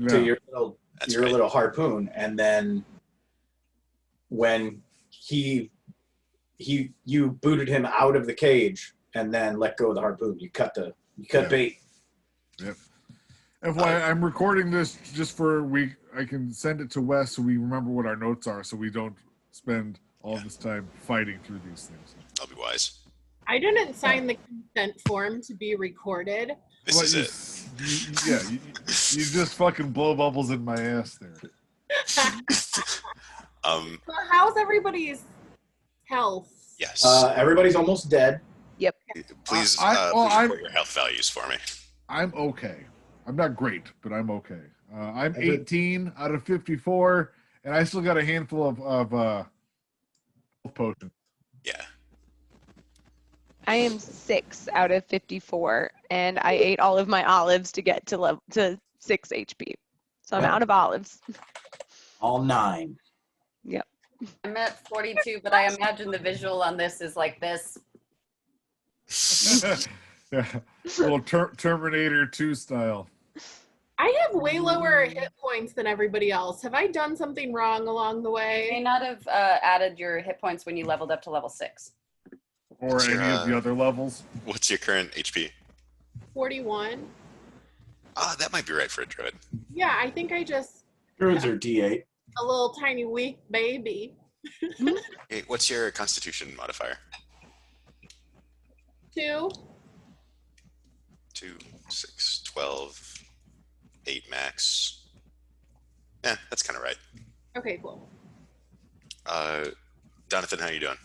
to Yeah. your little harpoon, and then when you booted him out of the cage and then let go of the harpoon. You cut bait. Yep. FYI, I'm recording this just for a week. I can send it to Wes so we remember what our notes are, so we don't spend all this time fighting through these things. I'll be wise. I didn't sign the consent form to be recorded. This is it. You just fucking blow bubbles in my ass there. Well, how's everybody's health? Yes. Everybody's almost dead. Yep. Please report your health values for me. I'm okay. I'm not great, but I'm okay. I'm 18 out of 54, and I still got a handful of potions. Yeah. I am 6 out of 54, and I ate all of my olives to get to 6 HP. So I'm out of olives. All 9. Yep. I'm at 42, but I imagine the visual on this is like this. Yeah, little Terminator 2 style. I have way lower hit points than everybody else. Have I done something wrong along the You way? may not have added your hit points when you leveled up to level 6. Or any of the other levels. What's your current HP? 41. That might be right for a druid. Yeah, I think I just... Druids are D8. A little tiny weak baby. Hey, what's your constitution modifier? 2. 2, 6, 12, 8 max. Yeah, that's kind of right. Okay, cool. Jonathan, how you doing?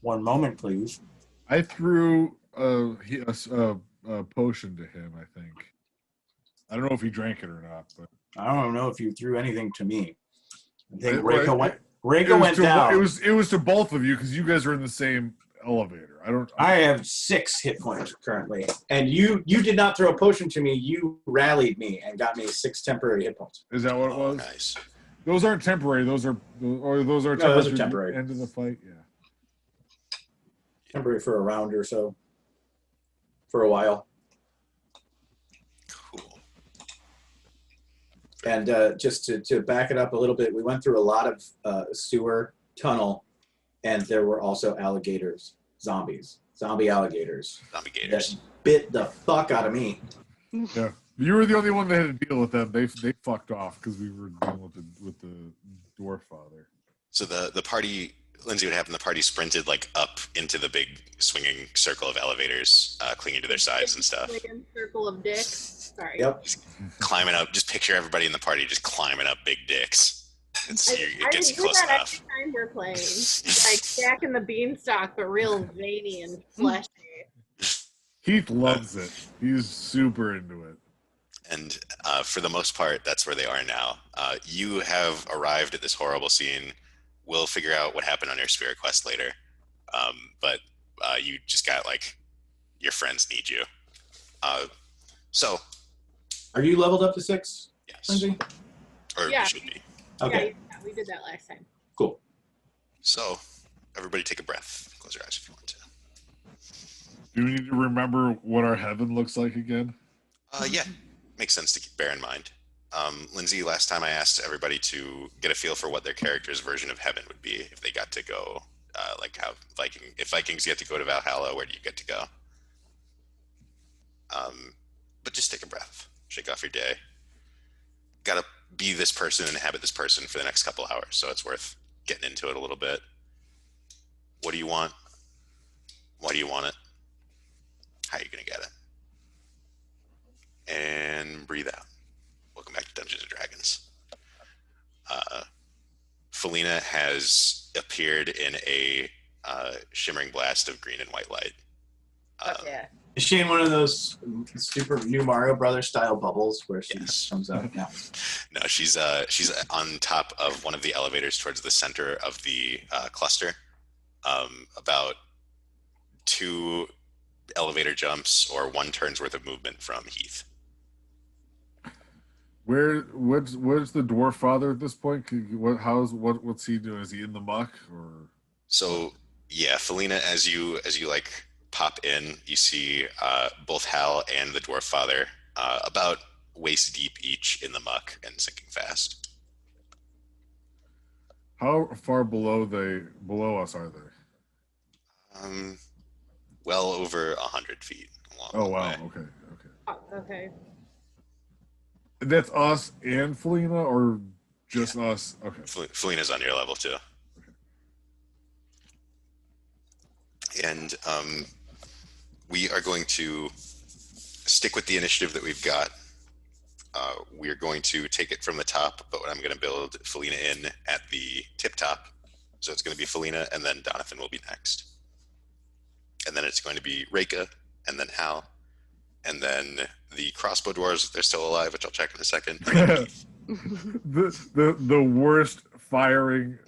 One moment, please. I threw a potion to him, I think. I don't know if he drank it or not, but I don't know if you threw anything to me. I think Reiko went down. It was to both of you because you guys are in the same elevator. I have 6 hit points currently, and you did not throw a potion to me. You rallied me and got me 6 temporary hit points. Is that what it was? Nice. Those aren't temporary. Those are temporary. End of the fight. Yeah. Temporary for a round or so. For a while. Cool. And just to back it up a little bit, we went through a lot of sewer tunnel, and there were also zombie alligators. Zombie gators. That bit the fuck out of me. Yeah. You were the only one that had to deal with them. They fucked off because we were dealing with the dwarf father. So the party, Lindsay, what happened? The party sprinted like up into the big swinging circle of elevators, clinging to their sides and stuff. Swinging circle of dicks. Sorry. Yep. Just climbing up. Just picture everybody in the party just climbing up big dicks. It gets you close enough. Every time we're playing, like Jack and the Beanstalk, but real veiny and fleshy. Heath loves it. He's super into it. And for the most part, that's where they are now. You have arrived at this horrible scene. We'll figure out what happened on your spirit quest later. But you just got your friends need you. So. Are you leveled up to 6? Yes. Lindsay? Or Yeah. you should be. Okay. Yeah, we did that last time. Cool. So, everybody take a breath. Close your eyes if you want to. Do we need to remember what our heaven looks like again? Yeah, makes sense to bear in mind. Lindsay, last time I asked everybody to get a feel for what their character's version of heaven would be if they got to go, if Vikings get to go to Valhalla, where do you get to go? But just take a breath, shake off your day. Gotta be this person, inhabit this person for the next couple hours, so it's worth getting into it a little bit. What do you want? Why do you want it? How are you gonna get it? And breathe out. Welcome back to Dungeons & Dragons. Felina has appeared in a shimmering blast of green and white light. Yeah. Is she in one of those super new Mario Brothers style bubbles where she comes out? No. No, she's on top of one of the elevators towards the center of the cluster. About 2 elevator jumps or 1 turn's worth of movement from Heath. What's the dwarf father at this point? What's he doing? Is he in the muck or? So yeah, Felina, as you pop in, you see both Hal and the dwarf father about waist deep each in the muck and sinking fast. How far below us are they? Well over 100 feet along Oh the wow. way. Okay. Oh, okay. That's us and Felina, or just us? Okay. Felina's on your level too. And we are going to stick with the initiative that we've got. We're going to take it from the top, but I'm going to build Felina in at the tip top. So it's going to be Felina, and then Donovan will be next. And then it's going to be Reika, and then Hal, and then the crossbow dwarves, they're still alive, which I'll check in a second. the worst firing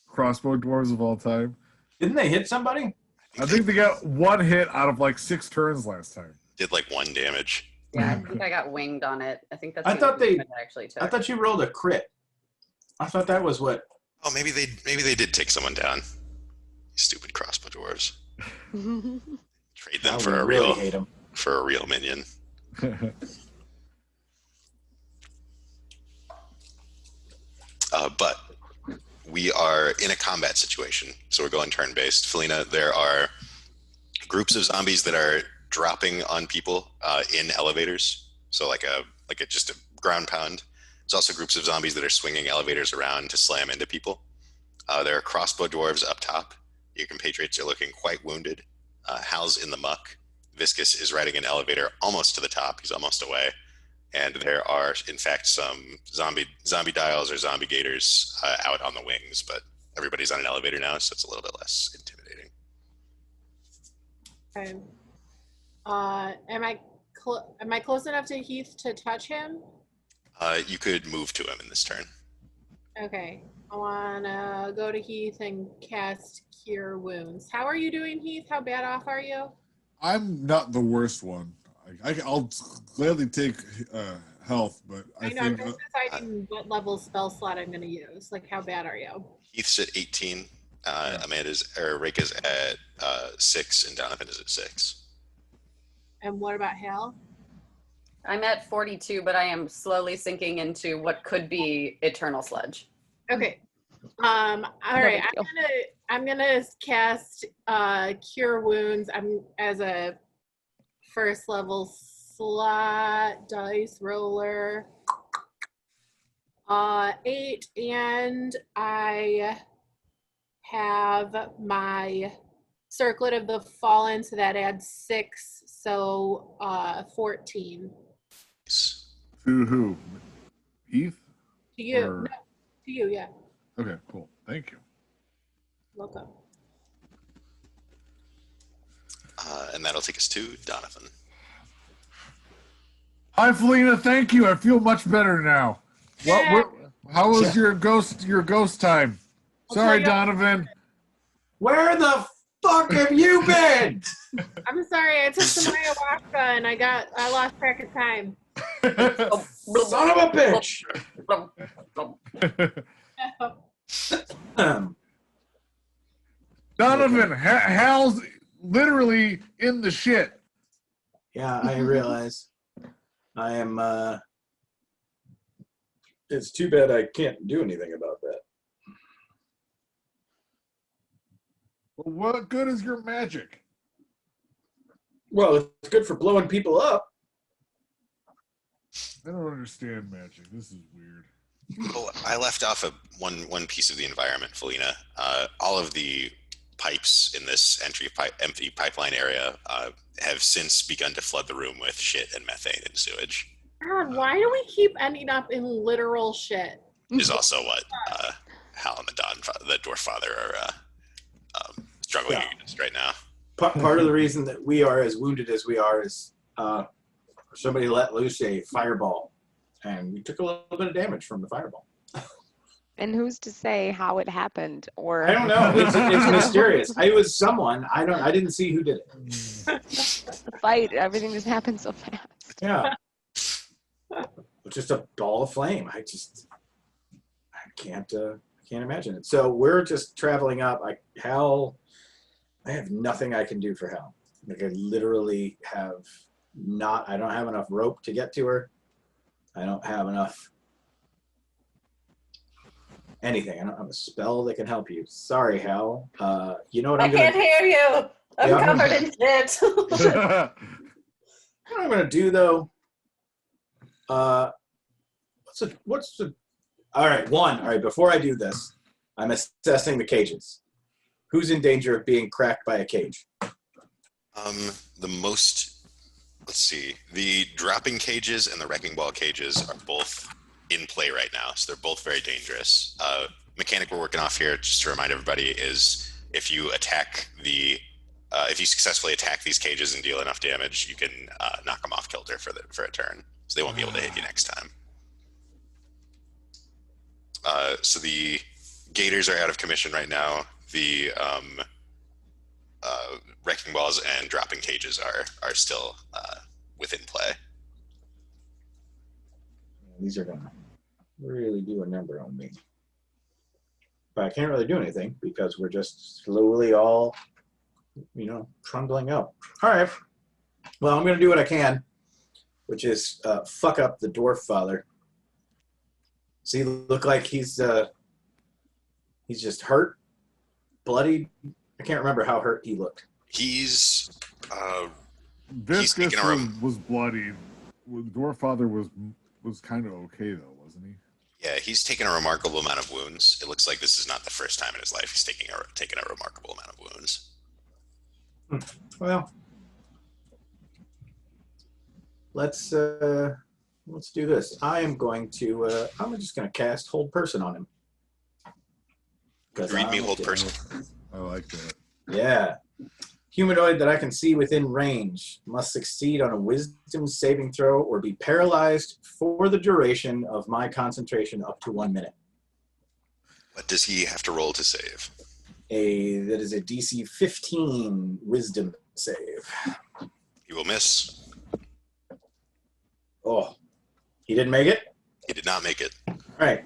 crossbow dwarves of all time. Didn't they hit somebody? I think they got one hit out of like 6 turns last time. Did like 1 damage. Yeah, I think I got winged on it. I think that's I the thought they- improvement I actually took. I thought you rolled a crit. I thought that was what. Oh, maybe they did take someone down. You stupid crossbow dwarves. Trade them Now for we a really real hate 'em. minion. But we are in a combat situation, so we're going turn-based. Felina, there are groups of zombies that are dropping on people in elevators, so like just a ground pound. There's also groups of zombies that are swinging elevators around to slam into people. There are crossbow dwarves up top. Your compatriots are looking quite wounded. Hal's in the muck. Viscus is riding an elevator almost to the top. He's almost away. And there are, in fact, some zombie dials or zombie gators out on the wings, but everybody's on an elevator now, so it's a little bit less intimidating. Okay. Am I close enough to Heath to touch him? You could move to him in this turn. Okay. I want to go to Heath and cast Cure Wounds. How are you doing, Heath? How bad off are you? I'm not the worst one. I'll gladly take health, but I know, I'm think just deciding what level spell slot I'm going to use. Like, how bad are you? Heath's at 18. Reika's at 6, and Donovan is at 6. And what about Hal? I'm at 42, but I am slowly sinking into what could be Eternal Sludge. Okay. All right. big deal. I'm gonna cast Cure Wounds. I'm as a first level slot dice roller. 8, and I have my Circlet of the Fallen, so that adds 6, so 14. to who? Heath? To you. Or- No, to you, yeah. Okay, cool. Thank you. Welcome. And that'll take us to Donovan. Hi, Felina. Thank you. I feel much better now. How was your ghost time? Sorry, Donovan. Where the fuck have you been? I'm sorry, I took some ayahuasca and I lost track of time. Son of a bitch! Donovan, Hal's literally in the shit. Yeah, I realize. I am. It's too bad I can't do anything about that. Well, what good is your magic? Well, it's good for blowing people up. I don't understand magic. This is weird. Oh, I left off one piece of the environment, Felina. All of the pipes in this empty pipeline area have since begun to flood the room with shit and methane and sewage. God, why do we keep ending up in literal shit? Which is also what Hal and the dwarf father are struggling against right now. Part of the reason that we are as wounded as we are is somebody let loose a fireball, and we took a little bit of damage from the fireball. And who's to say how it happened? Or I don't know. It's mysterious. I was someone. I didn't see who did it. the fight, everything just happened so fast. Yeah. Just a ball of flame. I can't imagine it. So we're just traveling up. I have nothing I can do for Hal. Like I literally have I don't have enough rope to get to her. I don't have enough. Anything. I don't have a spell that can help you. Sorry, Hal. You know what I I'm gonna can't hear you. I'm Yeah, I'm covered gonna- in shit. what I'm gonna do though. What's the all right, one. All right, before I do this, I'm assessing the cages. Who's in danger of being cracked by a cage? The most, let's see, the dropping cages and the wrecking ball cages are both in play right now, so they're both very dangerous. Mechanic we're working off here, just to remind everybody, is if you successfully attack these cages and deal enough damage, you can knock them off kilter for a turn, so they won't be able to hit you next time. So the gators are out of commission right now. The wrecking balls and dropping cages are still within play. These are gonna really do a number on me. But I can't really do anything because we're just slowly all, trundling up. All right. Well, I'm gonna do what I can, which is fuck up the dwarf father. Does he look like he's just hurt, bloodied? I can't remember how hurt he looked. He's Viscus taking a was bloody. Dwarffather was kind of okay though, wasn't he? Yeah, he's taken a remarkable amount of wounds. It looks like this is not the first time in his life he's taken a remarkable amount of wounds. Well, let's do this. I'm just gonna cast Hold Person on him. Read me Hold Person. I like that. Yeah. Humanoid that I can see within range must succeed on a wisdom saving throw or be paralyzed for the duration of my concentration up to 1 minute. What does he have to roll to save? That is a DC 15 wisdom save. He will miss. Oh, he didn't make it? He did not make it. All right.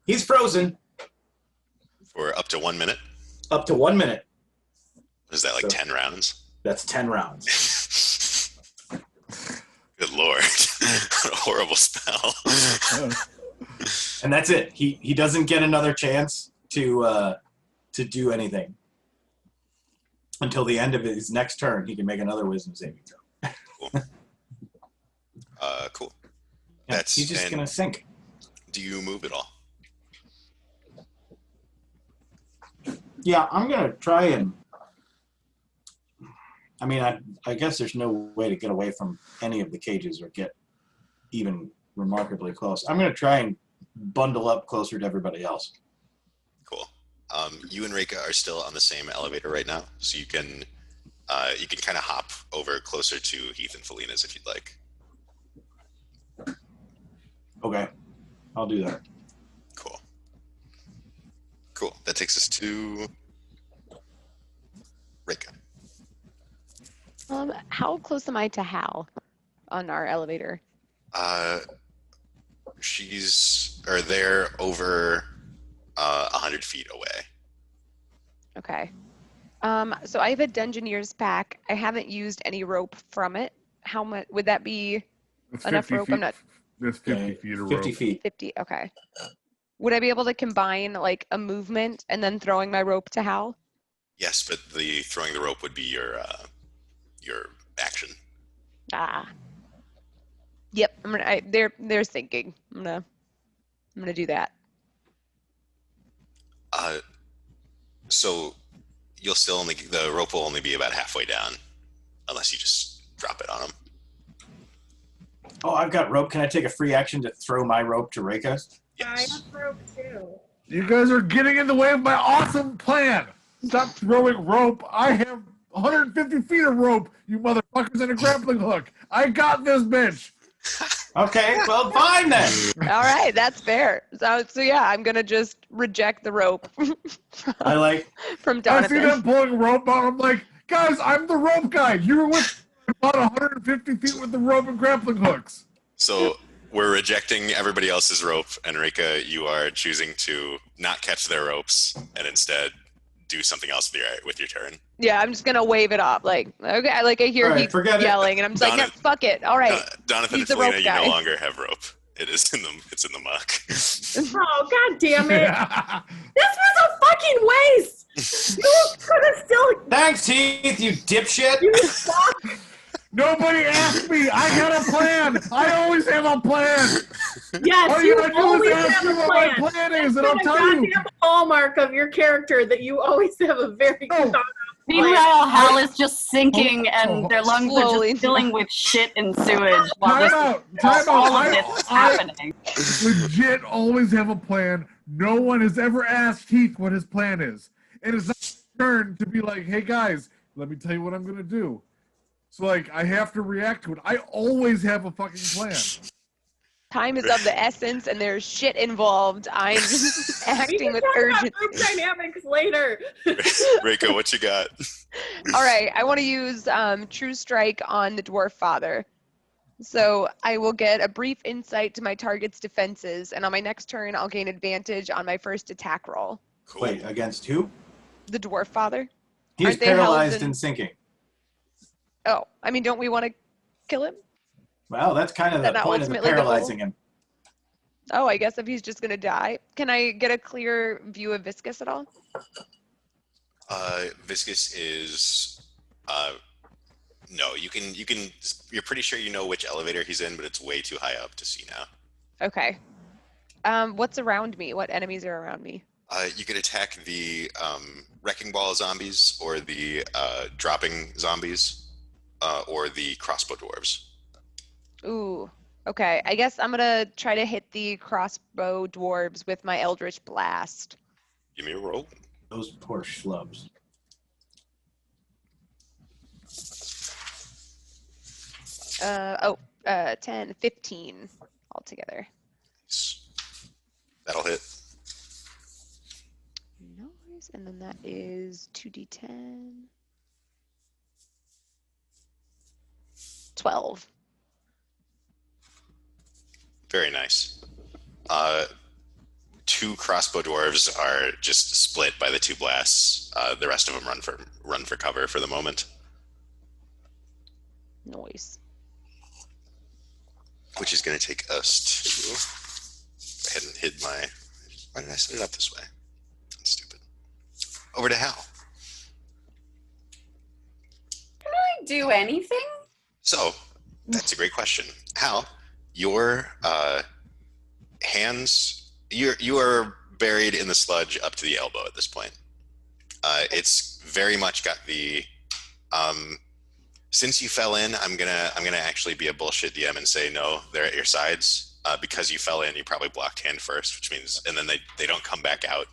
He's frozen. For up to 1 minute? Up to 1 minute. Is that like 10 rounds? That's 10 rounds. Good Lord. What a horrible spell. And that's it. He doesn't get another chance to do anything. Until the end of his next turn, he can make another wisdom saving throw. Cool. Cool. Yeah, he's just going to sink. Do you move at all? Yeah, I'm going to try and... I mean, I guess there's no way to get away from any of the cages or get even remarkably close. I'm going to try and bundle up closer to everybody else. Cool. You and Reika are still on the same elevator right now, so you can kind of hop over closer to Heath and Felina's if you'd like. Okay, I'll do that. Cool. Cool. That takes us to Reika. How close am I to Hal on our elevator? They're over 100 feet away. Okay. So I have a Dungeoneer's pack. I haven't used any rope from it. How much would that be? That's Enough 50 rope? feet. I'm not That's 50 feet of 50 rope. feet. 50. Okay. Would I be able to combine like a movement and then throwing my rope to Hal? Yes, but the throwing the rope would be your action. Ah. Yep. They're thinking. I'm gonna do that. So the rope will only be about halfway down, unless you just drop it on them. Oh, I've got rope. Can I take a free action to throw my rope to Reika? I Yes. have rope too. You guys are getting in the way of my awesome plan. Stop throwing rope. I have 150 feet of rope, you motherfuckers, and a grappling hook. I got this bitch. Okay, well, fine then. All right, that's fair. So yeah, I'm gonna just reject the rope I like. from I see them Donovan. pulling rope out. I'm like, guys, I'm the rope guy. You were with about 150 feet with the rope and grappling hooks. So we're rejecting everybody else's rope, and Rika, you are choosing to not catch their ropes and instead do something else with your turn. Yeah, I'm just gonna wave it off. Like, okay, like I hear All right, Heath forget it. yelling, and I'm just like, no, fuck it. All right, Jonathan he's and the rope Felina, you guy. no longer have rope. It's in the muck. Oh, god damn it. Yeah. This was a fucking waste. You could have still. Thanks, Heath, you dipshit. You fuck. Nobody asked me. I got a plan. I always have a plan. Yes, All you you gotta do always is ask have me a what plan. my plan That's is, and I'll been a tell you. goddamn hallmark of your character that you always have a very No. thought Meanwhile, Hal is just sinking, and their lungs are Slowly. just filling with shit and sewage while Time this out. all of this is happening. Legit always have a plan. No one has ever asked Heath what his plan is. And it's not his turn to be like, hey guys, let me tell you what I'm gonna do. So like I have to react to it. I always have a fucking plan. Time is of the essence, and there's shit involved. I'm just We acting can with talk about urgency. group dynamics later. Reiko, what you got? All right, I want to use True Strike on the Dwarf Father. So I will get a brief insight to my target's defenses, and on my next turn, I'll gain advantage on my first attack roll. Cool. Wait, against who? The Dwarf Father. He's Aren't they held paralyzed in- and sinking. Oh, I mean, don't we want to kill him? Well, that's kind of Is that the not point of the ultimately the goal? paralyzing him. Oh, I guess if he's just gonna die, can I get a clear view of Viscous at all? Viscous is no. You're pretty sure you know which elevator he's in, but it's way too high up to see now. Okay. What's around me? What enemies are around me? You could attack the wrecking ball zombies, or the dropping zombies, or the crossbow dwarves. Ooh. Okay. I guess I'm gonna try to hit the crossbow dwarves with my Eldritch Blast. Give me a roll. Those poor schlubs. 10, 15 altogether. That'll hit. Nice. And then that is 2d10. 12. Very nice. Two crossbow dwarves are just split by the two blasts. The rest of them run for cover for the moment. Noise. Which is going to take us to... I hadn't hid my... Why did I set it up this way? That's stupid. Over to Hal. Can I do anything? So, that's a great question. Hal, your hands... You are buried in the sludge up to the elbow at this point. It's very much got the... since you fell in, I'm gonna actually be a bullshit DM and say no, they're at your sides. Because you fell in, you probably blocked hand first, which means, and then they don't come back out.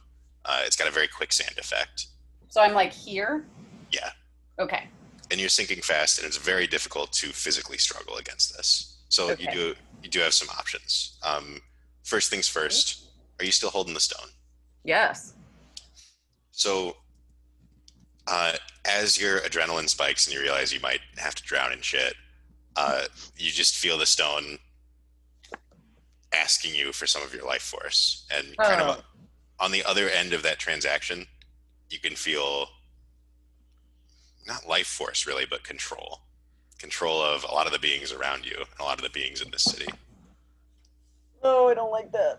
It's got a very quicksand effect. So I'm like here? Yeah. Okay. And you're sinking fast, and it's very difficult to physically struggle against this. So Okay. you do have some options. First things first, are you still holding the stone? Yes. So as your adrenaline spikes and you realize you might have to drown in shit, you just feel the stone asking you for some of your life force. And kind of on the other end of that transaction, you can feel not life force really, but control of a lot of the beings around you and a lot of the beings in this city. Oh, I don't like that.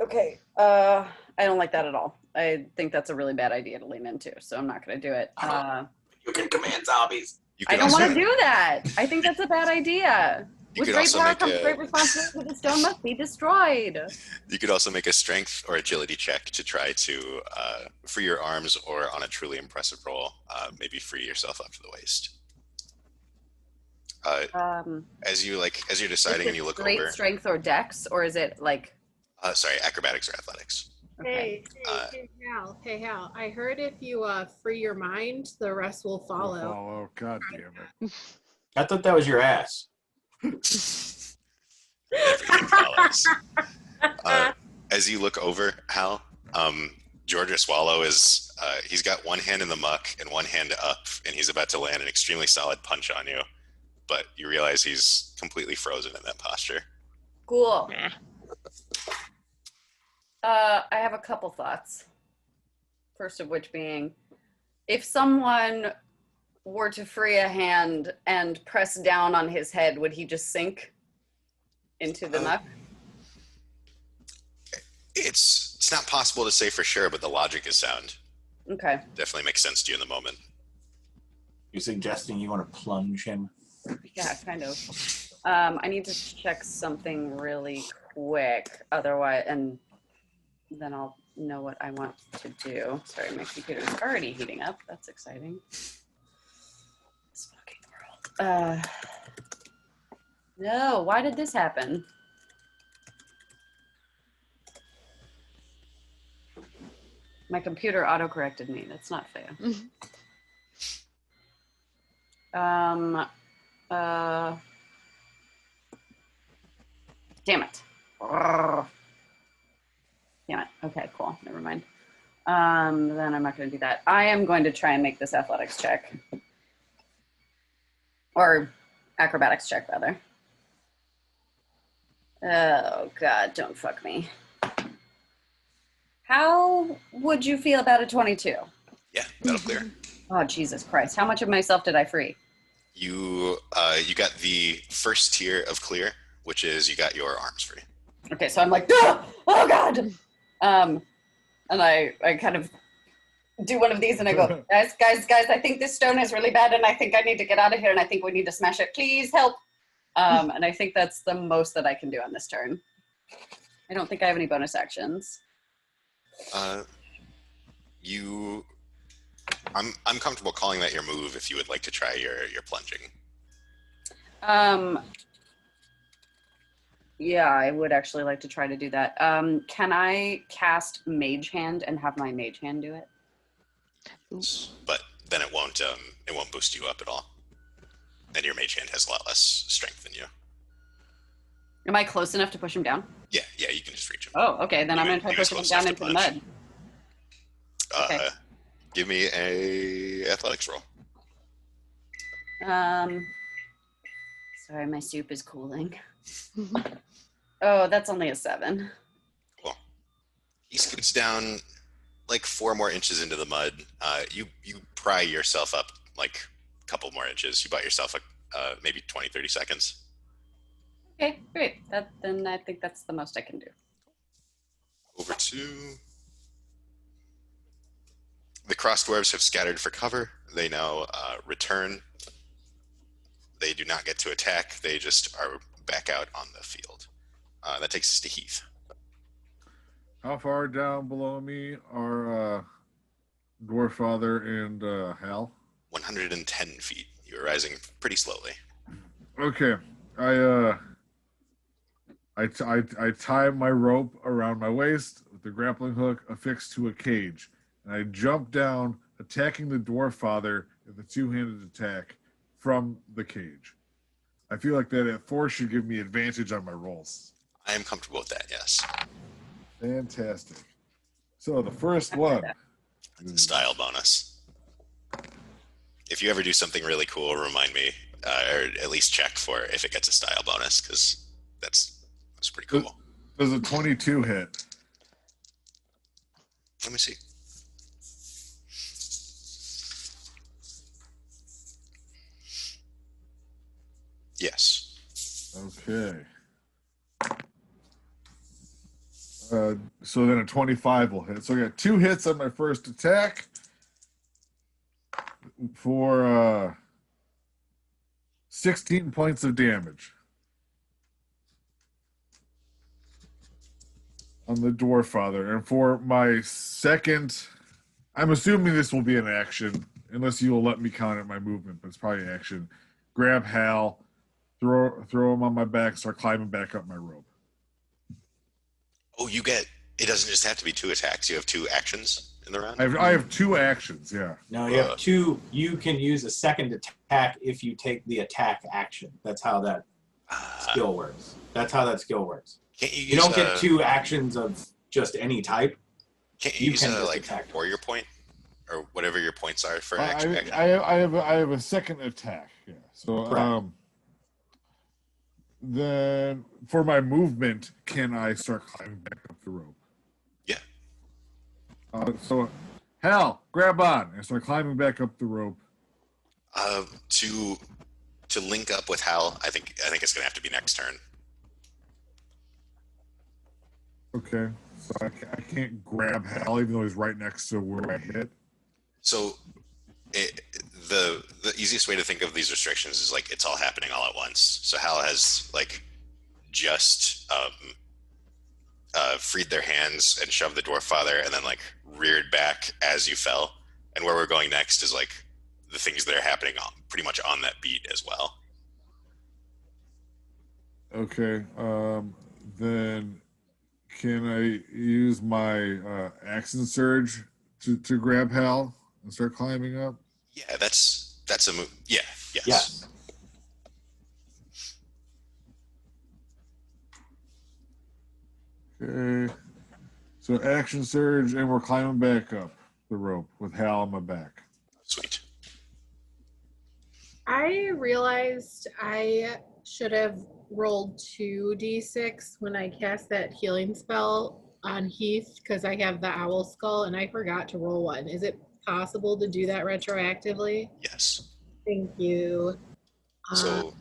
Okay. I don't like that at all. I think that's a really bad idea to lean into, so I'm not going to do it. You can command zombies. You I could don't also- want to do that. I think that's a bad idea. You With could great also power make comes a- great responsibility. The stone must be destroyed. You could also make a strength or agility check to try to free your arms, or on a truly impressive roll, maybe free yourself up to the waist. As you're deciding and you look great over. strength or dex, or is it like? Sorry, acrobatics or athletics. Okay. Hey, Hal. I heard if you free your mind, the rest will follow. Oh, God damn it. I thought that was your ass. Everything follows. As you look over, Hal, Georgia Swallow is, he's got one hand in the muck and one hand up, and he's about to land an extremely solid punch on you. But you realize he's completely frozen in that posture. Cool. Nah. I have a couple thoughts. First of which being, if someone were to free a hand and press down on his head, would he just sink into the muck? It's not possible to say for sure, but the logic is sound. Okay. Definitely makes sense to you in the moment. You suggesting you want to plunge him? Yeah, kind of. I need to check something really quick, otherwise, and then I'll know what I want to do. Sorry, my computer's already heating up. That's exciting. This fucking world. No, why did this happen? My computer autocorrected me. That's not fair. Damn it. Damn it. Okay, cool. Never mind. Then I'm not going to do that. I am going to try and make this athletics check. Or acrobatics check, rather. Oh, God, don't fuck me. How would you feel about a 22? Yeah, that'll clear. Oh, Jesus Christ. How much of myself did I free? You got the first tier of clear, which is you got your arms free. Okay, so I'm like, oh God. And I kind of do one of these and I go, guys, I think this stone is really bad and I think I need to get out of here and I think we need to smash it. Please help. And I think that's the most that I can do on this turn. I don't think I have any bonus actions. I'm comfortable calling that your move if you would like to try your plunging. Yeah, I would actually like to try to do that. Can I cast Mage Hand and have my Mage Hand do it? But then it won't boost you up at all. And your Mage Hand has a lot less strength than you. Am I close enough to push him down? Yeah, you can just reach him. Oh, okay. Then I'm going to try pushing him down into the mud. Okay. Give me a athletics roll. Sorry, my soup is cooling. Oh, that's only a 7. Cool. He scoots down like 4 more inches into the mud. You pry yourself up like a couple more inches. You bought yourself maybe 20, 30 seconds. Okay, great. Then I think that's the most I can do. Over to... The cross dwarves have scattered for cover. They now return. They do not get to attack. They just are back out on the field. That takes us to Heath. How far down below me are Dwarf Father and Hal? 110 feet. You're rising pretty slowly. Okay. I tie my rope around my waist with the grappling hook affixed to a cage. And I jump down, attacking the Dwarf Father in the two-handed attack from the cage. I feel like that at 4 should give me advantage on my rolls. I am comfortable with that, yes. Fantastic. So the first one. It's a style bonus. If you ever do something really cool, remind me, or at least check for if it gets a style bonus, because that's pretty cool. Does a 22 hit? Let me see. Yes. Okay. So then a 25 will hit. So I got 2 hits on my first attack for 16 points of damage on the Dwarf Father. And for my second, I'm assuming this will be an action, unless you will let me count at my movement, but it's probably an action. Grab Hal, throw him on my back, start climbing back up my rope. Oh, it doesn't just have to be 2 attacks. You have 2 actions in the round? I have 2 actions, yeah. No, you have 2. You can use a second attack if you take the attack action. That's how that skill works. That's how that skill works. Can't you use You don't get 2 actions of just any type. Can't you use can a just like attack. warrior point? Or whatever your points are for an action. I have a second attack, yeah. So then for my movement, can I start climbing back up the rope? Yeah. So Hal, grab on, and start climbing back up the rope. To link up with Hal, I think it's gonna have to be next turn. Okay, so I can't grab Hal even though he's right next to where I hit. So the easiest way to think of these restrictions is like it's all happening all at once. So Hal has like just freed their hands and shoved the dwarf father, and then like reared back as you fell. And where we're going next is like the things that are happening pretty much on that beat as well. Okay, then can I use my action surge to grab Hal and start climbing up? Yeah, that's a move. Yeah, yes. Yes. Okay, so action surge, and we're climbing back up the rope with Hal on my back. Sweet. I realized I should have rolled 2d6 when I cast that healing spell on Heath because I have the owl skull and I forgot to roll one. Is it possible to do that retroactively? Yes. Thank you. So,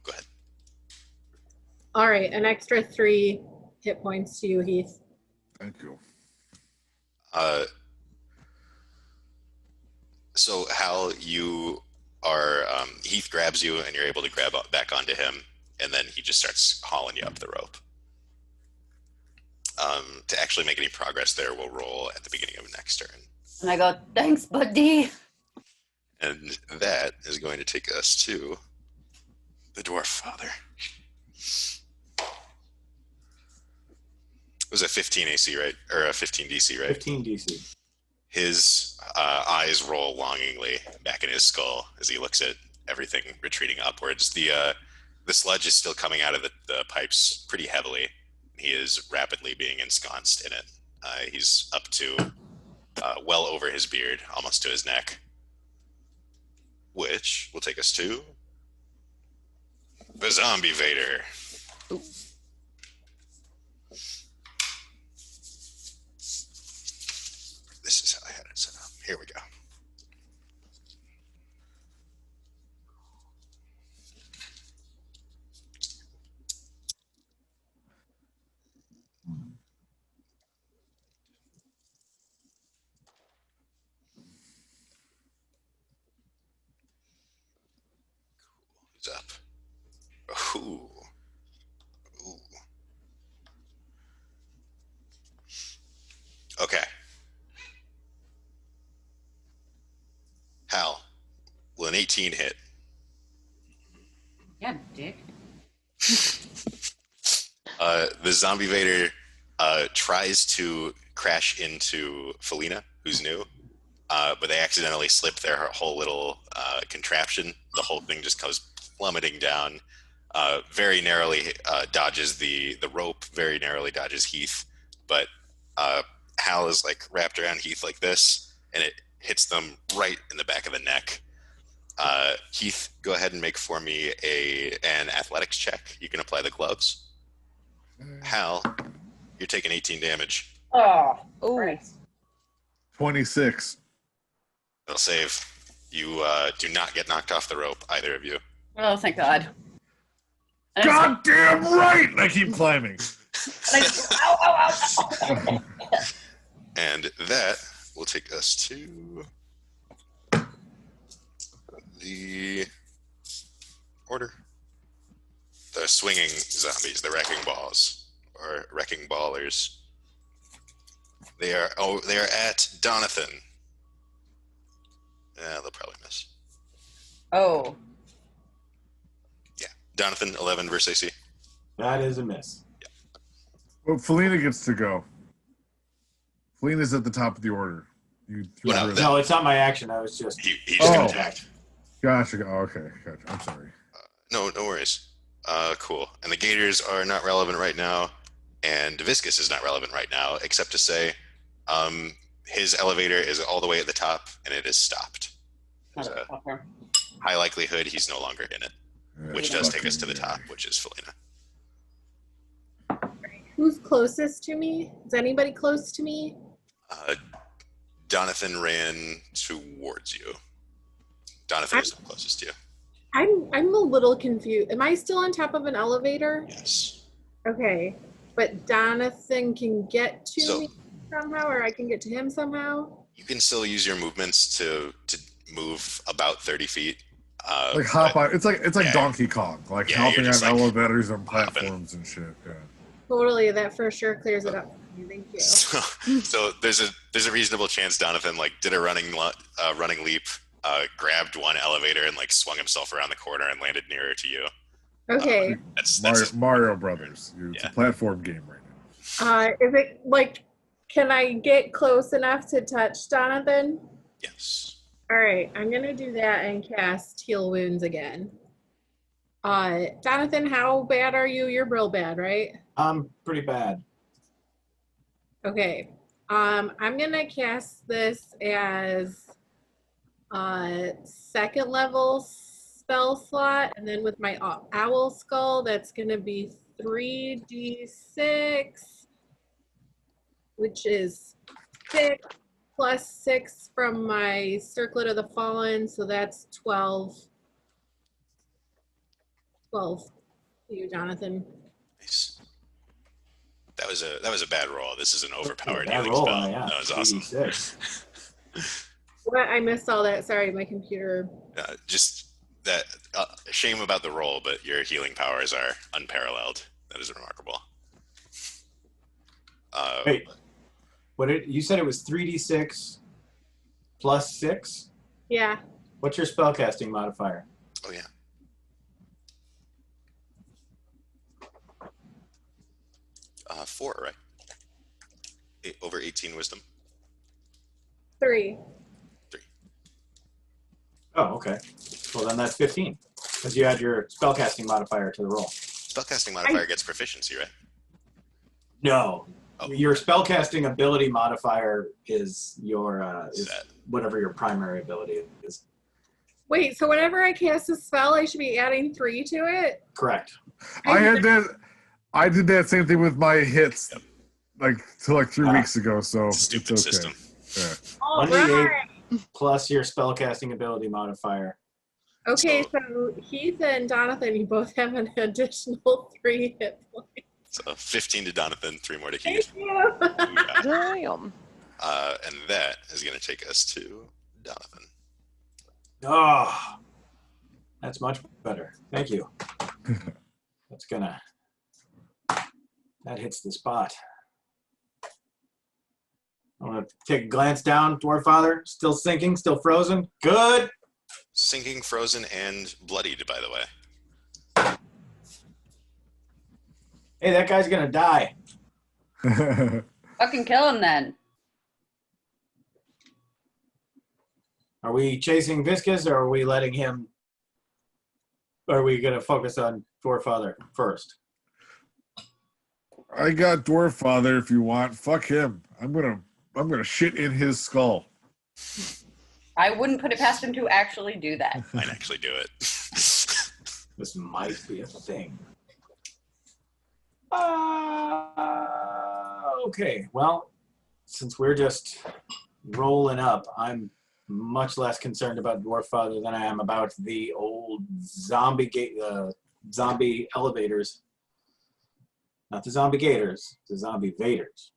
go ahead. All right, an extra 3 hit points to you, Heath. Thank you. So Hal, you are Heath grabs you, and you're able to grab back onto him, and then he just starts hauling you up the rope. To actually make any progress there, we'll roll at the beginning of next turn. And I go, thanks, buddy. And that is going to take us to the dwarf father. It was a 15 AC, right? Or a 15 DC, right? 15 DC. His eyes roll longingly back in his skull as he looks at everything retreating upwards. The sludge is still coming out of the pipes pretty heavily. He is rapidly being ensconced in it. He's up to well over his beard, almost to his neck, which will take us to the zombie Vader. Ooh. This is how I had it set up. Here we go. Who's up? Ooh. Ooh. Okay. Hal, will an 18 hit? Yeah, dick. The zombie Vader tries to crash into Felina, who's new, but they accidentally slip their whole little contraption. The whole thing just goes plummeting down. Very narrowly dodges the rope. Very narrowly dodges Heath, but Hal is like wrapped around Heath like this, and it hits them right in the back of the neck. Heath, go ahead and make for me an athletics check. You can apply the gloves. Hal, you're taking 18 damage. Oh, Ooh. Christ. 26. They'll save. You do not get knocked off the rope, either of you. Oh, thank God. And Goddamn right! And I keep climbing. ow, ow, ow. And that will take us to the order. The swinging zombies, the wrecking balls, or wrecking ballers. They are at Donathan. Yeah, they'll probably miss. Oh, Yeah, Donathan, 11 versus AC. That is a miss. Well, Felina gets to go. Felina's at the top of the order. You threw Well, her no, in. No, it's not my action. I was just He just got Oh. attacked. Gotcha. Oh, okay. Gotcha. I'm sorry. No worries. Cool. And the Gators are not relevant right now, and Viscus is not relevant right now, except to say his elevator is all the way at the top, and it is stopped. There's a motherfucker. high likelihood he's no longer in it, which Yeah, does take us to the fucking top, which is Felina. Who's closest to me? Is anybody close to me? Donathan ran towards you. Donathan is the closest to you. I'm a little confused. Am I still on top of an elevator? Yes. Okay. But Donathan can get to So- me somehow, or I can get to him somehow? You can still use your movements to move about 30 feet. Like hop on. It's like yeah. Donkey Kong, like Yeah, hopping you're on just, like, elevators and hopping. platforms and shit. Yeah. Totally. That for sure clears it up for me. Thank you. So there's a reasonable chance Donathan like did a running leap, grabbed one elevator and like swung himself around the corner and landed nearer to you. Okay. That's Mario Brothers. It's Yeah. a platform game right now. Is it like, can I get close enough to touch Donathan? yes. All right, I'm gonna do that and cast Heal Wounds again. Jonathan, how bad are you? You're real bad, right? Pretty bad. Okay. I'm gonna cast this as second level spell slot, and then with my owl skull, that's gonna be 3d6, which is 6 plus 6 from my Circlet of the Fallen, so that's 12. 12 to you, Jonathan. Nice. That was a bad roll. This is an overpowered Bad healing roll, spell. yeah. That was awesome. 86. What? I missed all that. Sorry, my computer. Just that shame about the roll, but your healing powers are unparalleled. That is remarkable. Wait. You said it was 3d6 plus 6? Yeah. What's your spellcasting modifier? Oh yeah. Four, right? Over 18 wisdom. 3. Oh, okay. Well, then that's 15. Because you add your spellcasting modifier to the roll. Spellcasting modifier gets proficiency, right? No. Oh. Your spellcasting ability modifier is your is Set. whatever your primary ability is. Wait, so whenever I cast a spell, I should be adding 3 to it? Correct. I did that same thing with my hits, Yep. like 3 weeks ago. So Stupid it's okay. system. Yeah. All 1d8 right. plus your spellcasting ability modifier. Okay, So- so Heath and Jonathan, you both have an additional 3 hit points. So 15 to Donathan, 3 more to Heath. Thank you. Yeah. Damn. And that is going to take us to Donathan. Oh, that's much better. Thank you. That hits the spot. I want to take a glance down, Dwarf Father. Still sinking, still frozen. Good. Sinking, frozen, and bloodied, by the way. Hey, that guy's gonna die. Fucking kill him then. Are we chasing Viscus, or are we letting him? Are we gonna focus on Dwarf Father first? I got Dwarf Father if you want. Fuck him. I'm gonna shit in his skull. I wouldn't put it past him to actually do that. Might actually do it. This might be a thing. Okay, well, since we're just rolling up, I'm much less concerned about Dwarf Father than I am about the old zombie zombie elevators. Not the zombie gators, the zombie vaders.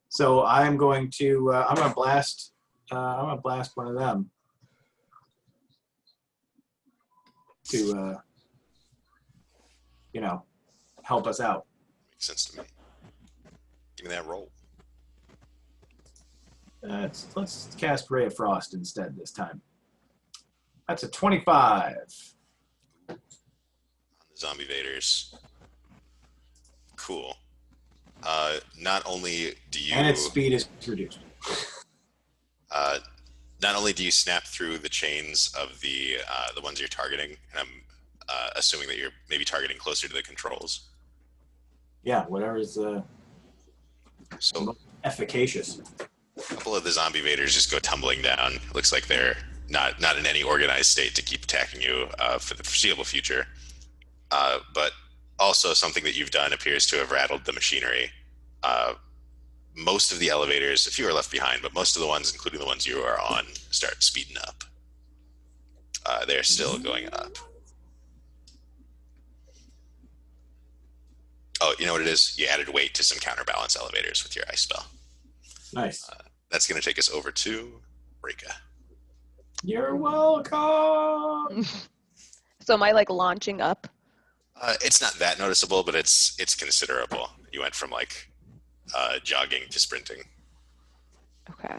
So I'm going to blast one of them to help us out. Makes sense to me. Give me that roll. Let's cast Ray of Frost instead this time. That's a 25. On the zombie vaders. Cool. Not only do you And its speed is reduced. not only do you snap through the chains of the ones you're targeting, and I'm assuming that you're maybe targeting closer to the controls. Yeah, whatever is So efficacious. a couple of the zombie vaders just go tumbling down. Looks like they're not in any organized state to keep attacking you for the foreseeable future. But also something that you've done appears to have rattled the machinery. most of the elevators, a few are left behind, but most of the ones, including the ones you are on, start speeding up. They're still going up. Oh, you know what it is? You added weight to some counterbalance elevators with your ice spell. Nice. That's going to take us over to Rika. You're welcome. So am I like launching up? It's not that noticeable, but it's considerable. You went from like jogging to sprinting. Okay.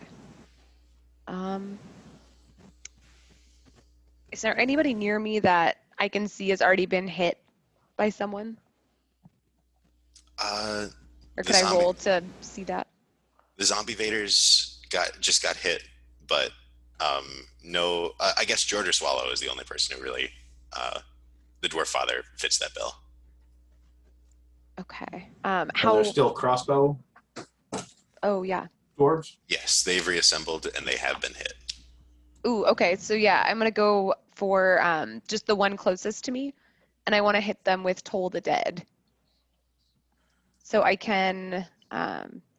Is there anybody near me that I can see has already been hit by someone? Uh, Or the could I zombie- roll to see that? The zombie vaders just got hit, but no. I guess George or Swallow is the only person who really, the dwarf father fits that bill. Okay. Are How? there still crossbow Oh yeah. dwarves? Yes, they've reassembled and they have been hit. Ooh. Okay. So yeah, I'm gonna go for just the one closest to me, and I want to hit them with Toll the Dead. So I can,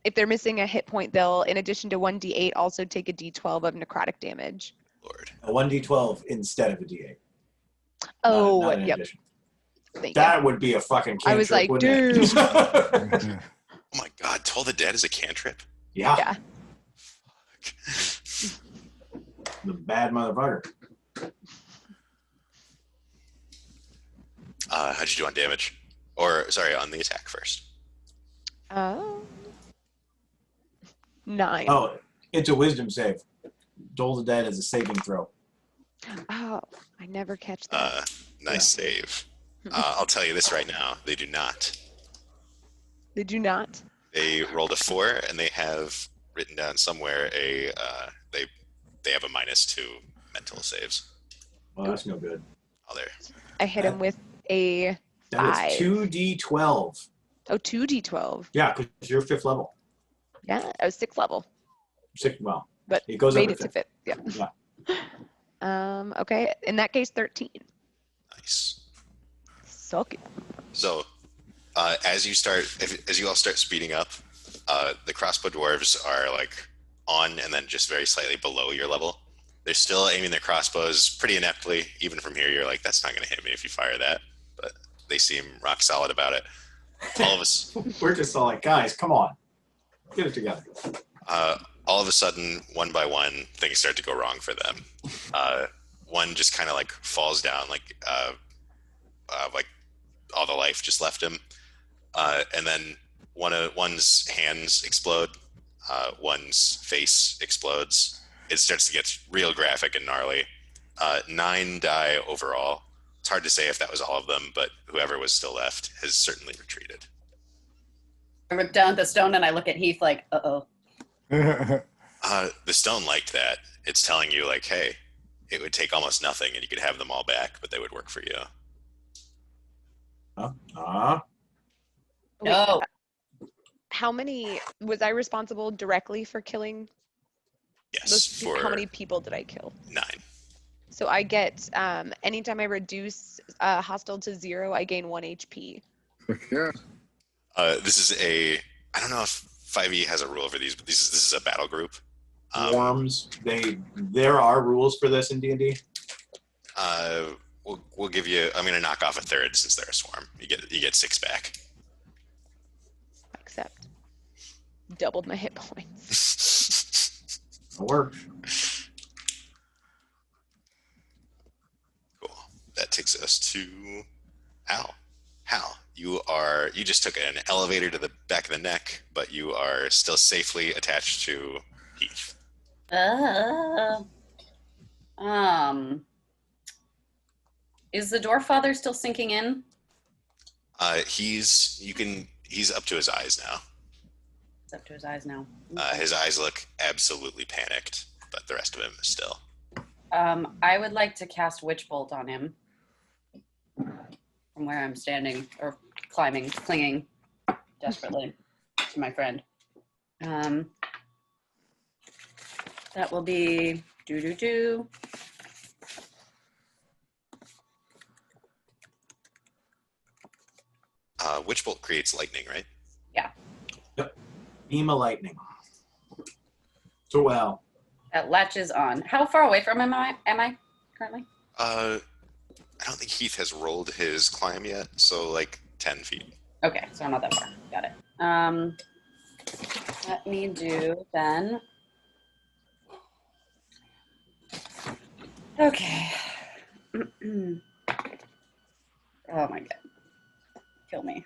if they're missing a hit point, they'll, in addition to 1d8, also take a d12 of necrotic damage. Lord. A 1d12 instead of a d8. Oh, not in yep. addition. Thank That would be a fucking cantrip, I was like, wouldn't it? Oh my God, Toll the Dead is a cantrip? yeah. Yeah. The bad motherfucker. How'd you do on damage? Or, sorry, on the attack first. Oh. 9. Oh, it's a wisdom save. Dole the Dead is a saving throw. Oh, I never catch that. Nice save. I'll tell you this right now. They do not. Did you not? They rolled a 4, and they have written down somewhere they have a -2 mental saves. Well, that's no good. Oh, there. I hit him with a That 5. is 2d12. Oh, 2d12. Yeah, because you're 5th level. Yeah, I was 6th level, Well, but it goes up made at it to 5th. 5th. Yeah. Okay. In that case, 13. Nice. Suck it. So, as you all start speeding up, the crossbow dwarves are like on and then just very slightly below your level. They're still aiming their crossbows pretty ineptly. Even from here, you're like, that's not going to hit me if you fire that. But they seem rock solid about it. All of us, We're just all like, guys, come on. Get it together. all of a sudden, one by one, things start to go wrong for them. One just kind of like falls down, like all the life just left him. And then one's hands explode. One's face explodes. It starts to get real graphic and gnarly. 9 die overall. It's hard to say if that was all of them, but whoever was still left has certainly retreated. I rip down the stone and I look at Heath like, uh-oh. The stone liked that. It's telling you, like, hey, it would take almost nothing and you could have them all back, but they would work for you. No. How many was I responsible directly for killing Yes, those? for How many people did I kill? 9. So I get anytime I reduce hostile to 0, I gain 1 HP. Yeah. This is I don't know if 5e has a rule for these, but this is a battle group. Worms. There are rules for this in D&D. We'll give you. I'm going to knock off a third since they're a swarm. You get 6 back. Except doubled my hit points. It works. Cool. That takes us to Hal. Hal, you just took an elevator to the back of the neck, but you are still safely attached to Heath. Is the dwarf father still sinking in? He's up to his eyes now. It's up to his eyes now. His eyes look absolutely panicked, but the rest of him is still. I would like to cast Witch Bolt on him from where I'm standing or climbing, clinging desperately to my friend. That will be do. Witch Bolt creates lightning, right? Yeah. Yep. Beam of lightning. So well. That latches on. How far away from him am I currently? I don't think Heath has rolled his climb yet, so like 10 feet. Okay, so I'm not that far. Got it. Let me do then. Okay. Oh my god. Kill me.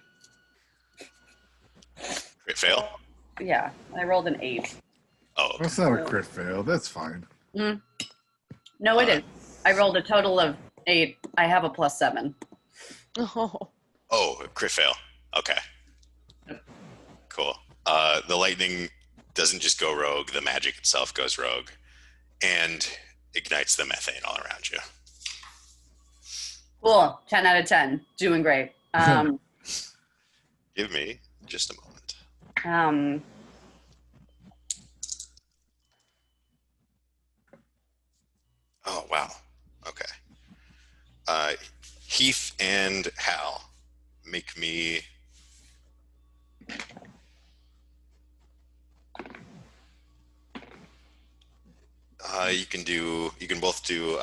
Crit fail? Yeah, I rolled an 8. Oh, That's not a crit fail. That's fine. No, it is. I rolled a total of 8. I have a +7. Oh, crit fail. Okay. Cool. The lightning doesn't just go rogue, the magic itself goes rogue and ignites the methane all around you. Cool. 10 out of 10. Doing great. Give me just a moment. Oh, wow. Okay. Heath and Hal, make me... you can both do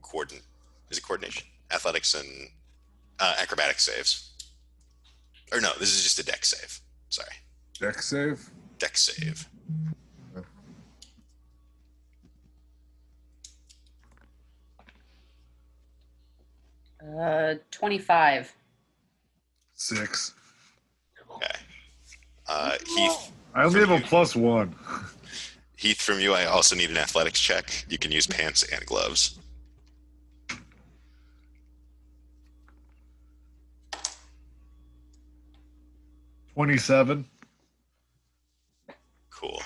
coordination, athletics, and acrobatic saves. Or no, this is just a dex save. Sorry. Dex save? Dex save. 25. 6. Okay. Heath. I only have a +1. Heath, from you, I also need an athletics check. You can use pants and gloves. $27. Cool.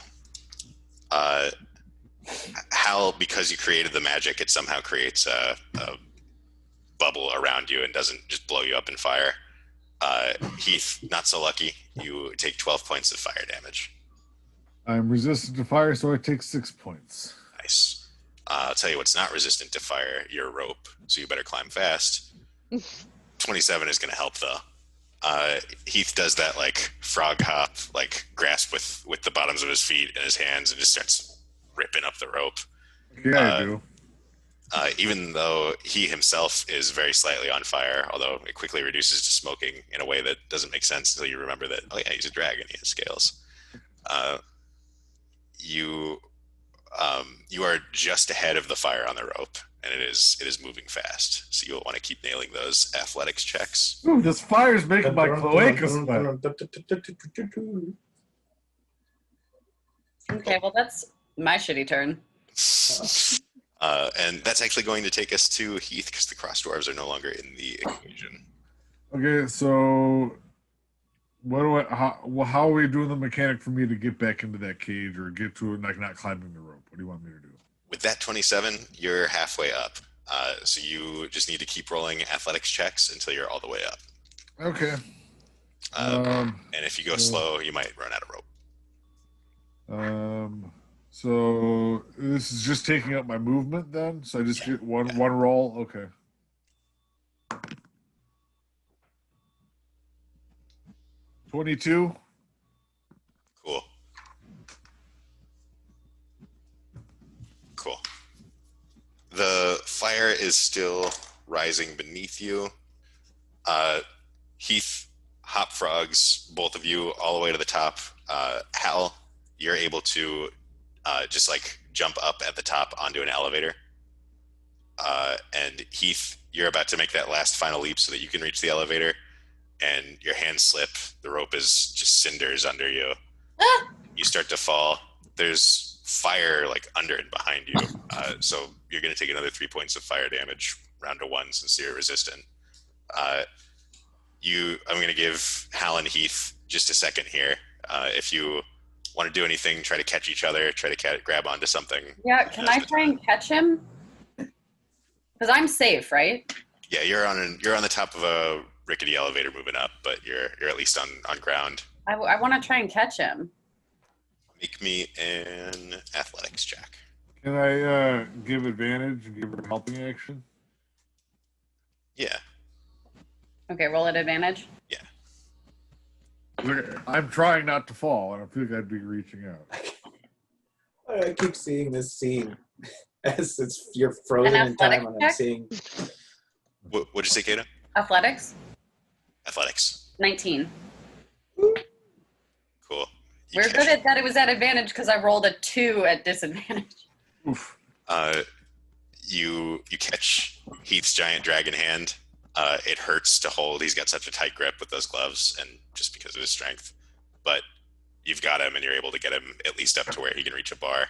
Hal, because you created the magic, it somehow creates a bubble around you and doesn't just blow you up in fire. Heath, not so lucky. You take 12 points of fire damage. I'm resistant to fire, so I take 6 points. Nice. I'll tell you what's not resistant to fire, your rope. So you better climb fast. 27 is going to help, though. Heath does that, like, frog hop, like, grasp with the bottoms of his feet and his hands and just starts ripping up the rope. Yeah, I do. Even though he himself is very slightly on fire, although it quickly reduces to smoking in a way that doesn't make sense until you remember that, oh yeah, he's a dragon, he has scales. You are just ahead of the fire on the rope, and it is moving fast. So you'll want to keep nailing those athletics checks. Ooh, this fire's making my cloaca sweat. Okay, well, that's my shitty turn. And that's actually going to take us to Heath, because the cross dwarves are no longer in the equation. Okay, so how are we doing the mechanic for me to get back into that cage or get to it, like not climbing the rope? What do you want me to do? With that 27, you're halfway up. So you just need to keep rolling athletics checks until you're all the way up. Okay. And if you go slow, you might run out of rope. So this is just taking up my movement then? So I just get one roll? Okay. $22. Cool. The fire is still rising beneath you. Heath, Hop Frogs, both of you all the way to the top. Hal, you're able to just like jump up at the top onto an elevator. And Heath, you're about to make that last final leap so that you can reach the elevator, and your hands slip. The rope is just cinders under you. Ah! You start to fall. There's fire like under and behind you. So you're going to take another 3 points of fire damage, round to 1 since you're resistant. I'm going to give Hal and Heath just a second here. If you want to do anything, try to catch each other, try to grab onto something. Yeah, can I try and catch him? Because I'm safe, right? Yeah, you're on the top of a rickety elevator moving up, but you're at least on ground. I want to try and catch him. Make me an athletics check. Can I give advantage and give her a helping action? Yeah. Okay, roll at advantage. Yeah. I'm trying not to fall, and I feel like I'd be reaching out. I keep seeing this scene as you're frozen in time, and I'm seeing. What'd you say, Kato? Athletics. Athletics. 19. Cool. We're good at that. It was at advantage because I rolled a 2 at disadvantage. Oof. You catch Heath's giant dragon hand. It hurts to hold. He's got such a tight grip with those gloves, and just because of his strength. But you've got him, and you're able to get him at least up to where he can reach a bar.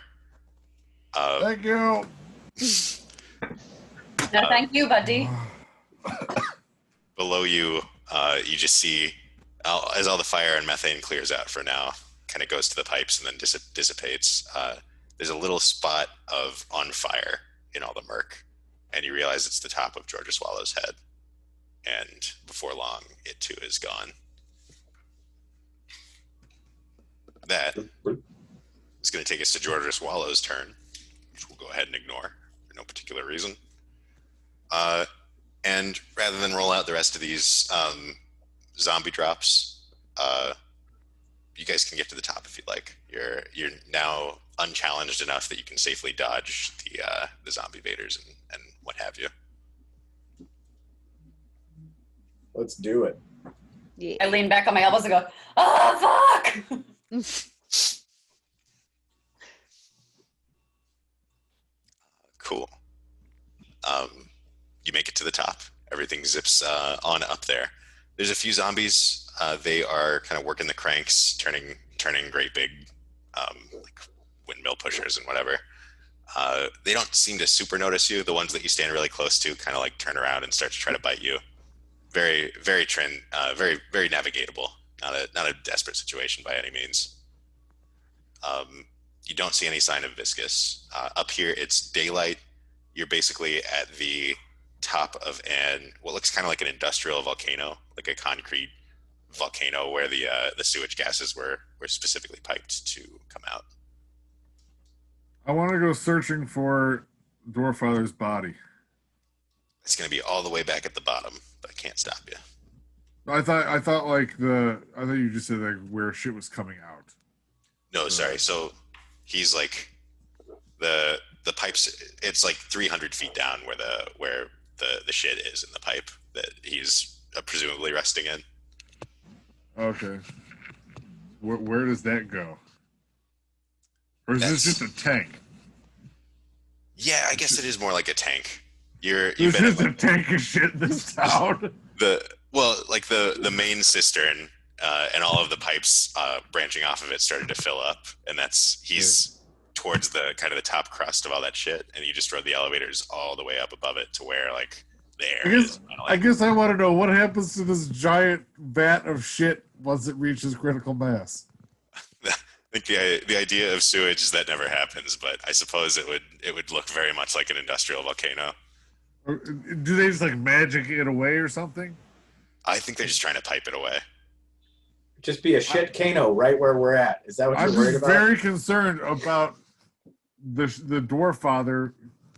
Thank you. No, thank you, buddy. Below you, you just see, as all the fire and methane clears out for now, kind of goes to the pipes and then dissipates. There's a little spot of on fire in all the murk, and you realize it's the top of Georgia Swallow's head. And before long, it too is gone. That is going to take us to Georgia Swallow's turn, which we'll go ahead and ignore for no particular reason. And rather than roll out the rest of these zombie drops, you guys can get to the top if you'd like. You're now unchallenged enough that you can safely dodge the zombie vaders and what have you. Let's do it. Yeah. I lean back on my elbows and go, oh, fuck! Cool. You make it to the top. Everything zips on up there. There's a few zombies. They are kind of working the cranks, turning great big like windmill pushers and whatever. They don't seem to super notice you. The ones that you stand really close to kind of like turn around and start to try to bite you. Very, very very navigatable. Not a desperate situation by any means. You don't see any sign of viscous. Up here, it's daylight. You're basically at the top of what looks kind of like an industrial volcano, like a concrete volcano where the sewage gases were specifically piped to come out. I want to go searching for Dwarfather's body. It's going to be all the way back at the bottom, but I can't stop you. I thought you just said like where shit was coming out. No, sorry. So he's like the pipes. It's like 300 feet down where the shit is in the pipe that he's presumably resting in. Okay. Where does that go? Or is this just a tank? Yeah, I guess it is more like a tank. You've There's been just a tank of shit in this town. The main cistern and all of the pipes branching off of it started to fill up, and he's towards the kind of the top crust of all that shit, and you just rode the elevators all the way up above it to where like the air is. I guess I want to know what happens to this giant vat of shit once it reaches critical mass. I think the idea of sewage is that never happens, but I suppose it would look very much like an industrial volcano. Do they just like magic it away or something? I think they're just trying to pipe it away. Just be a shit cano right where we're at. Is that what you're worried about? I'm very concerned about the dwarf father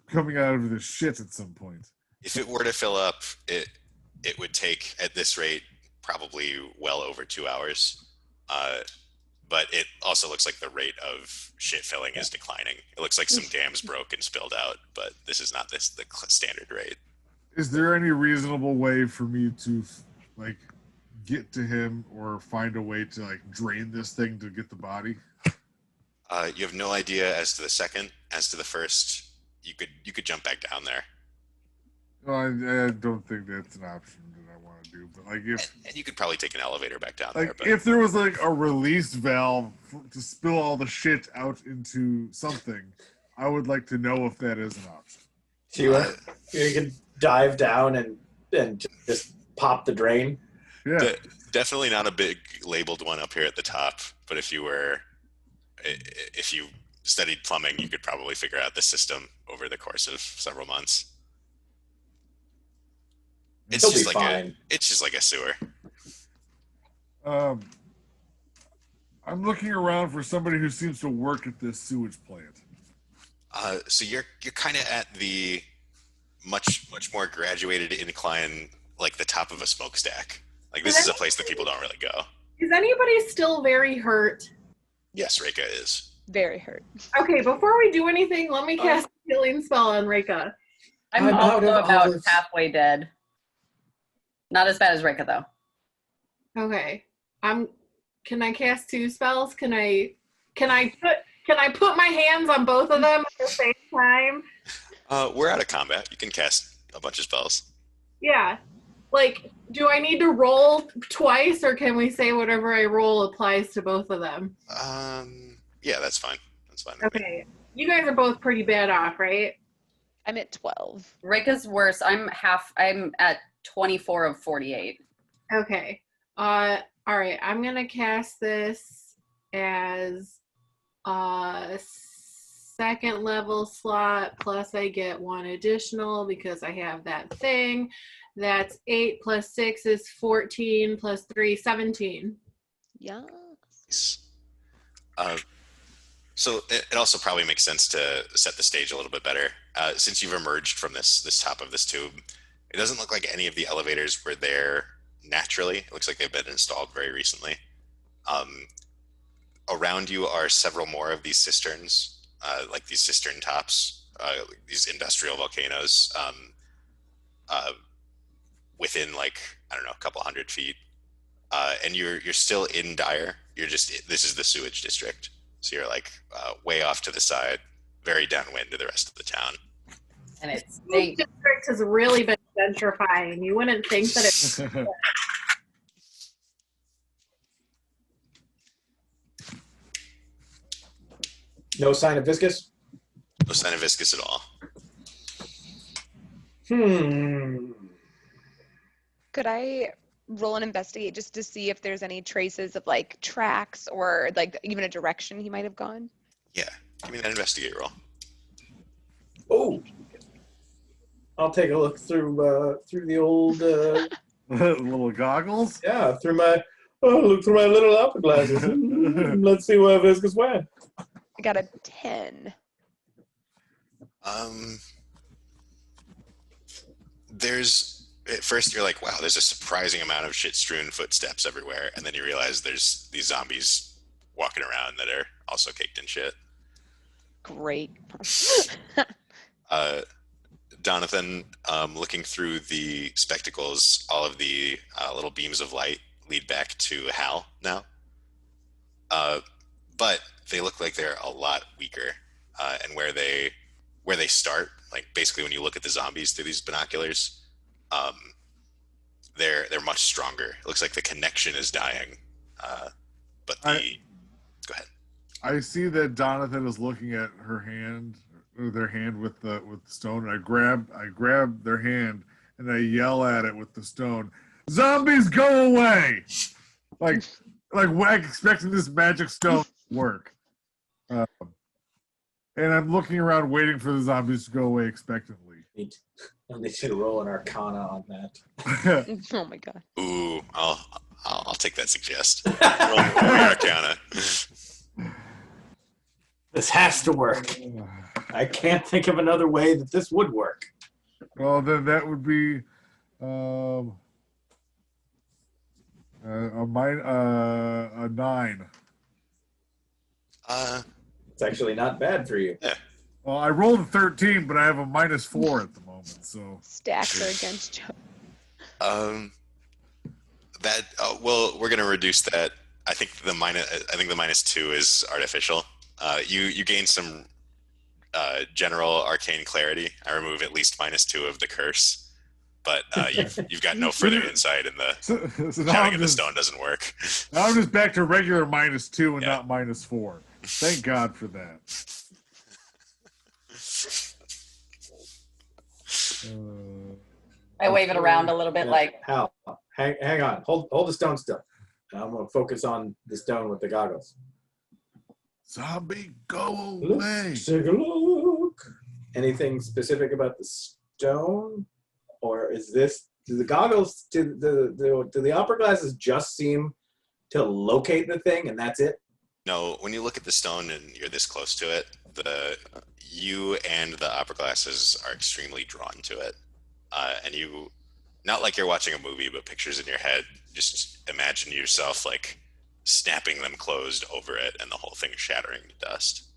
coming out of the shit at some point. If it were to fill up, it would take at this rate probably well over 2 hours. But it also looks like the rate of shit filling is declining. It looks like some dams broke and spilled out, but this is not the standard rate. Is there any reasonable way for me to like get to him or find a way to like drain this thing to get the body? You have no idea as to the second. As to the first, you could jump back down there. No, I don't think that's an option that I want to do. But like and you could probably take an elevator back down there. But if there was like a release valve to spill all the shit out into something, I would like to know if that is an option. You can dive down and just pop the drain. Yeah. Definitely not a big labeled one up here at the top, but if you studied plumbing, you could probably figure out the system over the course of several months. It's just like a sewer. I'm looking around for somebody who seems to work at this sewage plant. So you're kind of at the much more graduated incline, like the top of a smokestack. Like this is a place that people don't really go. Is anybody still very hurt? Yes, Reika is. Very hurt. Okay, before we do anything, let me cast a healing spell on Reika. I'm I'm out also of about olives. halfway dead. Not as bad as Rika though. Okay. Can I cast 2 spells? Can I put my hands on both of them at the same time? We're out of combat. You can cast a bunch of spells. Yeah. Like, do I need to roll twice, or can we say whatever I roll applies to both of them? Yeah, that's fine. That's fine. with me. Okay. You guys are both pretty bad off, right? I'm at 12. Rika's worse. I'm at 24 of 48. Okay. All right. I'm gonna cast this as a 2nd level slot, plus I get 1 additional because I have that thing. That's 8 plus 6 is 14 plus 3, 17. Yeah. So it also probably makes sense to set the stage a little bit better. Since you've emerged from this top of this tube, it doesn't look like any of the elevators were there naturally. It looks like they've been installed very recently. Around you are several more of these cisterns, like these cistern tops, these industrial volcanoes, within like, I don't know, a couple 100 feet. And you're still in Dyer. This is the sewage district. So you're like way off to the side, very downwind to the rest of the town. And it's This district has really been gentrifying. You wouldn't think that it. No sign of viscous? No sign of viscous at all. Could I roll and investigate just to see if there's any traces of like tracks or like even a direction he might have gone? Yeah, give me that investigate roll. Oh, I'll take a look through the old Little goggles. yeah, look through my little opera glasses. Let's see where viscous went. I got a 10. There's at first you're like, wow, there's a surprising amount of shit-strewn footsteps everywhere, and then you realize there's these zombies walking around that are also caked in shit. Great. Donathan, looking through the spectacles, all of the little beams of light lead back to Hal now. But they look like they're a lot weaker. And where they start, like basically when you look at the zombies through these binoculars, they're much stronger. It looks like the connection is dying. Go ahead. I see that Donathan is looking at her hand, or their hand with the stone. And I grab their hand and I yell at it with the stone. Zombies, go away! Like expecting this magic stone to work. And I'm looking around, waiting for the zombies to go away expectantly. I need to roll an Arcana on that. Oh my god. Ooh, I'll take that suggest. Roll Arcana. This has to work. I can't think of another way that this would work. Well, then that would be a 9. It's actually not bad for you. Well, I rolled a 13, but I have a -4 at the moment. So Stacks are against Joe. Well, we're gonna reduce that. I think the -2 is artificial. You gain some general arcane clarity. I remove at least -2 of the curse, but you've got no further insight, and the so now counting of the stone doesn't work. Now I'm just back to regular -2 and Yeah. not -4. Thank God for that. I wave it around a little bit like, Hal, hang on. Hold the stone still. I'm going to focus on the stone with the goggles. Zombie, go away. Let's take a look. Anything specific about the stone? Or is this, do the opera glasses just seem to locate the thing and that's it? No, when you look at the stone and you're this close to it, you and the opera glasses are extremely drawn to it. And you, not like you're watching a movie, but pictures in your head, just imagine yourself like snapping them closed over it, and the whole thing shattering to dust.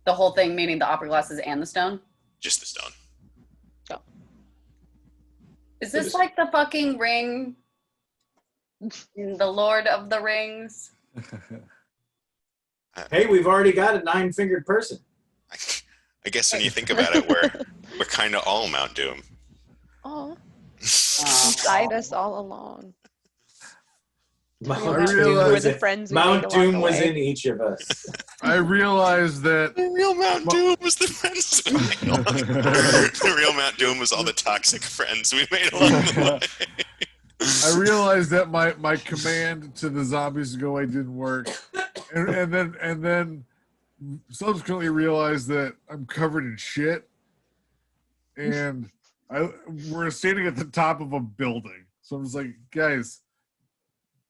The whole thing, meaning the opera glasses and the stone? Just the stone. Is this like the fucking ring in The Lord of the Rings? Hey, we've already got a 9-fingered person. I guess when you think about it, we're kind of all Mount Doom. Oh, inside us all along. Mount I Doom realize- was the in- friends we Mount made along Doom the was way. in each of us. I realized that The real Mount Doom was the friends we made along the real Mount Doom was all the toxic friends we made along the way. I realized that my command to the zombies to go away didn't work, and then subsequently realized that I'm covered in shit, and we're standing at the top of a building. So I'm just like, guys,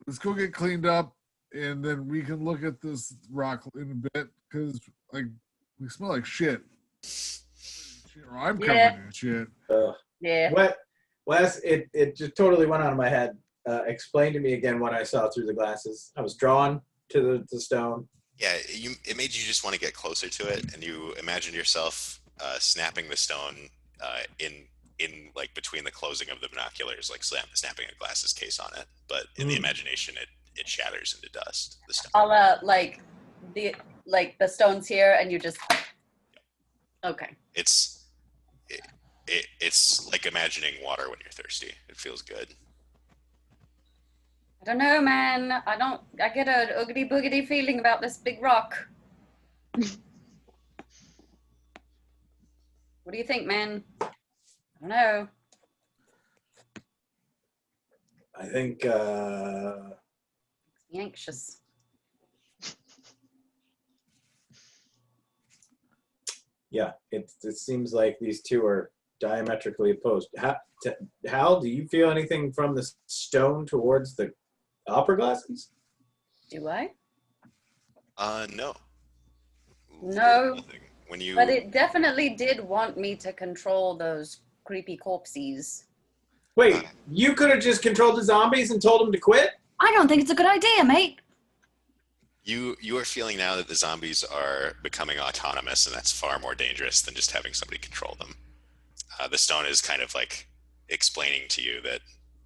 let's go get cleaned up, and then we can look at this rock in a bit because like we smell like shit. Or I'm covered Yeah. in shit. Yeah. What, Wes? It just totally went out of my head. Explain to me again what I saw through the glasses. I was drawn to the stone. Yeah, it made you just want to get closer to it, and you imagined yourself snapping the stone in like between the closing of the binoculars, like snapping a glasses case on it. But in the imagination, it shatters into dust. The stone. I'll like the stones here, and you just okay. It's like imagining water when you're thirsty. It feels good. I don't know, man. I get an oogity boogity feeling about this big rock. What do you think, man? I don't know. I think Makes me anxious. yeah, it seems like these two are diametrically opposed. Hal, do you feel anything from the stone towards the opera glasses? Do I? No. No. Nothing. When you But it definitely did want me to control those creepy corpses. Wait, you could have just controlled the zombies and told them to quit? I don't think it's a good idea, mate. you are feeling now that the zombies are becoming autonomous, and that's far more dangerous than just having somebody control them. The stone is kind of like explaining to you that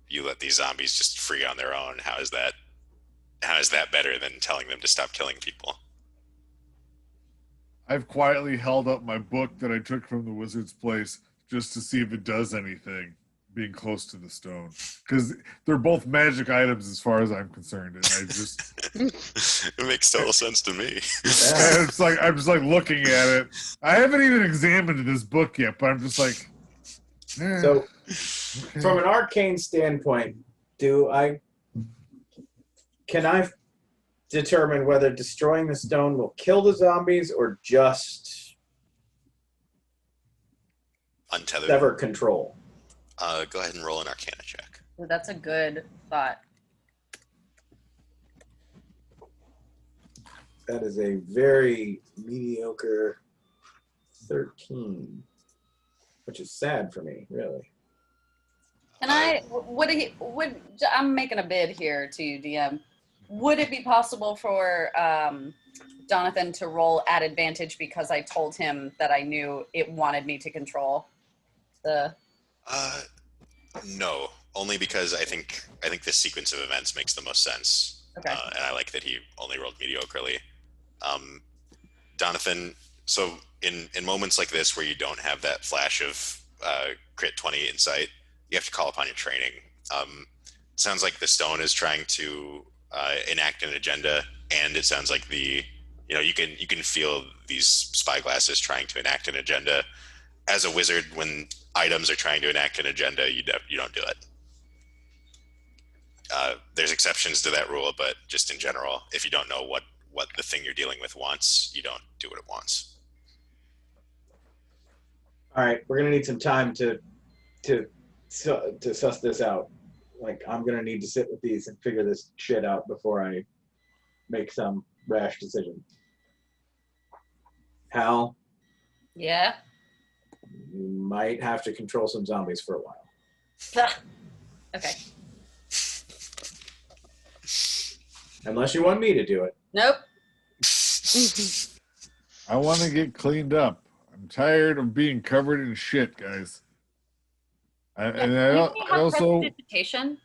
you let these zombies just free on their own. How is that better than telling them to stop killing people? I've quietly held up my book that I took from the wizard's place just to see if it does anything, being close to the stone. Because they're both magic items as far as I'm concerned. And I just... It makes total sense to me. Yeah. it's like I'm just like looking at it. I haven't even examined this book yet, but I'm just like... So, okay. from an arcane standpoint, can I determine whether destroying the stone will kill the zombies or just Untethered. sever control? Go ahead and roll an Arcana check. Ooh, that's a good thought. That is a very mediocre 13, which is sad for me, really. Can I'm making a bid here to DM. Would it be possible for Jonathan to roll at advantage because I told him that I knew it wanted me to control the... No, only because I think this sequence of events makes the most sense. Okay. And I like that he only rolled mediocrely. Jonathan, so in moments like this where you don't have that flash of crit 20 insight, you have to call upon your training. It sounds like the stone is trying to enact an agenda, and it sounds like you can feel these spyglasses trying to enact an agenda. As a wizard, when items are trying to enact an agenda, you don't do it. There's exceptions to that rule, but just in general, if you don't know what the thing you're dealing with wants, you don't do what it wants. All right, we're gonna need some time to suss this out. Like, I'm gonna need to sit with these and figure this shit out before I make some rash decision. Hal, Yeah? you might have to control some zombies for a while. Okay. Unless you want me to do it. Nope. I want to get cleaned up. I'm tired of being covered in shit, guys. And I also prestidigitation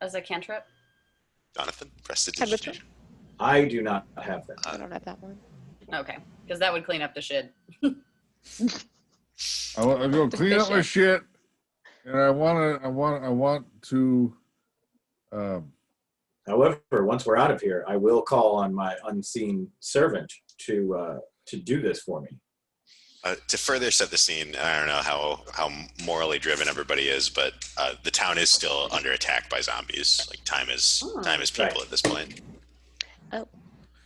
as a cantrip. Jonathan, Had which prestidigitation. I do not have that. I don't have that one. Okay, because that would clean up the shit. I go clean up my shit, and I want to. However, once we're out of here, I will call on my unseen servant to do this for me. To further set the scene, I don't know how morally driven everybody is, but the town is still under attack by zombies. Like time is people Right. at this point. Oh,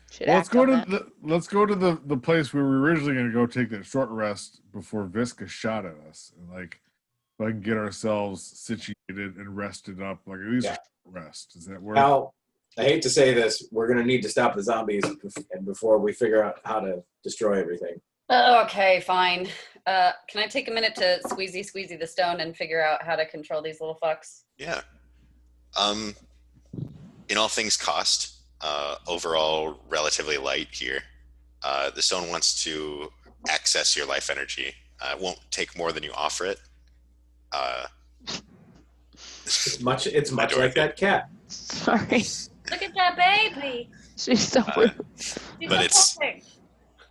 should Well, let's act go on to that. let's go to the place we were originally going to go take that short rest before Visca shot at us, and like get ourselves situated and rested up, like at least a short rest. Does that work? Now, I hate to say this, we're going to need to stop the zombies before we figure out how to destroy everything. Okay, fine. Can I take a minute to squeezy the stone and figure out how to control these little fucks? Yeah. In all things cost, overall relatively light here. The stone wants to access your life energy. It won't take more than you offer it. It's much Adorable. like that cat. Sorry, Look at that baby. she's so rude. She's But so it's- perfect.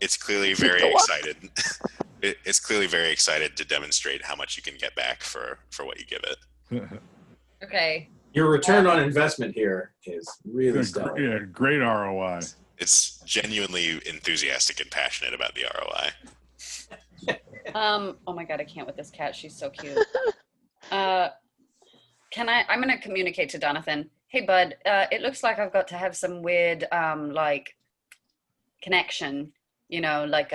It's clearly very excited. It's clearly very excited to demonstrate how much you can get back for what you give it. Okay. Your return on investment here is really stellar. Yeah, great ROI. It's genuinely enthusiastic and passionate about the ROI. Oh my god, I can't with this cat. She's so cute. I'm gonna communicate to Jonathan. Hey bud, it looks like I've got to have some weird like connection, you know, like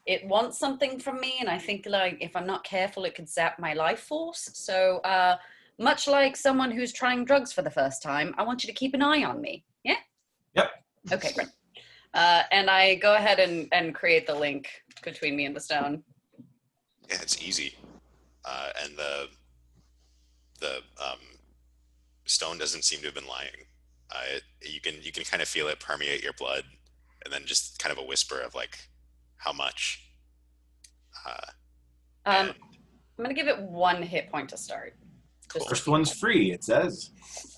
it wants something from me, and I think like if I'm not careful it could zap my life force. So much like someone who's trying drugs for the first time, I want you to keep an eye on me. Yeah? Yep. Okay, great. And I go ahead and create the link between me and the stone. Yeah, it's easy, and the stone doesn't seem to have been lying. You can kind of feel it permeate your blood, and then just kind of a whisper of like, how much. I'm gonna give it 1 hit point to start. Cool. First one's free, it says.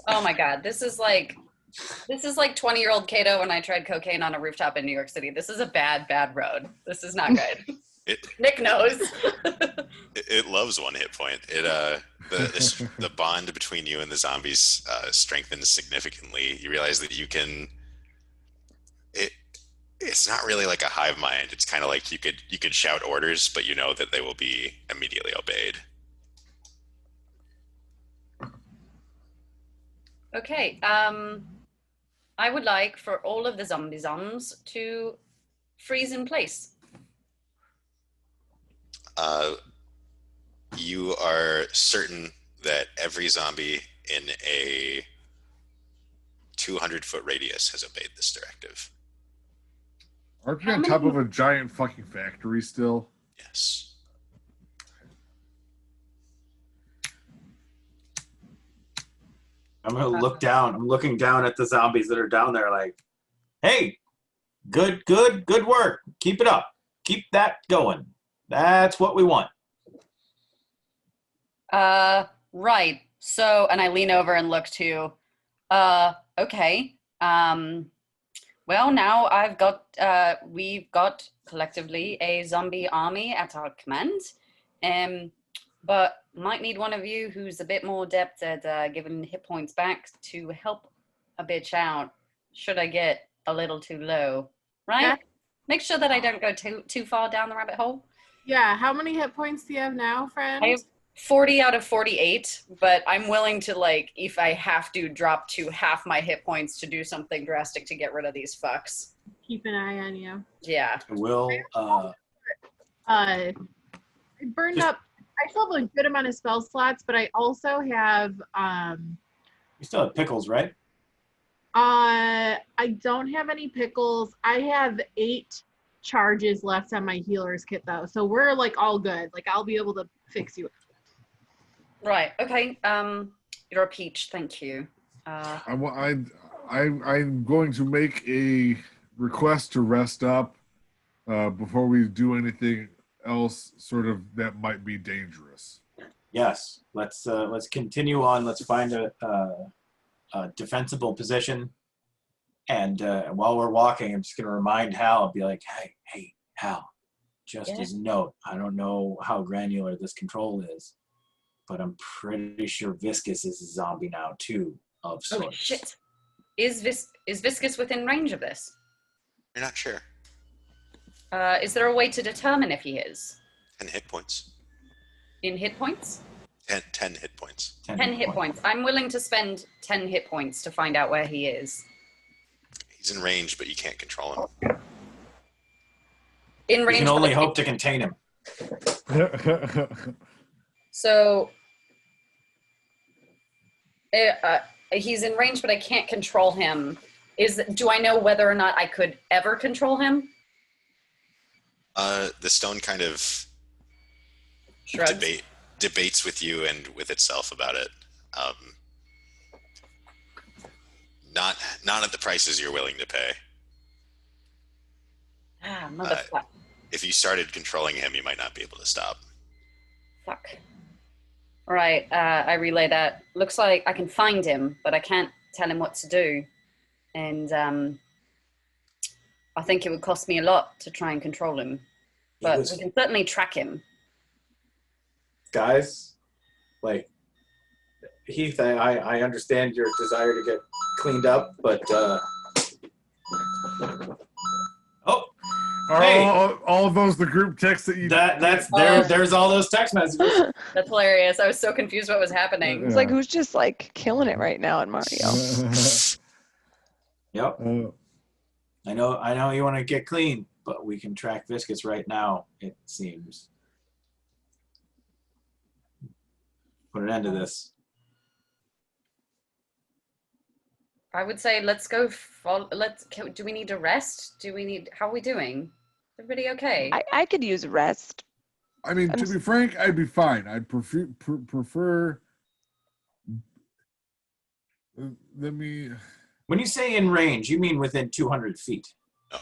Oh my god, this is like 20-year-old Kato when I tried cocaine on a rooftop in New York City. This is a bad road. This is not good. Nick knows. It loves 1 hit point. The bond between you and the zombies strengthens significantly. You realize that you can. It's not really like a hive mind. It's kind of like you could shout orders, but you know that they will be immediately obeyed. Okay. I would like for all of the zombie-zoms to freeze in place. You are certain that every zombie in a 200-foot radius has obeyed this directive. Aren't we on top of a giant fucking factory still? Yes. I'm gonna look down. I'm looking down at the zombies that are down there like, hey, good work. Keep it up. Keep that going. That's what we want. Right. So, and I lean over and look to, okay. Well, now we've got collectively a zombie army at our command. But might need one of you who's a bit more adept at giving hit points back to help a bitch out should I get a little too low, right? Yeah. Make sure that I don't go too far down the rabbit hole. Yeah, how many hit points do you have now, friend? I have 40 out of 48, but I'm willing to, like, if I have to, drop to half my hit points to do something drastic to get rid of these fucks. Keep an eye on you. Yeah. I will. I burned up. I still have a good amount of spell slots, but I also have. You still have pickles, right? I don't have any pickles. I have 8 charges left on my healer's kit, though, so we're like all good. Like I'll be able to fix you. Right. Okay. You're a peach. Thank you. I'm going to make a request to rest up before we do anything else sort of that might be dangerous. Yes, let's continue on. Let's find a defensible position. And while we're walking, I'm just going to remind Hal, be like, hey, Hal, just as a note, I don't know how granular this control is, but I'm pretty sure Viscus is a zombie now, too, of sorts. Oh, shit. Is Viscus within range of this? You're not sure. Is there a way to determine if he is? 10 hit points. In hit points? 10 hit points. 10 hit points. I'm willing to spend 10 hit points to find out where he is. He's in range, but you can't control him. In range. We can only hope to contain him. So, he's in range, but I can't control him. Do I know whether or not I could ever control him? The stone kind of debates with you and with itself about it. Not at the prices you're willing to pay. Ah, motherfucker. If you started controlling him, you might not be able to stop. Fuck. All right, I relay that. Looks like I can find him, but I can't tell him what to do. And I think it would cost me a lot to try and control him. But we can certainly track him. Guys, like, Heath, I understand your desire to get cleaned up, but hey, all of those the group texts that you there's all those text messages. That's hilarious. I was so confused what was happening. It's like, who's just like killing it right now in Mario? Yep. I know you want to get clean, but we can track Viscus right now, it seems. Put an end to this. I would say let's go. Do we need to rest? How are we doing? Everybody okay? I could use rest. I mean, to be frank, I'd be fine. I'd prefer. Let me. When you say in range, you mean within 200 feet? No.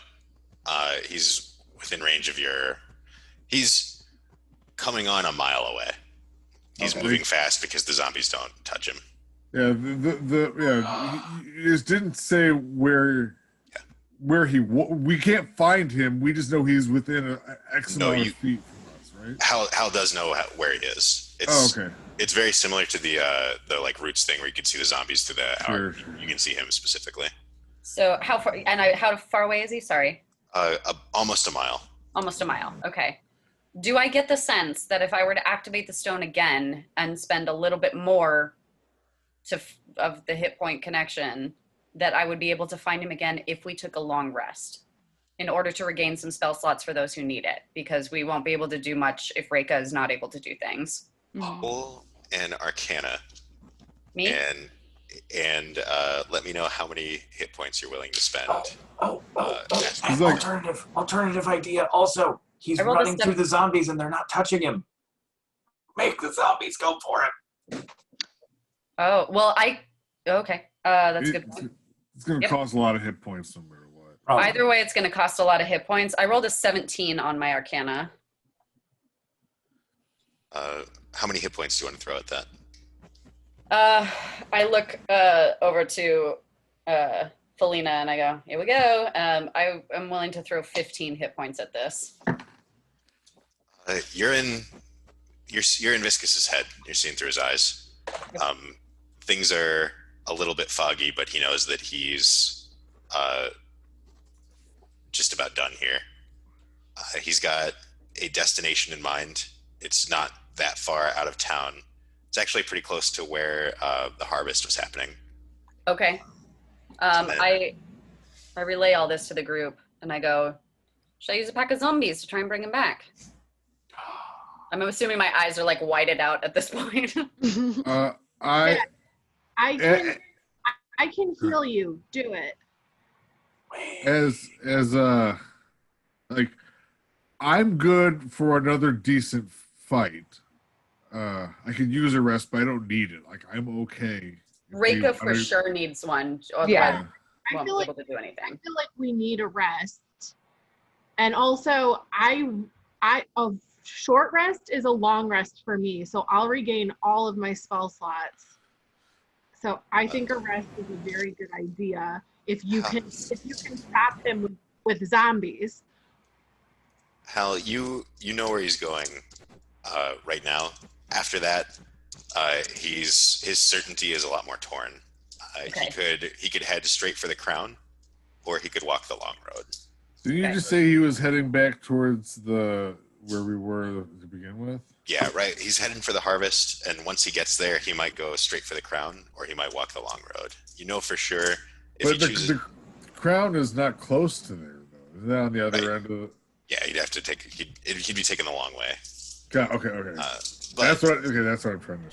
He's within range of your. He's coming on a mile away. He's moving fast because the zombies don't touch him. Yeah, he just didn't say where we can't find him. We just know he's within an X amount of feet from us, right? Hal does know where he is. Okay. It's very similar to the like roots thing where you can see the zombies through the hour. Sure. You can see him specifically. So how far away is he? Sorry. Almost a mile. Almost a mile. Okay. Do I get the sense that if I were to activate the stone again and spend a little bit more of the hit point connection, that I would be able to find him again if we took a long rest in order to regain some spell slots for those who need it, because we won't be able to do much if Reika is not able to do things. Roll an Arcana. Me? And let me know how many hit points you're willing to spend. Alternative idea also. He's running through the zombies and they're not touching him. Make the zombies go for him. Oh, well, okay. That's a good point. It's going to cost a lot of hit points no matter what. Probably. Either way, it's going to cost a lot of hit points. I rolled a 17 on my Arcana. How many hit points do you want to throw at that? I look over to Felina and I go, here we go. I am willing to throw 15 hit points at this. You're in Viscus's head. You're seeing through his eyes. Things are a little bit foggy, but he knows that he's just about done here. He's got a destination in mind. It's not that far out of town. It's actually pretty close to where the harvest was happening. Okay. I relay all this to the group and I go, should I use a pack of zombies to try and bring him back? I'm assuming my eyes are like whited out at this point. I can heal you. Do it. Like, I'm good for another decent fight. I could use a rest, but I don't need it. Like I'm okay. Reka for sure needs one. Otherwise, Yeah. I won't feel be like able to do anything. I feel like we need a rest. And also, a short rest is a long rest for me, so I'll regain all of my spell slots. So I think a rest is a very good idea if you can stop him with zombies. Hal, you know where he's going right now. After that, his certainty is a lot more torn. Okay. He could head straight for the crown, or he could walk the long road. Did you Okay. just say he was heading back towards where we were to begin with? Yeah, right. He's heading for the harvest, and once he gets there, he might go straight for the crown, or he might walk the long road. You know for sure if But he chooses. the crown is not close to there, though. Is that on the other Right. end of it? Yeah, he'd have to take. He'd be taking the long way. Okay. But That's what I'm trying to understand.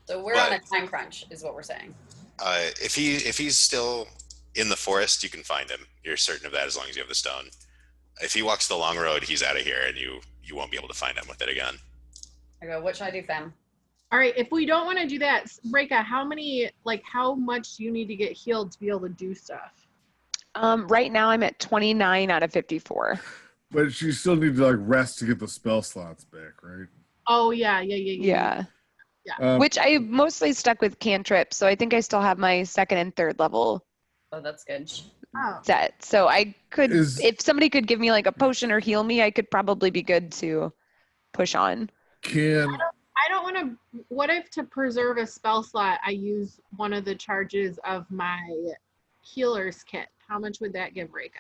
So we're on a time crunch, is what we're saying. if he's still in the forest, you can find him. You're certain of that as long as you have the stone. If he walks the long road, he's out of here, and you won't be able to find him with it again. I go, what should I do, fam? All right, if we don't want to do that, Reka, how much do you need to get healed to be able to do stuff? Right now I'm at 29 out of 54. But you still need to rest to get the spell slots back, right? Oh yeah. Yeah. Yeah. Which I mostly stuck with cantrips, so I think I still have my second and third level Oh, that's good. Oh. set. So I could, if somebody could give me a potion or heal me, I could probably be good to push on. I don't want to. What if to preserve a spell slot, I use one of the charges of my healer's kit? How much would that give Reka?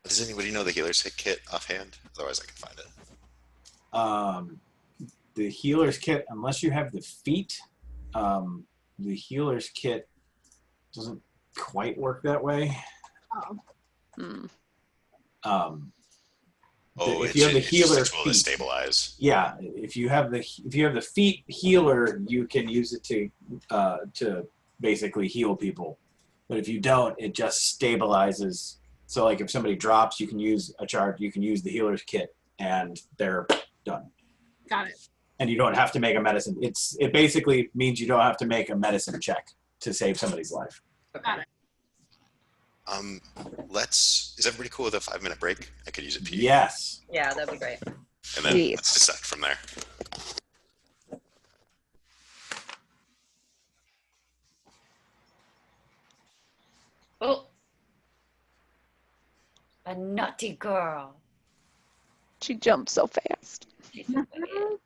Does anybody know the healer's kit offhand? Otherwise, I can find it. The healer's kit, unless you have the feat, the healer's kit doesn't quite work that way. Oh. If you have the healer tool to stabilize. Yeah, if you have the feat healer, you can use it to basically heal people. But if you don't, it just stabilizes. So like if somebody drops, you can use a charge. You can use the healer's kit, and they're done. Got it. And you don't have to make a medicine. It basically means you don't have to make a medicine check to save somebody's life. Got it. Is everybody cool with a 5-minute break? I could use a pee. Yes. Yeah, that'd be great. And then Yes. let's dissect from there. Oh. A nutty girl. She jumped so fast. She's so weird.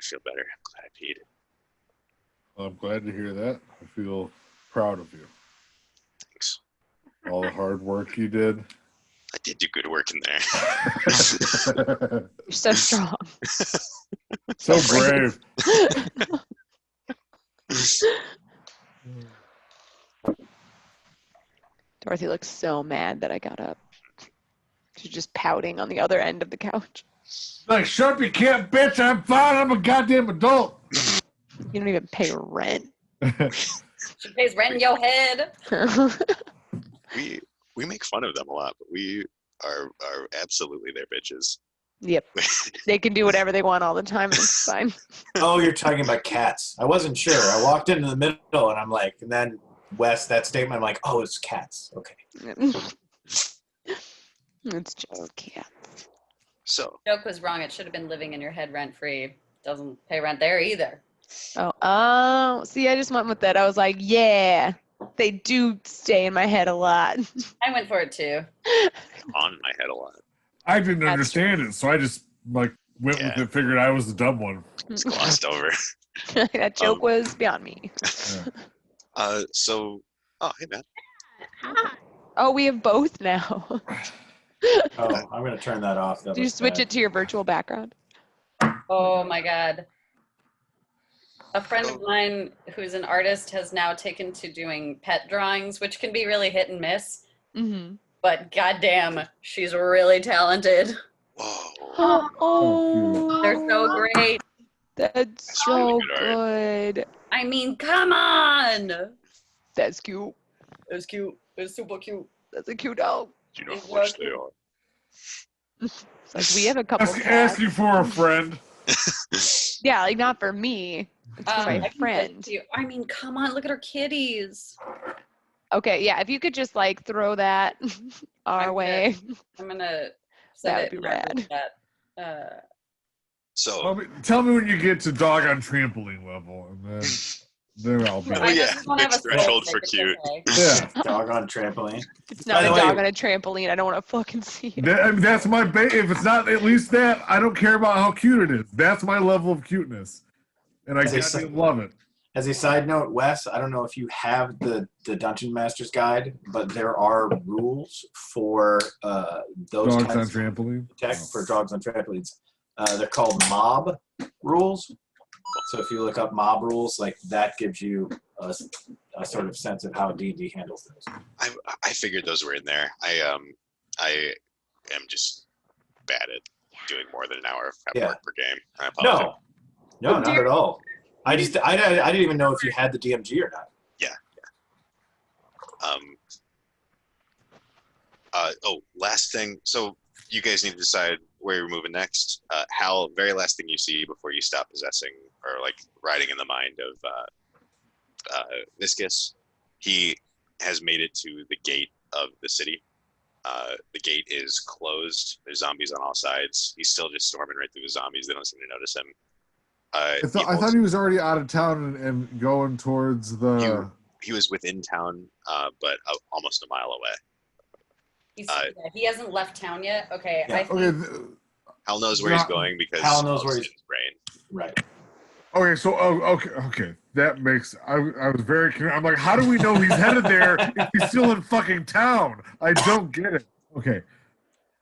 feel better. I'm glad I peed. Well, I'm glad to hear that. I feel proud of you. Thanks. All the hard work you did. I did do good work in there. You're so strong. So brave. Dorothy looks so mad that I got up. She's just pouting on the other end of the couch. Like, shut up, you can't, bitch. I'm fine. I'm a goddamn adult. You don't even pay rent. She pays rent in your head. We make fun of them a lot, but we are absolutely their bitches. Yep. They can do whatever they want all the time, and it's fine. Oh, you're talking about cats. I wasn't sure. I walked into the middle, and I'm like, and then Wes, that statement, I'm like, oh, it's cats. Okay. It's just cats. So Joke was wrong. It should have been living in your head rent free. Doesn't pay rent there either. Oh, see, I just went with that. I was like, yeah, they do stay in my head a lot. I went for it too. on my head a lot. I didn't That's understand it, so I just like went with Yeah. it, figured I was the dumb one. It's glossed over. That joke was beyond me. Yeah. Oh, hey, man. Oh, we have both now. Oh, I'm going to turn that off. That Do you looks switch bad. it to your virtual background? Oh my god. A friend of mine who's an artist has now taken to doing pet drawings, which can be really hit and miss. Mm-hmm. But goddamn, she's really talented. Whoa. Oh, They're so great. That's really so good art. good. I mean, come on. That's cute. It was cute. It was super cute. That's a cute dog. Do you know how much they are? It's like we have a couple Ask cats. you for a friend. Yeah, like not for me. It's for I my can friend. send it to you. I mean, come on, look at our kitties. Okay, yeah, if you could just like throw that our I'm way. I'm gonna send That it would be in our rad. group chat. So Tell me when you get to dog on trampoline level, and then I'll be. Oh, I yeah, just don't have a next threshold soul for stick, it's cute. okay. Yeah. Dog on trampoline. It's By not a the dog way- on a trampoline. I don't want to fucking see it. I mean, that's my if it's not at least that, I don't care about how cute it is. That's my level of cuteness, and I As they goddamn say- love it. As a side note, Wes, I don't know if you have the Dungeon Master's Guide, but there are rules for those Dogs on kinds of trampoline. tech for dogs on trampolines. They're called mob rules. So if you look up mob rules, like that gives you a sort of sense of how D&D handles those. I figured those were in there. I am just bad at doing more than an hour of prep Yeah. work per game. I apologize. No, not at all. I didn't even know if you had the DMG or not. Last thing. So you guys need to decide where you're moving next. Hal, very last thing you see before you stop possessing or like riding in the mind of Viscus, he has made it to the gate of the city. The gate is closed. There's zombies on all sides. He's still just storming right through the zombies. They don't seem to notice him. I thought he was already out of town and going towards the. He was within town, but almost a mile away. He hasn't left town yet. Okay, Yeah. I think Hal knows where he's going because Hal knows where it's he's- in his brain. Right. Okay, so okay, that makes. I was very. I'm like, how do we know he's headed there if he's still in fucking town? I don't get it. Okay,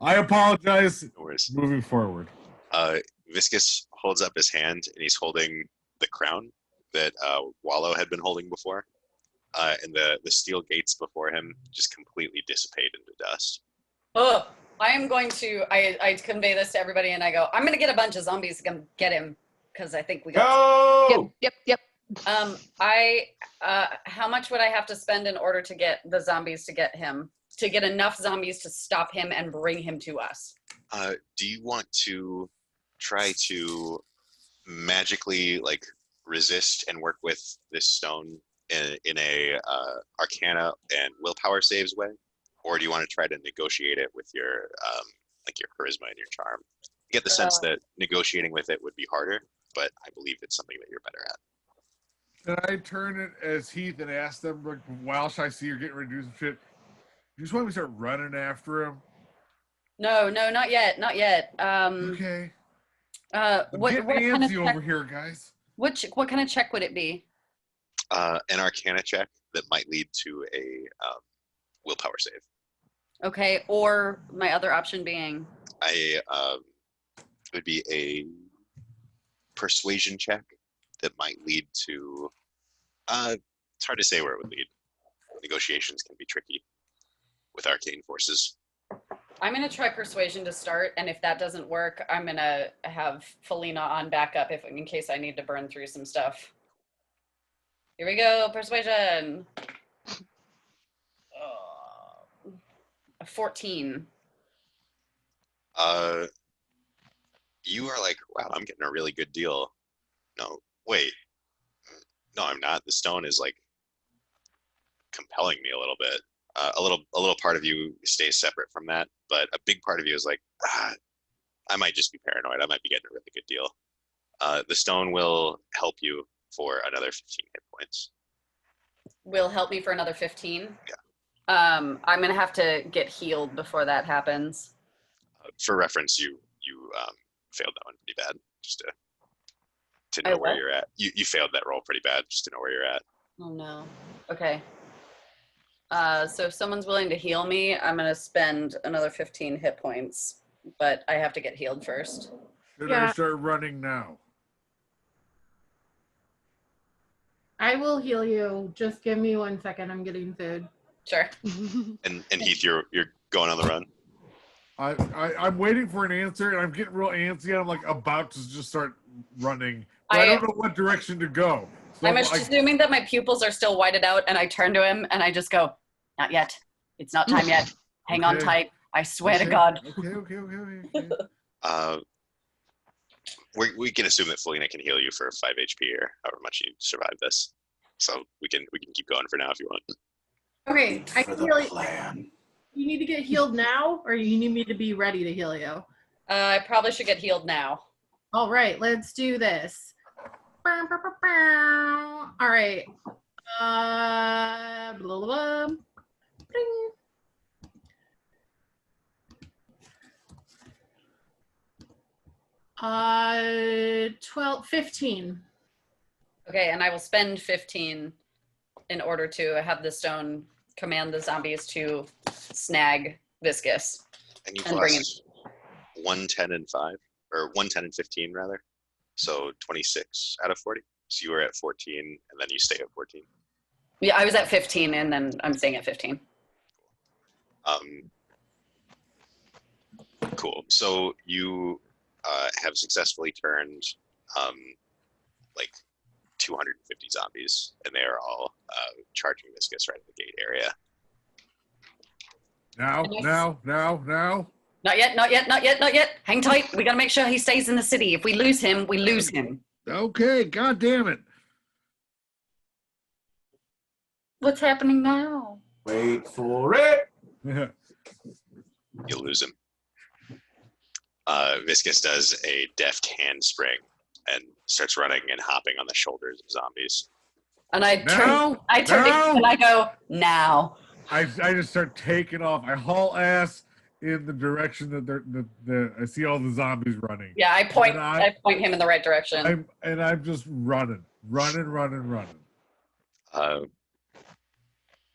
I apologize. No worries. Moving forward. Viscus holds up his hand and he's holding the crown that Wallow had been holding before. And the steel gates before him just completely dissipate into dust. Oh, I am going to. I convey this to everybody, and I go. I'm going to get a bunch of zombies to come get him because I think we got. Go! Yep. How much would I have to spend in order to get the zombies to get him? To get enough zombies to stop him and bring him to us? Do you want to try to magically like resist and work with this stone in a Arcana and willpower saves way, or do you want to try to negotiate it with your like your charisma and your charm? I get the sense that negotiating with it would be harder, but I believe it's something that you're better at. Can I turn it as Heath and ask them, like, while I see you're getting ready to do some shit, you just want me to start running after him? No, not yet, not yet. Okay. I'm What getting kind of antsy check, over here, guys. what kind of check would it be? An Arcana check that might lead to a willpower save. Okay, or my other option being It would be a persuasion check that might lead to. It's hard to say where it would lead. Negotiations can be tricky with arcane forces. I'm gonna try persuasion to start, and if that doesn't work, I'm gonna have Felina on backup if in case I need to burn through some stuff. Here we go, persuasion. 14. You are like, wow, I'm getting a really good deal. No, wait, no, I'm not. The stone is like compelling me a little bit. A little part of you stays separate from that, but a big part of you is like, I might just be paranoid. I might be getting a really good deal. The stone will help you for another 15 hit points. Will help me for another 15. Yeah. I'm gonna have to get healed before that happens. For reference, you failed that one pretty bad. Just to know where what? you're at. You failed that roll pretty bad. Just to know where you're at. Oh no. Okay. So if someone's willing to heal me, I'm gonna spend another 15 hit points, but I have to get healed first. Should Yeah. I start running now? I will heal you. Just give me 1 second. I'm getting food. Sure. And Heath, you're going on the run. I'm waiting for an answer, and I'm getting real antsy. And I'm like about to just start running, but I don't know what direction to go. So I'm assuming that my pupils are still whited out, and I turn to him and I just go, "Not yet. It's not time yet. Hang on Okay. tight. I swear to God." Okay. We can assume that Felina can heal you for 5 HP or however much you survive this. So we can keep going for now if you want. Okay, I For can the heal you. plan. You need to get healed now, or you need me to be ready to heal you? I probably should get healed now. All right, let's do this. All right. Blah, blah, blah. Bling. Uh, 12, 15. Okay, and I will spend 15 in order to have the stone command the zombies to snag Viscous. And you've And bring lost 1, 10, and 5, or 1, 10, and 15 rather. So 26 out of 40. So you were at 14, and then you stay at 14. Yeah, I was at 15, and then I'm staying at 15. Cool. So you have successfully turned like 250 zombies, and they are all charging Viscous right at the gate area. Now. Not yet. Hang tight. We gotta make sure he stays in the city. If we lose him, we lose him. Okay. God damn it. What's happening now? Wait for it. You'll lose him. Viscous does a deft handspring and starts running and hopping on the shoulders of zombies. And I turn No, and I go, now. I just start taking off. I haul ass in the direction that I see all the zombies running. Yeah, I point And I point him in the right direction. I'm just running.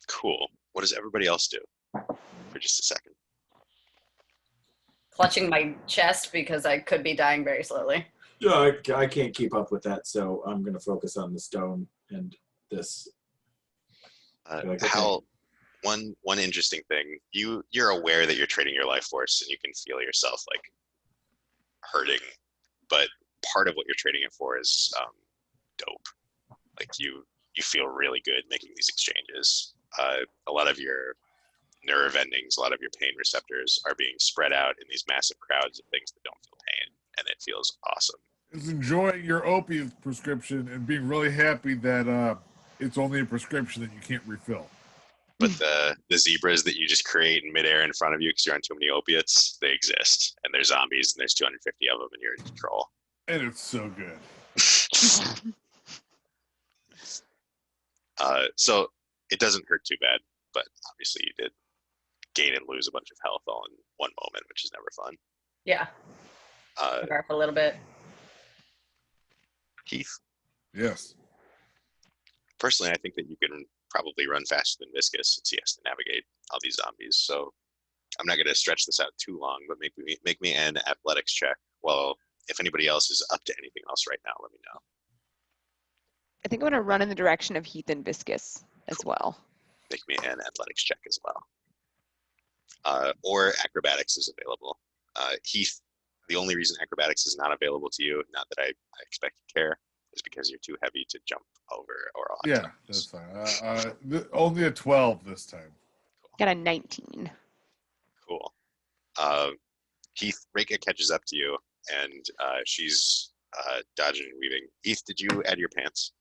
Cool. What does everybody else do for just a second? Clutching my chest because I could be dying very slowly. Yeah, I can't keep up with that, so I'm going to focus on the stone and this. Hal, one interesting thing, you're aware that you're trading your life force and you can feel yourself like hurting, but part of what you're trading it for is dope. Like you feel really good making these exchanges. A lot of your nerve endings, a lot of your pain receptors are being spread out in these massive crowds of things that don't feel pain, and it feels awesome. Is enjoying your opiate prescription and being really happy that it's only a prescription that you can't refill. But the zebras that you just create in midair in front of you because you're on too many opiates, they exist, and they're zombies, and there's 250 of them, and you're in control. And it's so good. So it doesn't hurt too bad, but obviously you did gain and lose a bunch of health all in one moment, which is never fun. Yeah. For a little bit. Heath, Yes. personally, I think that you can probably run faster than Viscous since he has to navigate all these zombies. So I'm not going to stretch this out too long, but make me an athletics check. Well, if anybody else is up to anything else right now, let me know. I think I'm gonna run in the direction of Heath and Viscous as well. Make me an athletics check as well. Or acrobatics is available. Heath, the only reason acrobatics is not available to you, not that I expect you care, is because you're too heavy to jump over or on. Yeah, that's fine. Only a 12 this time. Got a 19. Cool. Heath, Reka catches up to you, and she's dodging and weaving. Heath, did you add your pants?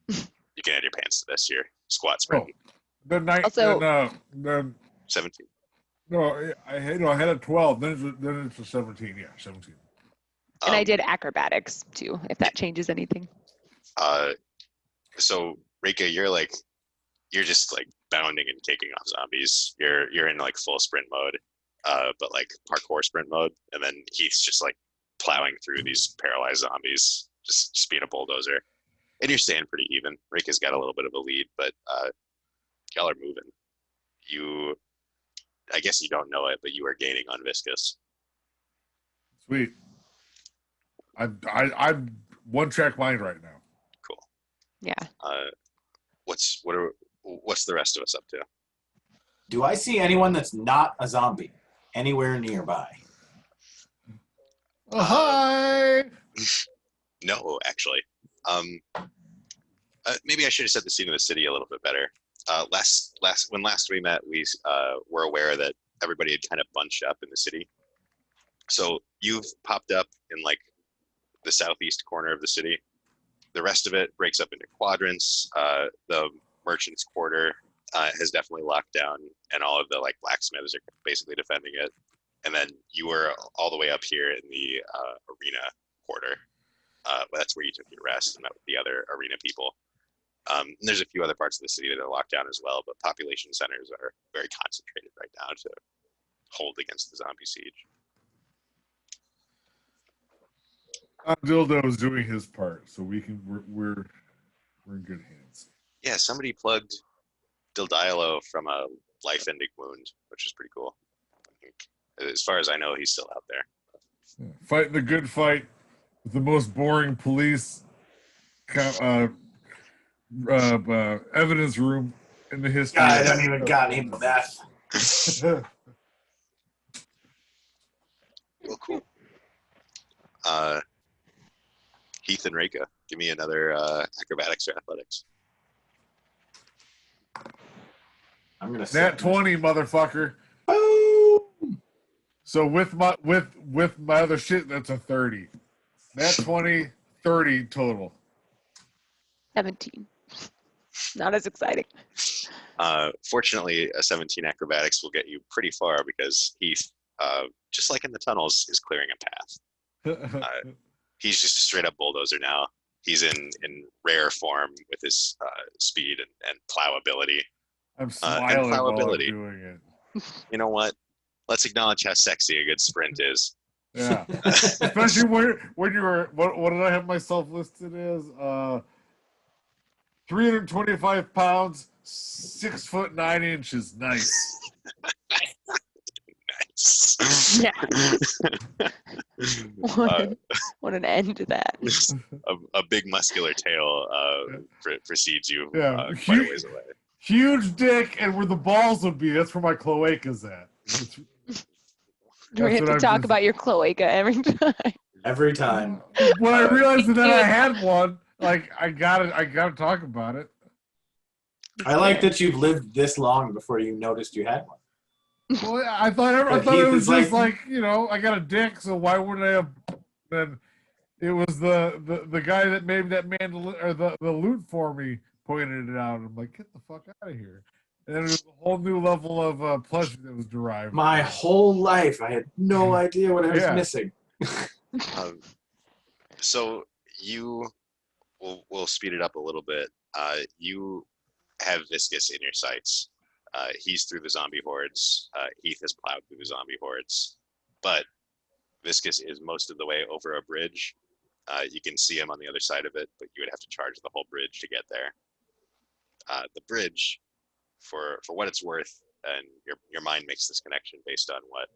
You can add your pants to this. Your squat sprint. Oh, the night. Also- Then 17. no, I had a 12. Then it's a 17. Yeah, 17. And I did acrobatics too, if that changes anything. So Reka, you're just like bounding and taking off zombies. You're in like full sprint mode, but like parkour sprint mode, and then Heath's just like plowing through these paralyzed zombies, just being a bulldozer. And you're staying pretty even. Reka's got a little bit of a lead, but y'all are moving. I guess you don't know it, but you are gaining on Viscous. Sweet. I'm one track mind right now. Cool. Yeah. What's the rest of us up to? Do I see anyone that's not a zombie anywhere nearby? Oh, hi. No, actually. Maybe I should have set the scene of the city a little bit better. When last we met, we were aware that everybody had kind of bunched up in the city. So you've popped up in like the southeast corner of the city. The rest of it breaks up into quadrants. The merchants' quarter has definitely locked down, and all of the like blacksmiths are basically defending it. And then you were all the way up here in the arena quarter. But that's where you took your rest and met with the other arena people. And there's a few other parts of the city that are locked down as well, but population centers are very concentrated right now to hold against the zombie siege. Dildo's doing his part, so we're in good hands. Yeah, somebody plugged Dildialo from a life-ending wound, which is pretty cool. I think, as far as I know, he's still out there. Yeah. Fighting the good fight with the most boring police evidence room in the history. God, I don't even got any meth. Well, cool. Heath and Reka, give me another acrobatics or athletics. I'm gonna Nat 20, motherfucker. Boom! So with my other shit, that's a 30. Nat 20, 30 total. 17. Not as exciting. Fortunately, a 17 acrobatics will get you pretty far because Heath, just like in the tunnels, is clearing a path. He's just a straight up bulldozer now. He's in rare form with his speed and plow ability. I'm smiling while I'm plowability. doing it. You know what? Let's acknowledge how sexy a good sprint is. Yeah, especially when you're what did I have myself listed as? 325 pounds, 6'9". Nice. Nice. Yeah. What an end to that. A big muscular tail precedes you Yeah. quite a ways away. Huge dick, and where the balls would be, that's where my cloaca's at. Do we have to talk about your cloaca every time? Every time. When I realized that I had one, like I gotta talk about it. I like that you've lived this long before you noticed you had one. Well, I thought it was just like, I got a dick, so why wouldn't I have? Then it was the guy that made that or the loot for me pointed it out. I'm like, get the fuck out of here. And then it was a whole new level of pleasure that was derived. My whole life, I had no idea what I was missing. So we'll speed it up a little bit. You have Viscous in your sights. He's through the zombie hordes. Heath has plowed through the zombie hordes. But Viscous is most of the way over a bridge, You can see him on the other side of it, but you would have to charge the whole bridge to get there. The bridge, for what it's worth, and your mind makes this connection based on what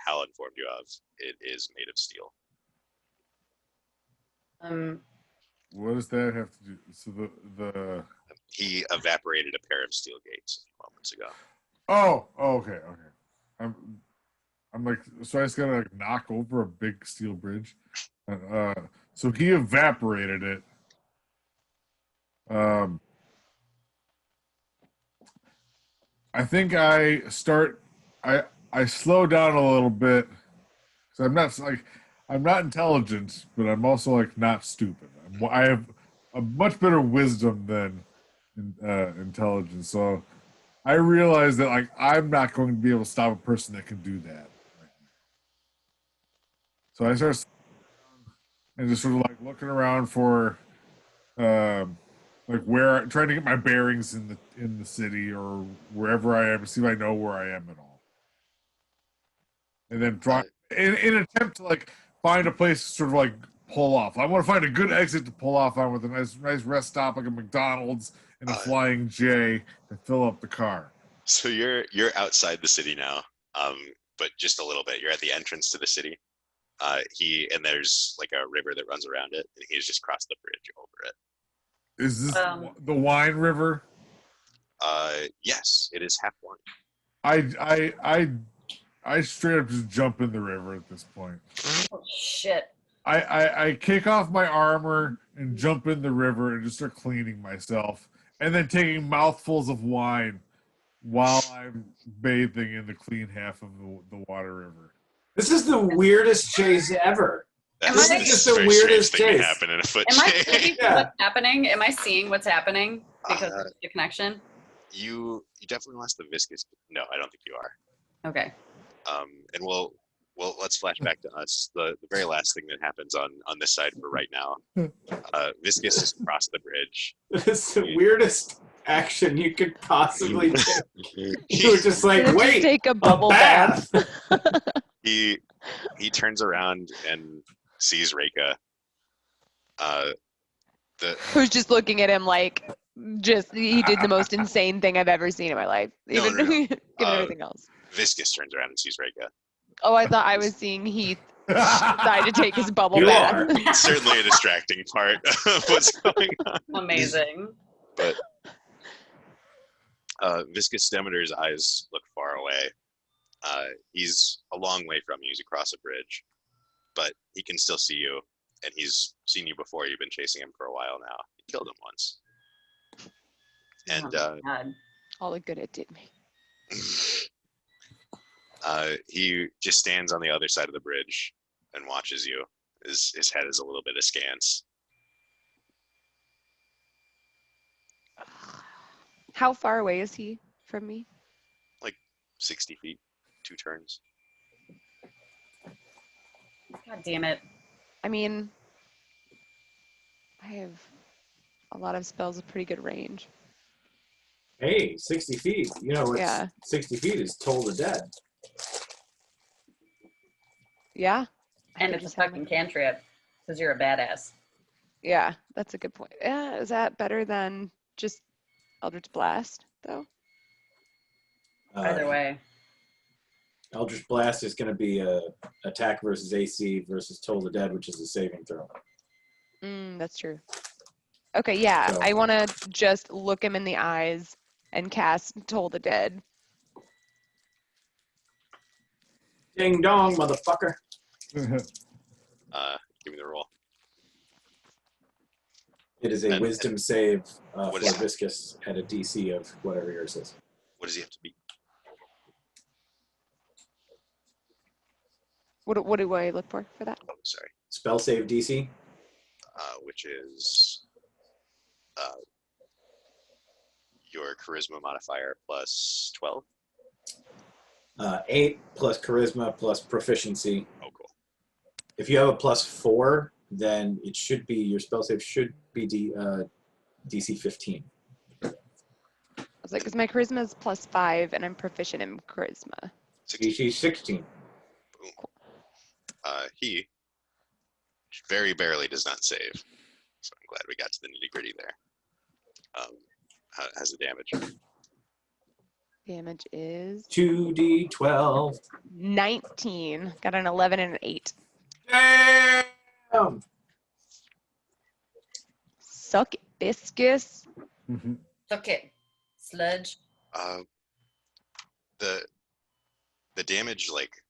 Hal informed you of, it is made of steel. What does that have to do? So the He evaporated a pair of steel gates a few moments ago. okay. I'm like, so I just gotta like knock over a big steel bridge. So he evaporated it. I think I slow down a little bit. So I'm not intelligent, but I'm also like not stupid. I have a much better wisdom than intelligence. So I realize that like I'm not going to be able to stop a person that can do that. So I start and just sort of like looking around for like where trying to get my bearings in the city or wherever I am, see if I know where I am at all. And then try in an attempt to like find a place to sort of like pull off. I want to find a good exit to pull off on with a nice rest stop like a McDonald's and a Flying J to fill up the car. So you're outside the city now, but just a little bit. You're at the entrance to the city. And there's like a river that runs around it, and he's just crossed the bridge over it. Is this the wine river? Yes, it is half wine. I straight up just jump in the river at this point. Oh, shit. I kick off my armor and jump in the river and just start cleaning myself, and then taking mouthfuls of wine while I'm bathing in the clean half of the water river. This is the weirdest chase ever. This is just the weirdest thing to chase. happen in a foot Am I chase. seeing what's happening? Am I seeing what's happening because of the connection? You definitely lost the viscous. No, I don't think you are. Okay. And we'll let's flash back to us. The very last thing that happens on this side for right now. Viscous has crossed the bridge. It's the weirdest action you could possibly do. You were just like, Just wait, take a bubble bath. He turns around and sees Reika. Who's just looking at him like, he did the most insane thing I've ever seen in my life. No, Even no. given everything else. Viscous turns around and sees Reika. Oh, I thought I was seeing Heath decide to take his bubble You bath. are. It's certainly a distracting part of what's going on. Amazing. But Viscous Demeter's eyes look far away. He's a long way from you. He's across a bridge, but he can still see you, and he's seen you before. You've been chasing him for a while now. You killed him once. And Oh my God. All the good it did me. he just stands on the other side of the bridge and watches you. His head is a little bit askance. How far away is he from me? 60 feet, 2 turns. God damn it. I mean, I have a lot of spells with pretty good range. Hey, 60 feet. You know what's Yeah. 60 feet is Toll the Dead. Yeah. I And could it's a just have fucking it. cantrip because you're a badass. Yeah, that's a good point. Yeah, is that better than just Eldritch Blast, though? Either way. Eldritch Blast is going to be a attack versus AC versus Toll the Dead, which is a saving throw. That's true. Okay, yeah, So- I want to just look him in the eyes and cast Toll the Dead. Ding dong, motherfucker. Give me the roll. It is a And- wisdom save What for is it? Viscous at a DC of whatever yours is. What does he have to beat? What do I look for that? Oh, sorry. Spell save DC. Which is your charisma modifier plus 12. 8 plus charisma plus proficiency. Oh, cool. If you have a +4, then it should be your spell save should be DC 15. I was like, because my charisma is +5 and I'm proficient in charisma. DC 16. Boom. He very barely does not save. So I'm glad we got to the nitty gritty there. How's the damage? Damage is 2d12. 19. Got an 11 and an 8. Damn! Suck it, Biscus. Suck it, sludge. The damage like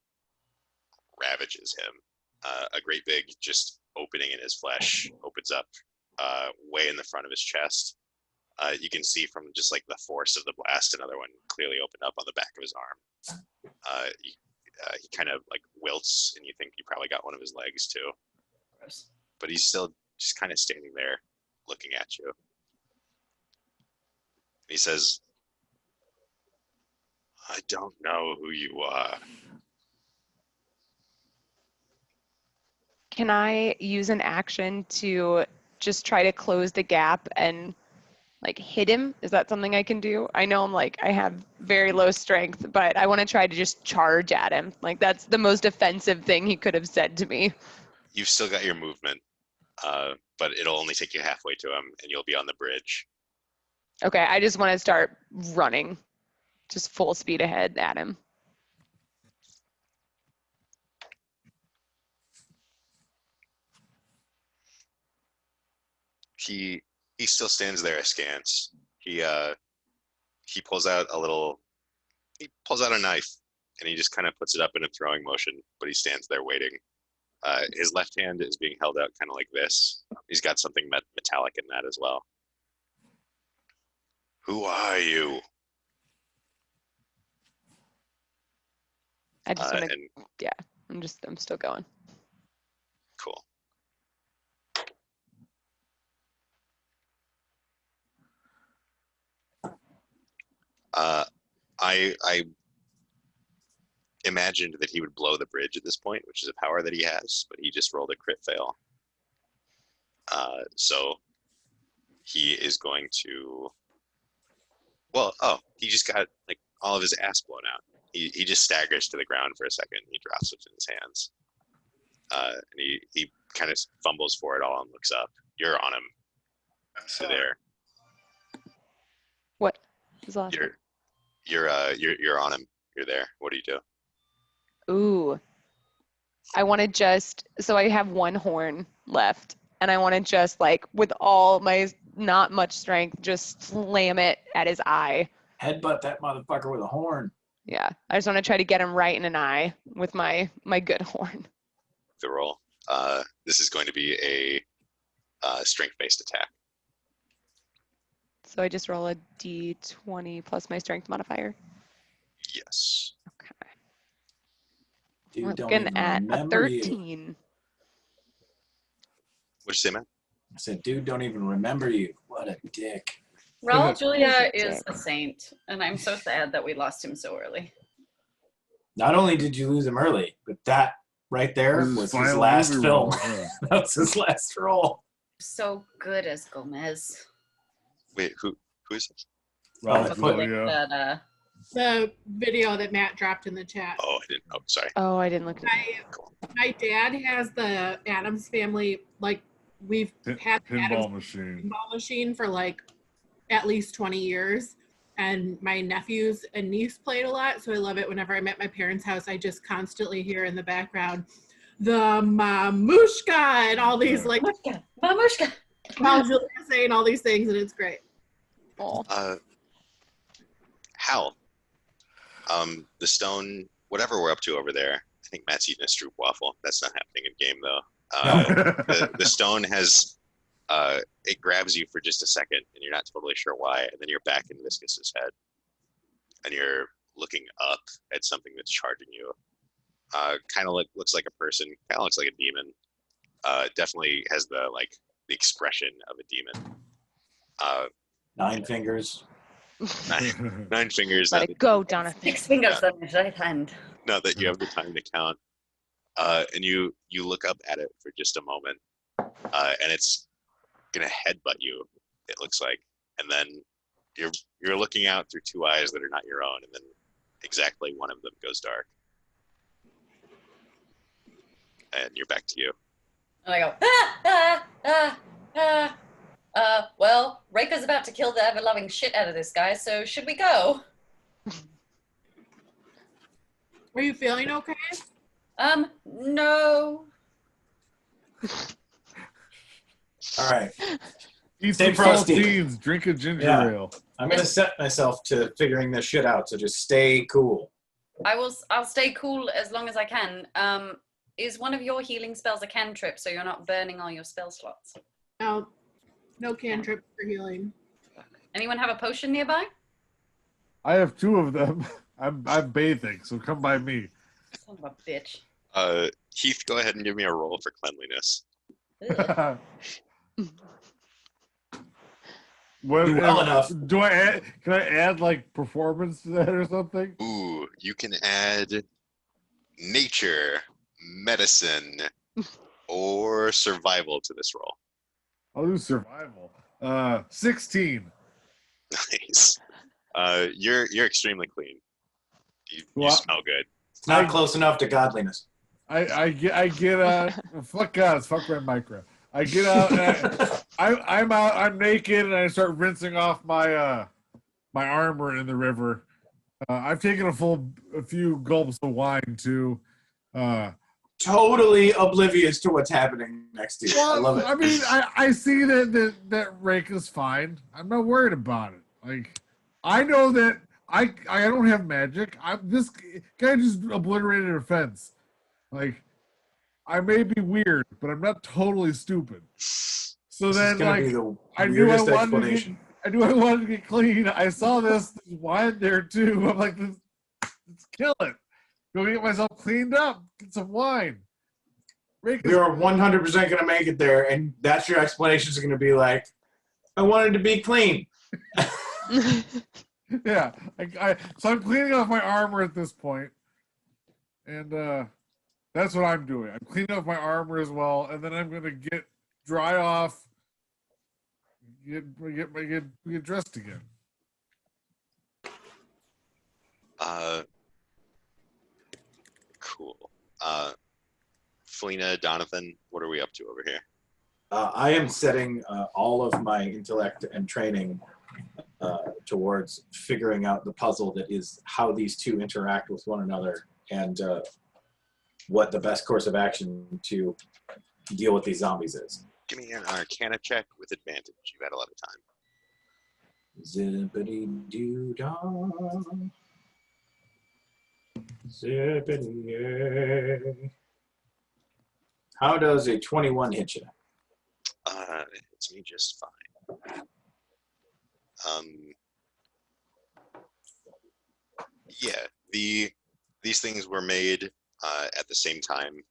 ravages him. A great big just opening in his flesh opens up way in the front of his chest. You can see from just like the force of the blast, another one clearly opened up on the back of his arm. He kind of like wilts, and you think he probably got one of his legs too. Gross. But he's still just kind of standing there looking at you. He says, I don't know who you are. Can I use an action to just try to close the gap and like hit him? Is that something I can do? I know I have very low strength, but I want to try to just charge at him. Like that's the most offensive thing he could have said to me. You've still got your movement, but it'll only take you halfway to him, and you'll be on the bridge. Okay, I just want to start running, just full speed ahead at him. He still stands there askance. He pulls out a knife, and he just kind of puts it up in a throwing motion, but he stands there waiting. His left hand is being held out kind of like this. He's got something metallic in that as well. Who are you? I just want to, yeah, I'm still going. Cool. I imagined that he would blow the bridge at this point, which is a power that he has, but he just rolled a crit fail. So he is going to, he just got like all of his ass blown out. He just staggers to the ground for a second. He drops it in his hands. And he kind of fumbles for it all and looks up. You're on him. So there. What? His last You're on him. You're there. What do you do? Ooh. I want to so I have one horn left, and I want to just with all my not much strength, just slam it at his eye. Headbutt that motherfucker with a horn. Yeah, I just want to try to get him right in an eye with my good horn. The roll. This is going to be a strength-based attack. So I just roll a d20 plus my strength modifier. Yes. Okay. Dude, We're don't looking even at a remember you. 13. What'd you say, man? I said, dude, don't even remember you. What a dick. Raul Julia He's a is a saint, and I'm so sad that we lost him so early. Not only did you lose him early, but that right there This is was his final last movie film. role, yeah. That was his last role. So good as Gomez. Wait, who is this? Raul That's what- Julia. That, The video that Matt dropped in the chat. Oh, I didn't. Oh, sorry. Oh, I didn't look at My dad has the Addams Family, we've had the Addams Pinball machine. pinball machine for at least 20 years. And my nephews and niece played a lot, so I love it. Whenever I'm at my parents' house, I just constantly hear in the background the mamushka and all these Mamushka, Mamushka. Raul Julia saying all these things, and it's great. Oh. Hal. The stone, whatever we're up to over there. I think Matt's eating a stroop waffle. That's not happening in game though. The stone has it grabs you for just a second, and you're not totally sure why, and then you're back in Viscus's head, and you're looking up at something that's charging you. Kind of looks like a person. Kind of looks like a demon. Definitely has the expression of a demon. 9 fingers. Nine fingers. Let it go, Jonathan. 6 fingers on his right hand. Not that you have the time to count. And you look up at it for just a moment, and it's gonna headbutt you. It looks like, and then you're looking out through 2 eyes that are not your own, and then exactly one of them goes dark, and you're back to you. And I go, well, Reika's about to kill the ever-loving shit out of this guy, so should we go? Are you feeling okay? No. All right. Eat Stay some frosty. saltines, drink a ginger Yeah. ale. I'm gonna set myself to figuring this shit out. So just stay cool. I'll stay cool as long as I can. Is one of your healing spells a cantrip, so you're not burning all your spell slots? No. No cantrip for healing. Anyone have a potion nearby? I have 2 of them. I'm bathing, so come by me. Son of a bitch. Heath, go ahead and give me a roll for cleanliness. Ugh. What, Well enough. do I add? Can I add like performance to that or something? Ooh, you can add nature, medicine, or survival to this roll. I'll do survival. 16. Nice. You're extremely clean. You Well, smell good. It's not close enough to godliness. I get fuck gods, fuck red micro. I get out and I'm out, I'm naked, and I start rinsing off my my armor in the river. I've taken a few gulps of wine too. Totally oblivious to what's happening next to you. I love it. I mean, I see that Rake is fine. I'm not worried about it. Like, I know that I don't have magic. This guy just obliterated a fence. Like, I may be weird, but I'm not totally stupid. So This then, is gonna like, be the I knew I weirdest wanted to explanation. I knew I wanted to get clean. I saw this wine there too. I'm like, let's kill it. Go get myself cleaned up. Get some wine. Rake is You're 100% going to make it there, and that's your explanation is going to be like, I wanted to be clean. yeah. So I'm cleaning off my armor at this point, and that's what I'm doing. I'm cleaning off my armor as well, and then I'm gonna get dry off, get dressed again. Cool. Felina, Donathan, what are we up to over here? I am setting all of my intellect and training towards figuring out the puzzle that is how these two interact with one another and what the best course of action to deal with these zombies is. Give me an Arcana check with advantage. You've had a lot of time. Zippity-doo-dah. Zippity-yay. How does a 21 hit you? It's me just fine. Yeah, these things were made at the same time.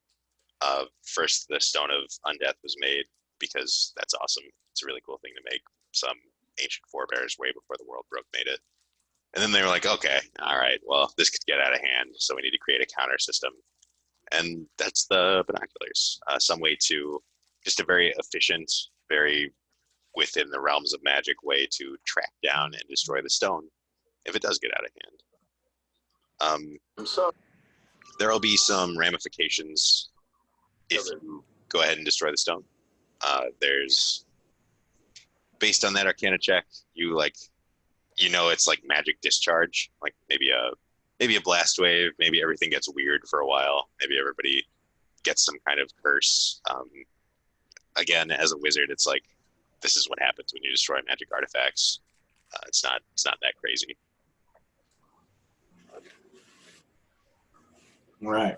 First, the Stone of Undeath was made because that's awesome. It's a really cool thing to make. Some ancient forebears way before the world broke made it. And then they were like, okay, all right, well, this could get out of hand, so we need to create a counter system. And that's the binoculars. Some way to, just a very efficient, very within the realms of magic way to track down and destroy the stone if it does get out of hand. There will be some ramifications if you go ahead and destroy the stone. There's, based on that Arcana check, it's like magic discharge, like maybe a blast wave, maybe everything gets weird for a while, maybe everybody gets some kind of curse. Again, as a wizard, it's like, this is what happens when you destroy magic artifacts. It's not that crazy. Right.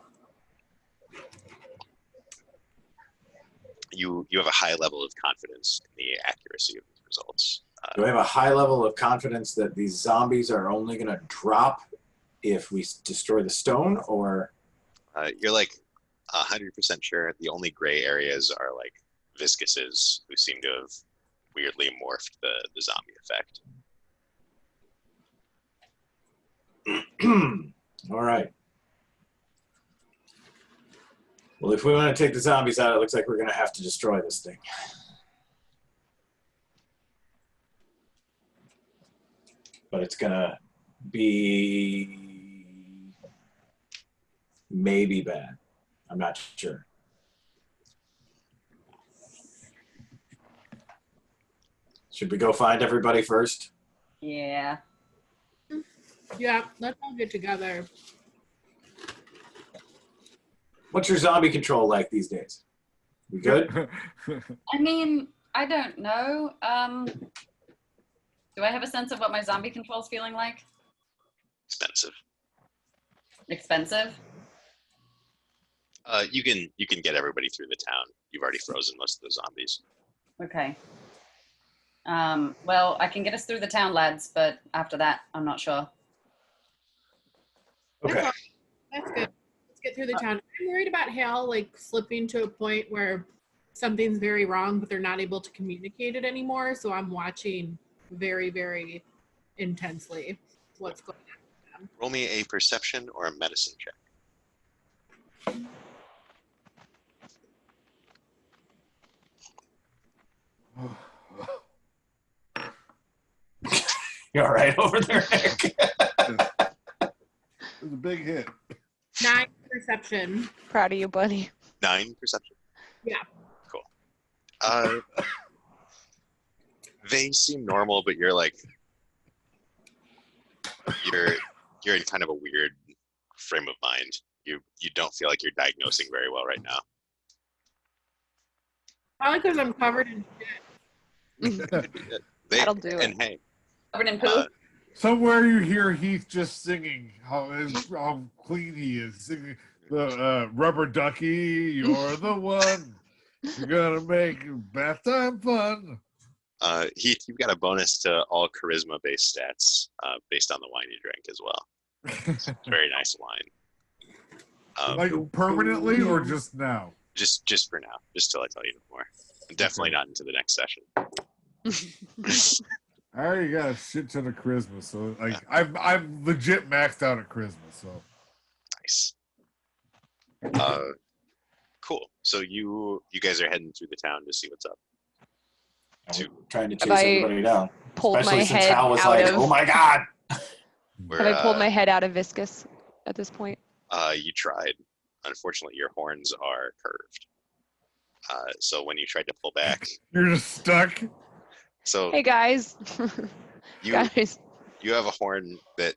You have a high level of confidence in the accuracy of these results. Do I have a high level of confidence that these zombies are only going to drop if we destroy the stone, or? You're like 100% sure. The only gray areas are like viscuses who seem to have weirdly morphed the zombie effect. All right. Well, if we want to take the zombies out, it looks like we're going to have to destroy this thing. But it's going to be maybe bad. I'm not sure. Should we go find everybody first? Yeah. Yeah, let's all get together. What's your zombie control like these days? We good? I mean, I don't know. Do I have a sense of what my zombie control's feeling like? Expensive. Expensive? You can get everybody through the town. You've already frozen most of the zombies. Okay. Well, I can get us through the town, lads, but after that, I'm not sure. Okay. That's good. Let's get through the town. I'm worried about Hal like slipping to a point where something's very wrong, but they're not able to communicate it anymore. So I'm watching very, very intensely what's going on. Roll me a perception or a medicine check. You all right over there, Nick? It was a big hit. 9 perception. Proud of you, buddy. 9 perception. Yeah. Cool. They seem normal, but you're like you're in kind of a weird frame of mind. You don't feel like you're diagnosing very well right now. Probably because I'm covered in shit. That'll do it. And hey, Covered in poo? Somewhere you hear Heath just singing how clean he is. Singing the rubber ducky, you're the one. You're gonna make bath time fun. Heath, you've got a bonus to all charisma-based stats based on the wine you drank as well. It's very nice wine. Like permanently or just now? Just for now, just till I tell you more. Definitely not into the next session. I already got a shit ton of charisma, so like I'm legit maxed out at charisma. So Nice. Cool. So you guys are heading through the town to see what's up. We're trying to chase Have I everybody down. Pulled Especially my since head Hal was out like, of. oh my God. Where, Have I pulled my head out of viscous at this point? You tried. Unfortunately, your horns are curved. So when you tried to pull back, you're just stuck. so Hey guys. you Guys. you have a horn that.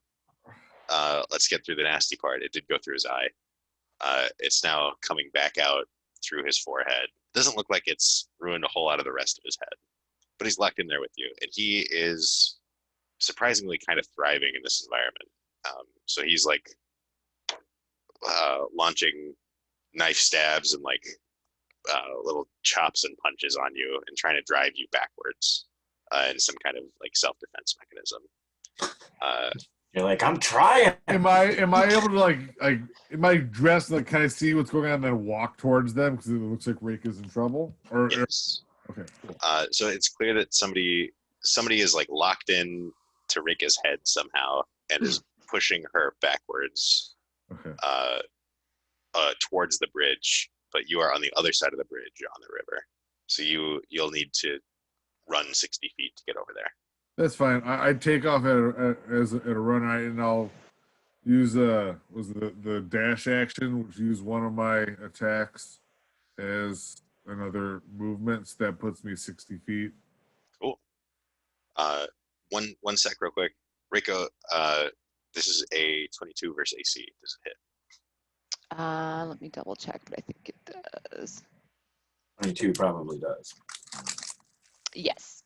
Let's get through the nasty part. It did go through his eye. It's now coming back out through his forehead. Doesn't look like it's ruined a whole lot of the rest of his head, but he's locked in there with you, and he is surprisingly kind of thriving in this environment. So he's like launching knife stabs and like little chops and punches on you and trying to drive you backwards in some kind of like self-defense mechanism. You're like, I'm trying. Am I able to like am I dressed to like kind of see what's going on and then walk towards them because it looks like Rake is in trouble? Or Yes. okay, cool. So it's clear that somebody is like locked in to Rika's head somehow and is pushing her backwards Okay. Towards the bridge, but you are on the other side of the bridge on the river. So you'll need to run 60 feet to get over there. That's fine. I take off at a run, and I'll use the dash action, which use one of my attacks as another movement. So that puts me 60 feet. Cool. One sec, real quick, Rico. This is a 22 versus AC. Does it hit? Let me double check, but I think it does. 22 probably does. Yes.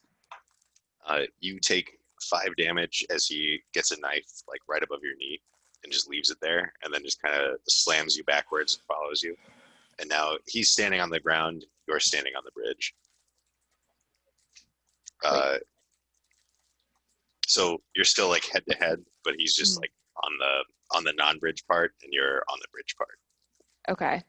You take 5 damage as he gets a knife like right above your knee and just leaves it there, and then just kind of slams you backwards and follows you. And now he's standing on the ground. You're standing on the bridge. So you're still like head to head, but he's just like on the non-bridge part, and you're on the bridge part. Okay.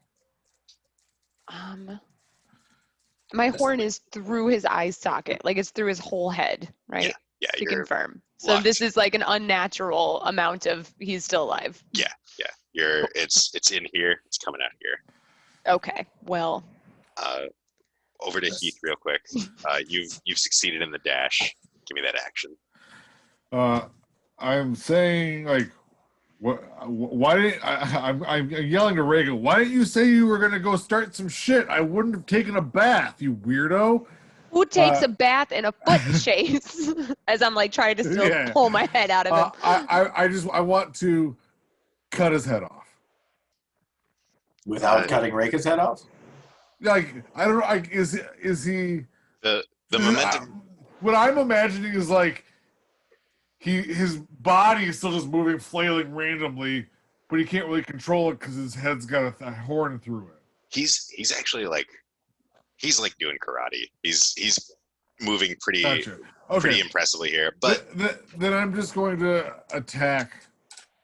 My horn is through his eye socket, like it's through his whole head, right? Yeah, To you're confirm. So locked. this is like an unnatural amount of he's still alive. Yeah. It's in here. It's coming out here. Okay. Well. Over to Heath real quick. You've succeeded in the dash. Give me that action. I'm saying like, why didn't I'm yelling to Reagan? Why didn't you say you were gonna go start some shit? I wouldn't have taken a bath, you weirdo. Who takes a bath in a foot chase? As I'm like trying to still Yeah. pull my head out of him. I want to cut his head off. Without cutting Reika's head off? Like I don't know. Like is he? The momentum. What I'm imagining is like his body is still just moving, flailing randomly, but he can't really control it because his head's got a horn through it. He's actually like he's like doing karate. He's moving pretty Gotcha. Okay. pretty impressively here. But then I'm just going to attack.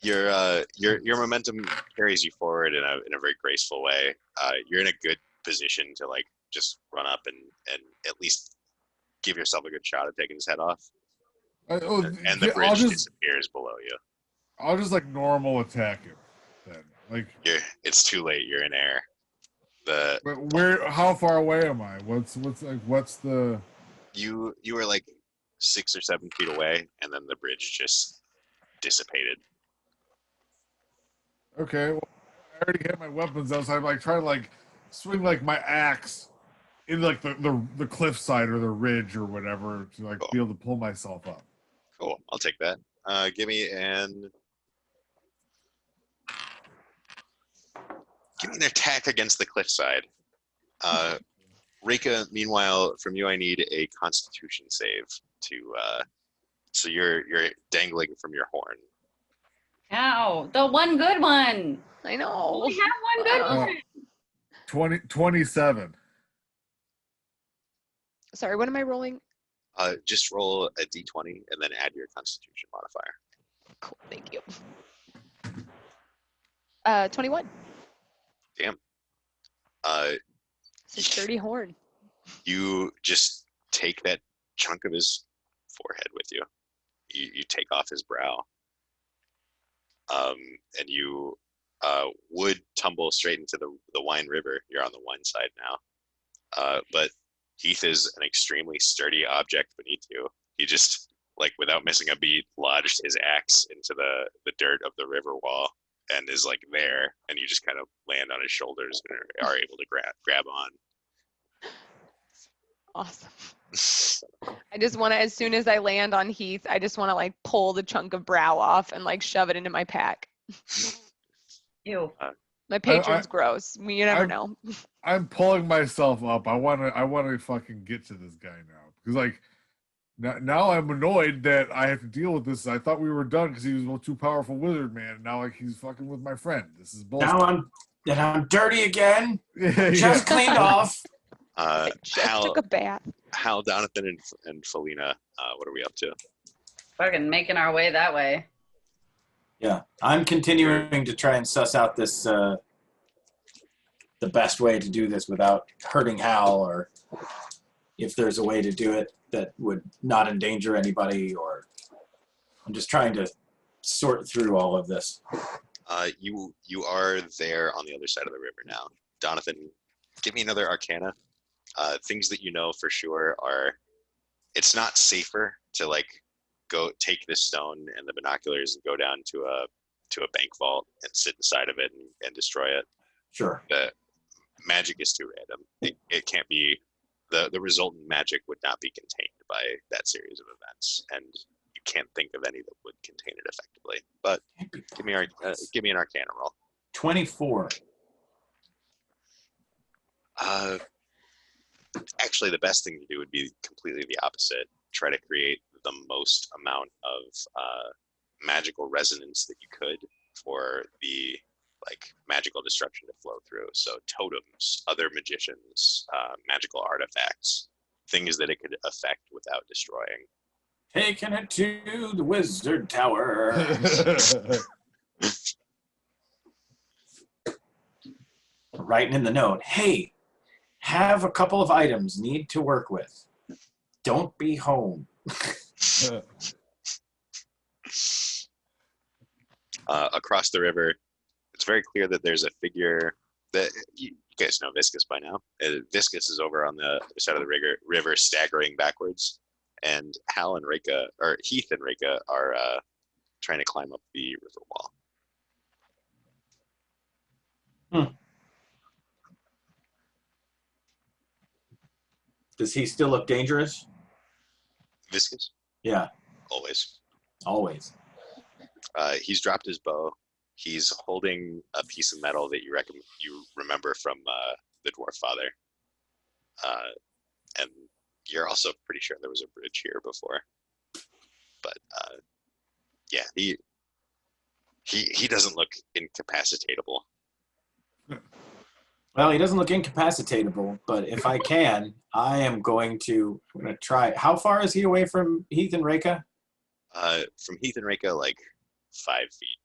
your momentum carries you forward in a very graceful way. You're in a good position to like just run up and at least give yourself a good shot at taking his head off. And the bridge disappears below you. I'll just like normal attack him. Then like it's too late. You're in air. Where? How far away am I? What's the? You were like 6 or 7 feet away, and then the bridge just dissipated. Okay, well, I already had my weapons out, so I'm like trying to like swing like my axe in like the cliffside or the ridge or whatever to like be able to pull myself up. Cool, I'll take that. Give me an attack against the cliffside. Reika, meanwhile, from you, I need a Constitution save to. So you're dangling from your horn. Ow, the one good one. I know. We have one good one. 27. Sorry, what am I rolling? Just roll a d20 and then add your Constitution modifier. Cool, thank you. 21. Damn. It's a sturdy horn. You just take that chunk of his forehead with you. You take off his brow. And you would tumble straight into the wine river. You're on the wine side now. But Heath is an extremely sturdy object beneath you. He just, like, without missing a beat, lodged his axe into the dirt of the river wall and is, like, there. And you just kind of land on his shoulders and are able to grab on. Awesome. I just want to, as soon as I land on Heath, I just want to like pull the chunk of brow off and like shove it into my pack. Ew. My patron's gross. You never know. I'm pulling myself up. I want to fucking get to this guy now because like now I'm annoyed that I have to deal with this. I thought we were done because he was a too powerful wizard man. And now like he's fucking with my friend. This is bullshit. Now I'm dirty again. Yeah. Just cleaned off. I just took a bath. Hal, Donathan, and Felina, what are we up to? Fucking making our way that way. Yeah, I'm continuing to try and suss out this the best way to do this without hurting Hal, or if there's a way to do it that would not endanger anybody, or I'm just trying to sort through all of this. You are there on the other side of the river now. Donathan, give me another Arcana. Things that you know for sure are, it's not safer to like go take this stone and the binoculars and go down to a bank vault and sit inside of it and destroy it. Sure. The magic is too random. It can't be, the resultant magic would not be contained by that series of events, and you can't think of any that would contain it effectively. But give me an Arcana roll. 24. Actually, the best thing to do would be completely the opposite. Try to create the most amount of magical resonance that you could for the like magical destruction to flow through. So totems, other magicians, magical artifacts, things that it could affect without destroying. Taking it to the wizard tower. Writing in the note, hey, have a couple of items need to work with. Don't be home. Across the river, it's very clear that there's a figure that you guys know Viscus by now. Viscus is over on the other side of the river staggering backwards, and Hal and Reika, or Heath and Reika, are trying to climb up the river wall. Does he still look dangerous? Viscous, Yeah, always. always. He's dropped his bow. He's holding a piece of metal that you remember from the dwarf father. And you're also pretty sure there was a bridge here before. But yeah, he doesn't look incapacitatable. Well, he doesn't look incapacitatable, but if I can, I'm going to try. How far is he away from Heath and Reka? From Heath and Reka, like 5 feet.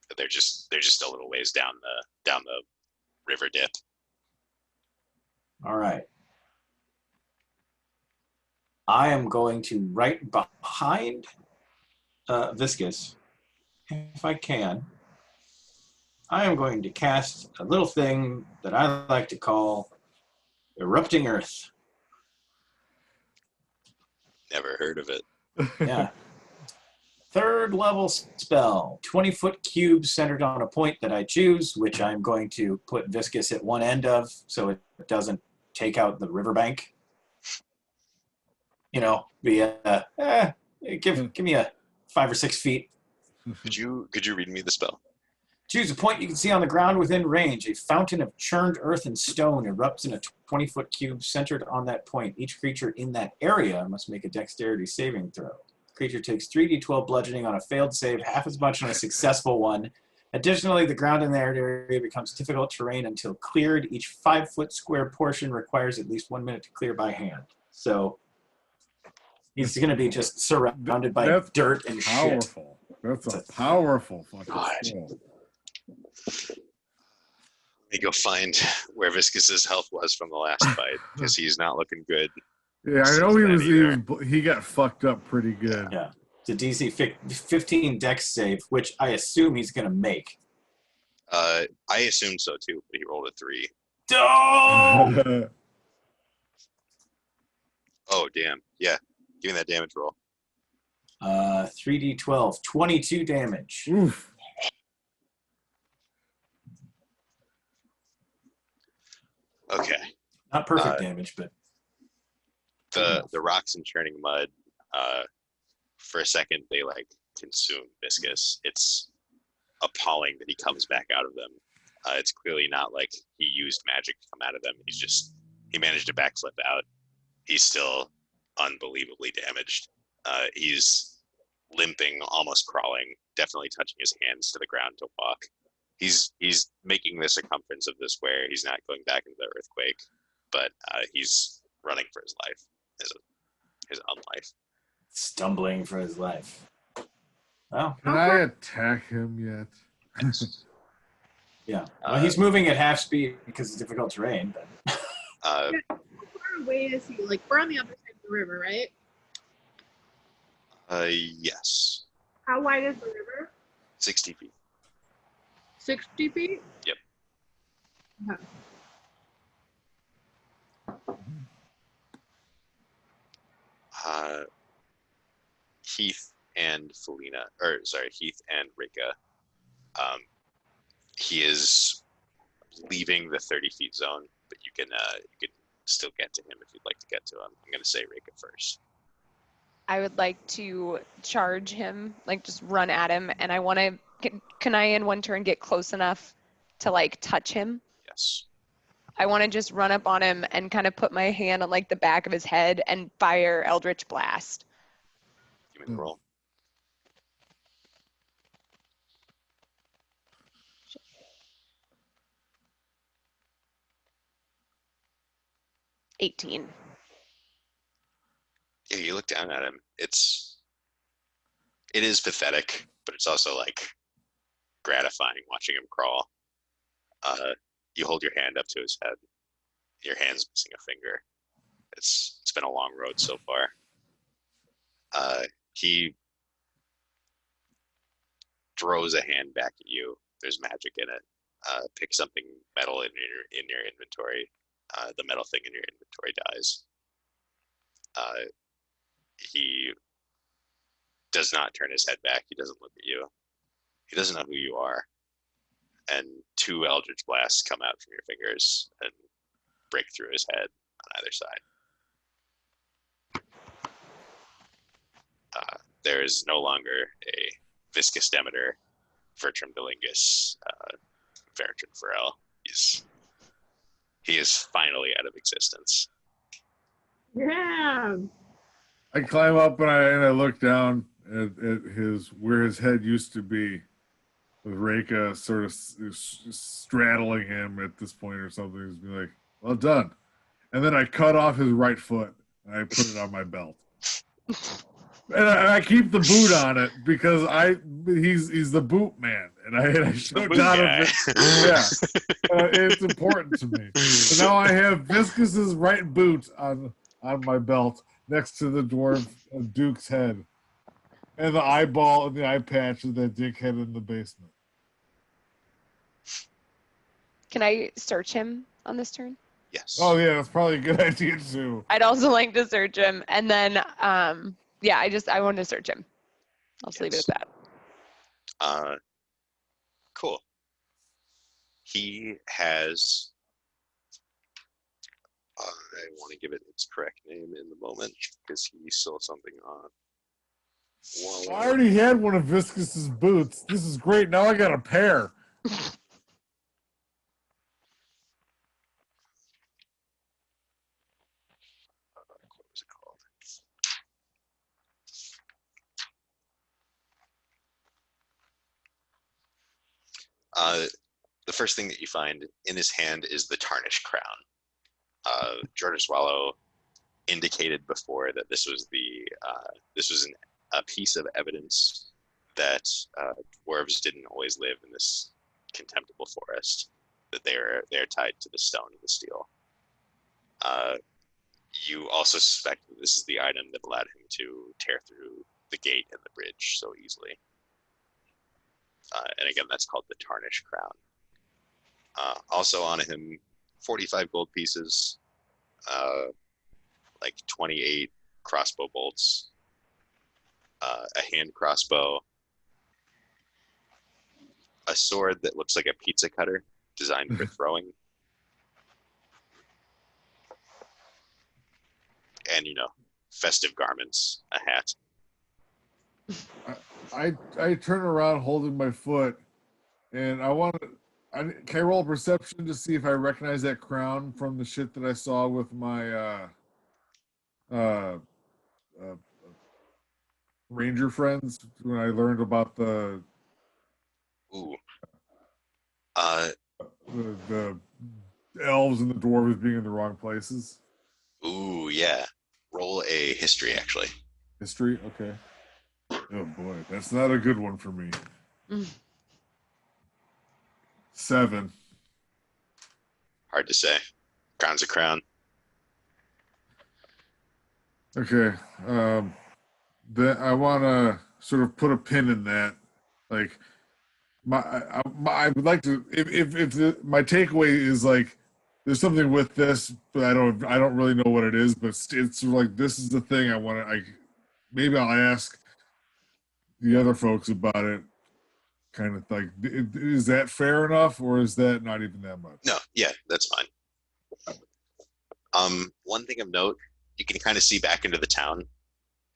But they're just a little ways down the river dip. All right. I am going to right behind Viscous, if I can. I am going to cast a little thing that I like to call Erupting Earth. Never heard of it. Yeah. 3rd level spell, 20-foot cube centered on a point that I choose, which I'm going to put Viscous at one end of so it doesn't take out the riverbank. You know, give me a 5 or 6 feet. Could you read me the spell? Choose a point you can see on the ground within range. A fountain of churned earth and stone erupts in a 20-foot cube centered on that point. Each creature in that area must make a dexterity saving throw. Creature takes 3d12 bludgeoning on a failed save, half as much on a successful one. Additionally, the ground in that area becomes difficult terrain until cleared. Each 5-foot square portion requires at least 1 minute to clear by hand. So he's going to be just surrounded by That's dirt and shit. powerful. That's a powerful fucking God. spell. Let me go find where Viscus's health was from the last fight, because he's not looking good. Yeah, I know he got fucked up pretty good. Yeah. It's a DC 15 dex save, which I assume he's going to make. I assumed so too, but he rolled a 3. Oh! Oh, damn. Yeah. Give me that damage roll. 3d12, 22 damage. Oof. Okay. Not perfect damage, but The rocks and churning mud, for a second, they like consume Viscous. It's appalling that he comes back out of them. It's clearly not like he used magic to come out of them. He managed to backflip out. He's still unbelievably damaged. He's limping, almost crawling, definitely touching his hands to the ground to walk. He's making the circumference of the square. He's not going back into the earthquake, but he's running for his life, his unlife. stumbling for his life. Well, Can I attack him yet? yeah. Well, he's moving at half speed because it's difficult terrain. But How far away is he? Like, we're on the other side of the river, right? Yes. How wide is the river? 60 feet. 60 feet? Yep. Okay. Heath and Heath and Rika. He is leaving the 30 feet zone, but you can still get to him if you'd like to get to him. I'm going to say Rika first. I would like to charge him, like just run at him, and I want to. Can I, in one turn, get close enough to like touch him? Yes. I want to just run up on him and kind of put my hand on like the back of his head and fire Eldritch Blast. Give me the roll. $18. Yeah, you look down at him. It is pathetic, but it's also like gratifying watching him crawl. You hold your hand up to his head. Your hand's missing a finger. It's been a long road so far. He throws a hand back at you. There's magic in it. Pick something metal in your inventory. The metal thing in your inventory dies. He does not turn his head back. He doesn't look at you. He doesn't know who you are. And 2 Eldritch Blasts come out from your fingers and break through his head. on either side. There is no longer a Viscus Demeter, Vertram Delingus, Veritran Pharrell. He is finally out of existence. Yeah. I climb up and I look down at where his head used to be, with Reika sort of straddling him at this point or something. He's be like, "Well done," and then I cut off his right foot and I put it on my belt, and I keep the boot on it because he's the boot man, and I showed Donovan, yeah, it's important to me. So now I have Viscus's right boot on my belt next to the dwarf Duke's head, and the eyeball and the eye patch of that dickhead in the basement. Can I search him on this turn? Yes. Oh yeah, that's probably a good idea too. I'd also like to search him, and then yeah, I wanted to search him. I'll just leave it at that. Cool. He has. I want to give it its correct name in the moment because he saw something on. I already had one of Viscus's boots. This is great. Now I got a pair. What was it called? The first thing that you find in his hand is the tarnished crown. George Swallow indicated before that this was a piece of evidence that dwarves didn't always live in this contemptible forest, that they're tied to the stone and the steel. You also suspect that this is the item that allowed him to tear through the gate and the bridge so easily. And again, that's called the Tarnished Crown. Also on him, 45 gold pieces, like 28 crossbow bolts, a hand crossbow, a sword that looks like a pizza cutter designed for throwing, and festive garments, a hat. I turn around holding my foot, and can I roll perception to see if I recognize that crown from the shit that I saw with my ranger friends when I learned about the elves and the dwarves being in the wrong places. Ooh, yeah. Roll a history, actually. History? Okay. Oh boy, that's not a good one for me. 7. Hard to say. Crown's a crown. Okay. Then I want to sort of put a pin in that. Like, I would like to. If my takeaway is like, there's something with this, but I don't really know what it is. But it's sort of like, this is the thing I want to. Maybe I'll ask the other folks about it. Kind of like, is that fair enough, or is that not even that much? No, yeah, that's fine. One thing of note, you can kind of see back into the town.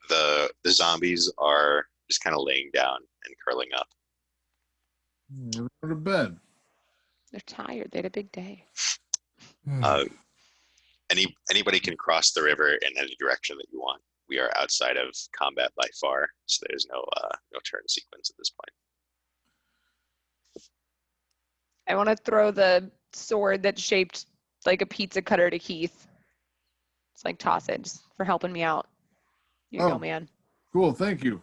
The zombies are just kind of laying down and curling up. We're going to bed. They're tired. They had a big day. Anybody can cross the river in any direction that you want. We are outside of combat by far, so there's no turn sequence at this point. I want to throw the sword that's shaped like a pizza cutter to Heath. It's like, toss it just for helping me out. You go, man. Cool, thank you.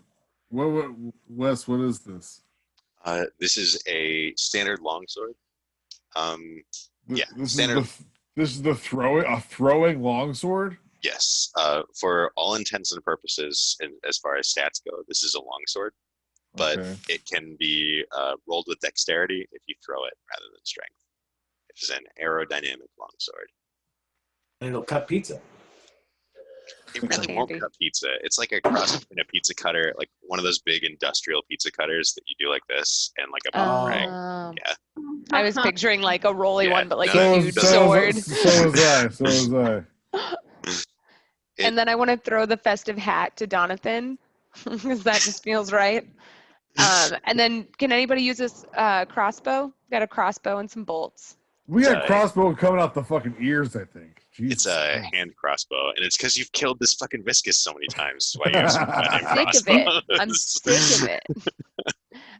Wes, what is this? This is a standard longsword. This standard. This is the throwing longsword? Yes. For all intents and purposes, and as far as stats go, this is a longsword. But it can be rolled with dexterity if you throw it rather than strength. It's an aerodynamic longsword. And it'll cut pizza. It really won't cut pizza. It's like a cross between a pizza cutter, like one of those big industrial pizza cutters that you do like this, and like a boomerang. Yeah. I was picturing like a rolly one, but like no, a huge sword. So was I. And then I want to throw the festive hat to Donathan because that just feels right. And then can anybody use this crossbow? Got a crossbow and some bolts. We got crossbow coming out the fucking ears, I think. Jesus It's a Christ. hand crossbow, and it's because you've killed this fucking viscous so many times. Why you have some goddamn Sick of crossbow? it. I'm sick of it.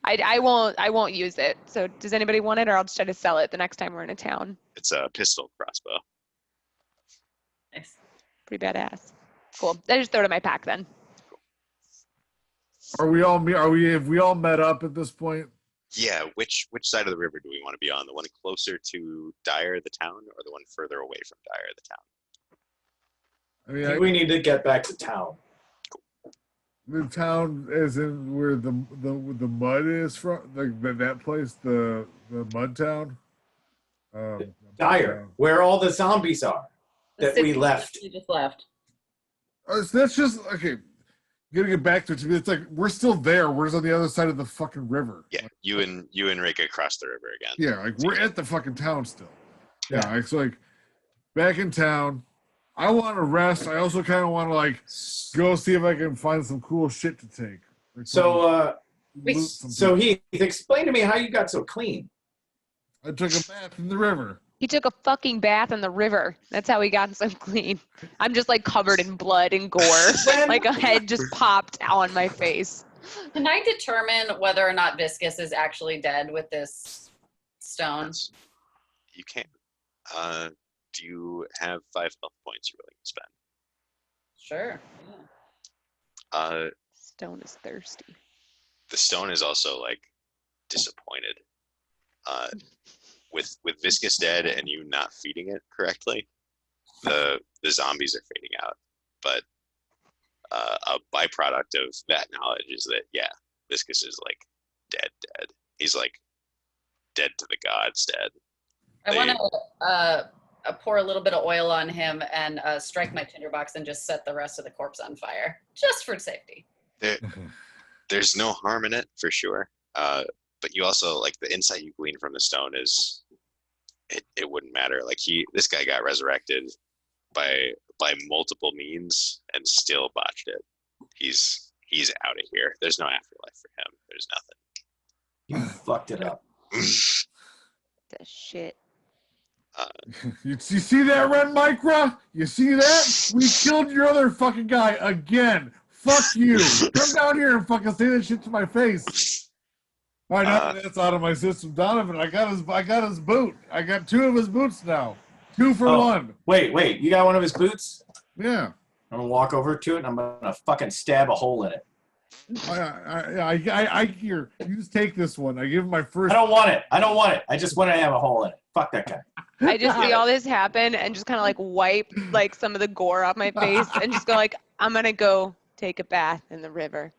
I won't use it. So does anybody want it, or I'll just try to sell it the next time we're in a town? It's a pistol crossbow. Nice. Pretty badass. Cool. I just throw it in my pack then. Have we all met up at this point? Yeah, which side of the river do we want to be on? The one closer to Dyer, the town, or the one further away from Dyer, the town? I I mean, think we need to get back to town. the town is in where the mud is from, like that place, the mud town. Dyer, where all the zombies are The that we city left. We just left. So that's just okay. Gotta get back to it. It's like we're still there. We're just on the other side of the fucking river. Yeah, you and Rika crossed the river again. Yeah, like we're at the fucking town still. Yeah, it's like back in town. I want to rest. I also kind of want to like go see if I can find some cool shit to take. Like, loot some So people. Heath, explain to me how you got so clean. I took a bath in the river. He took a fucking bath in the river. That's how he got so clean. I'm just like covered in blood and gore. Like a head just popped on my face. Can I determine whether or not Viscus is actually dead with this stone? You can. Do you have 5 health points you're willing to spend? Sure. Yeah. Stone is thirsty. The stone is also like disappointed. With Viscus dead and you not feeding it correctly, the zombies are fading out. But a byproduct of that knowledge is that Viscus is like dead. He's like dead to the gods, dead. I want to pour a little bit of oil on him and strike my tinderbox and just set the rest of the corpse on fire, just for safety. There's no harm in it for sure. But you also like the insight you glean from the stone is it wouldn't matter. Like this guy got resurrected by multiple means and still botched it. He's out of here. There's no afterlife for him. There's nothing. You fucked it up. The shit. You see that, Ren Micra? You see that? We killed your other fucking guy again. Fuck you. Come down here and fucking say that shit to my face. All right, now that's out of my system. Donovan, I got his boot. I got 2 of his boots now. 2 for 1. Wait, you got one of his boots? Yeah. I'm gonna walk over to it and I'm gonna fucking stab a hole in it. I hear. You just take this one. I give him my first. I don't want it. I just want to have a hole in it. Fuck that guy. I just see all this happen and just kind of like wipe like some of the gore off my face and just go like, I'm gonna go take a bath in the river.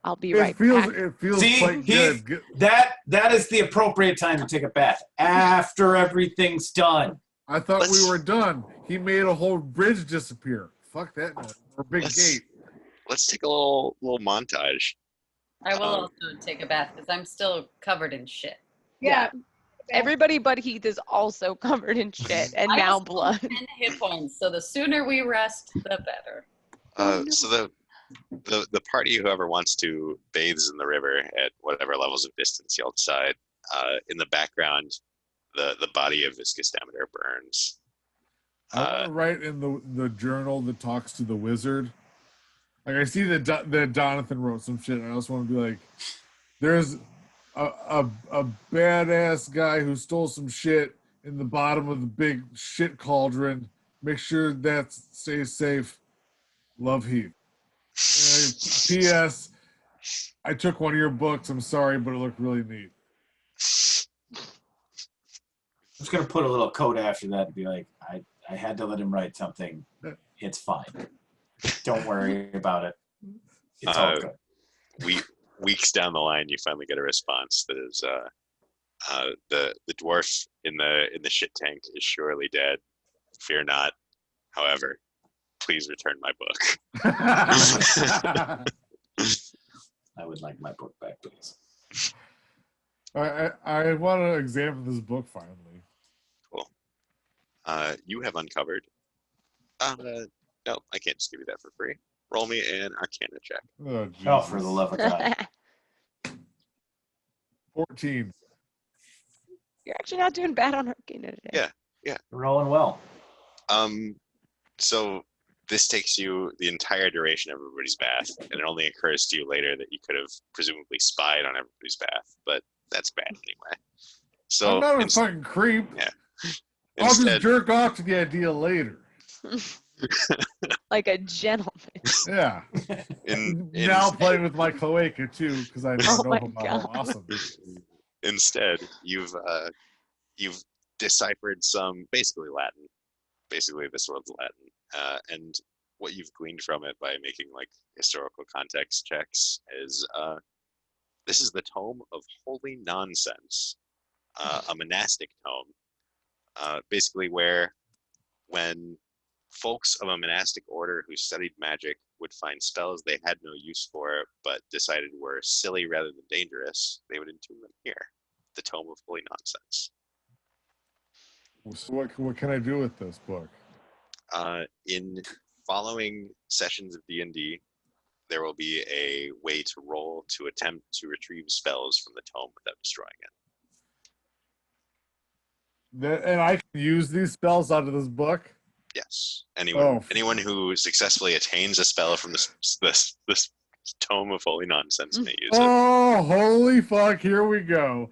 I'll be right back. It feels See, quite Heath, good. that is the appropriate time to take a bath after everything's done. I thought we were done. He made a whole bridge disappear. Fuck that. Or big gate. Let's take a little montage. I will also take a bath because I'm still covered in shit. Yeah. Everybody but Heath is also covered in shit and now blood. 10 hit points, so the sooner we rest, the better. So the party, whoever wants to, bathes in the river at whatever levels of distance y'all decide. In the background, the body of Viscus Demeter burns. I want to write in the journal that talks to the wizard. Like I see that Jonathan wrote some shit. I also want to be like, there's a badass guy who stole some shit in the bottom of the big shit cauldron. Make sure that stays safe. Love, Heath. P.S. I took one of your books. I'm sorry, but it looked really neat. I'm just gonna put a little code after that and be like, I had to let him write something. It's fine. Don't worry about it. It's all good. Weeks down the line, you finally get a response that is the dwarf in the shit tank is surely dead. Fear not. However, please return my book. I would like my book back, please. I want to examine this book finally. Cool. You have uncovered No, I can't just give you that for free. Roll me an Arcana check. Oh, Oh, for the Jesus. love of God. 14. You're actually not doing bad on Arcana today. Yeah. Rolling well. So this takes you the entire duration of everybody's bath, and it only occurs to you later that you could have presumably spied on everybody's bath, but that's bad anyway. So I'm not a fucking creep. Yeah. I'll just Instead, jerk off to the idea later. Like a gentleman. Yeah. in Now playing with my cloaca too, because I Oh know my about God. how awesome. instead, you've deciphered some basically Latin, basically this world's Latin, and what you've gleaned from it by making like historical context checks is this is the tome of holy nonsense, a monastic tome, basically where when folks of a monastic order who studied magic would find spells they had no use for but decided were silly rather than dangerous, they would entomb them here, the tome of holy nonsense. So what can I do with this book? In following sessions of D&D, there will be a way to roll to attempt to retrieve spells from the tome without destroying it. And I can use these spells out of this book? Yes. Anyone Oh. who successfully attains a spell from this tome of holy nonsense may use it. Oh, holy fuck, here we go.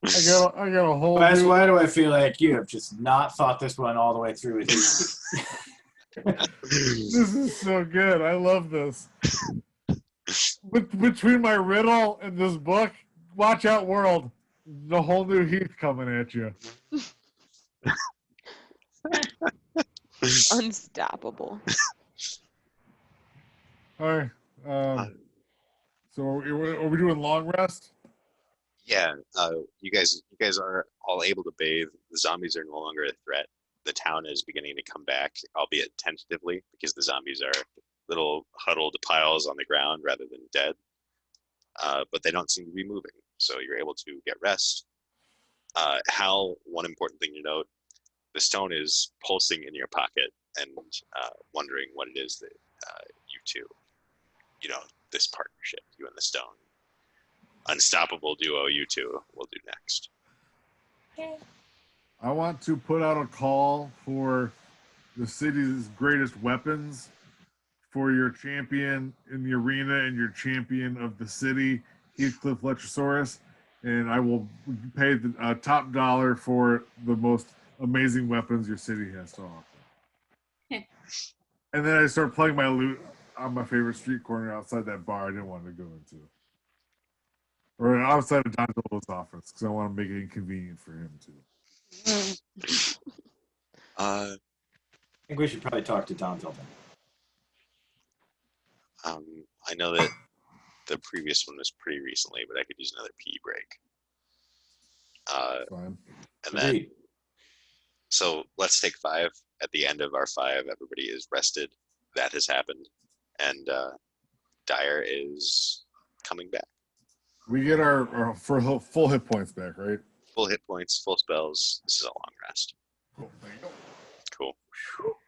I got a whole Wes, new... why do I feel like you have just not thought this one all the way through with you? This is so good. I love this. Between my riddle and this book, watch out, world. The whole new Heath coming at you. Unstoppable. All right. So are we doing long rest? Yeah, you guys are all able to bathe. The zombies are no longer a threat. The town is beginning to come back, albeit tentatively, because the zombies are little huddled piles on the ground rather than dead. But they don't seem to be moving, so you're able to get rest. Hal, one important thing to note, the stone is pulsing in your pocket and wondering what it is that you two, this partnership, you and the stone, unstoppable duo you two will do next. I want to put out a call for the city's greatest weapons for your champion in the arena and your champion of the city, Heathcliff Letrosaurus, and I will pay the top dollar for the most amazing weapons your city has to offer. And then I start playing my lute on my favorite street corner outside that bar I didn't want to go into. Or outside of Don Dolo's office, because I want to make it inconvenient for him too. I think we should probably talk to Don Tilton. I know that the previous one was pretty recently, but I could use another pee break. Fine. And then, so let's take 5. At the end of our 5, everybody is rested. That has happened. And Dyer is coming back. We get our full hit points back, right? Full hit points, full spells. This is a long rest. Cool. There you go. Cool.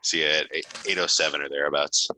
See you at 8:07 or thereabouts.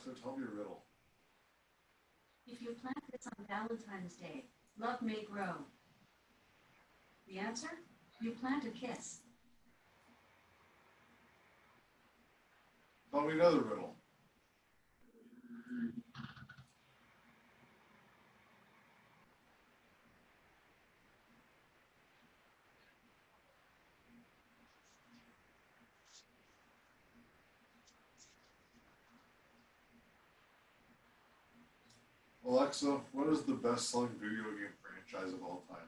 Alexa, tell me a riddle. If you plant this on Valentine's Day, love may grow. The answer? You plant a kiss. Tell me another riddle. Alexa, what is the best-selling video game franchise of all time?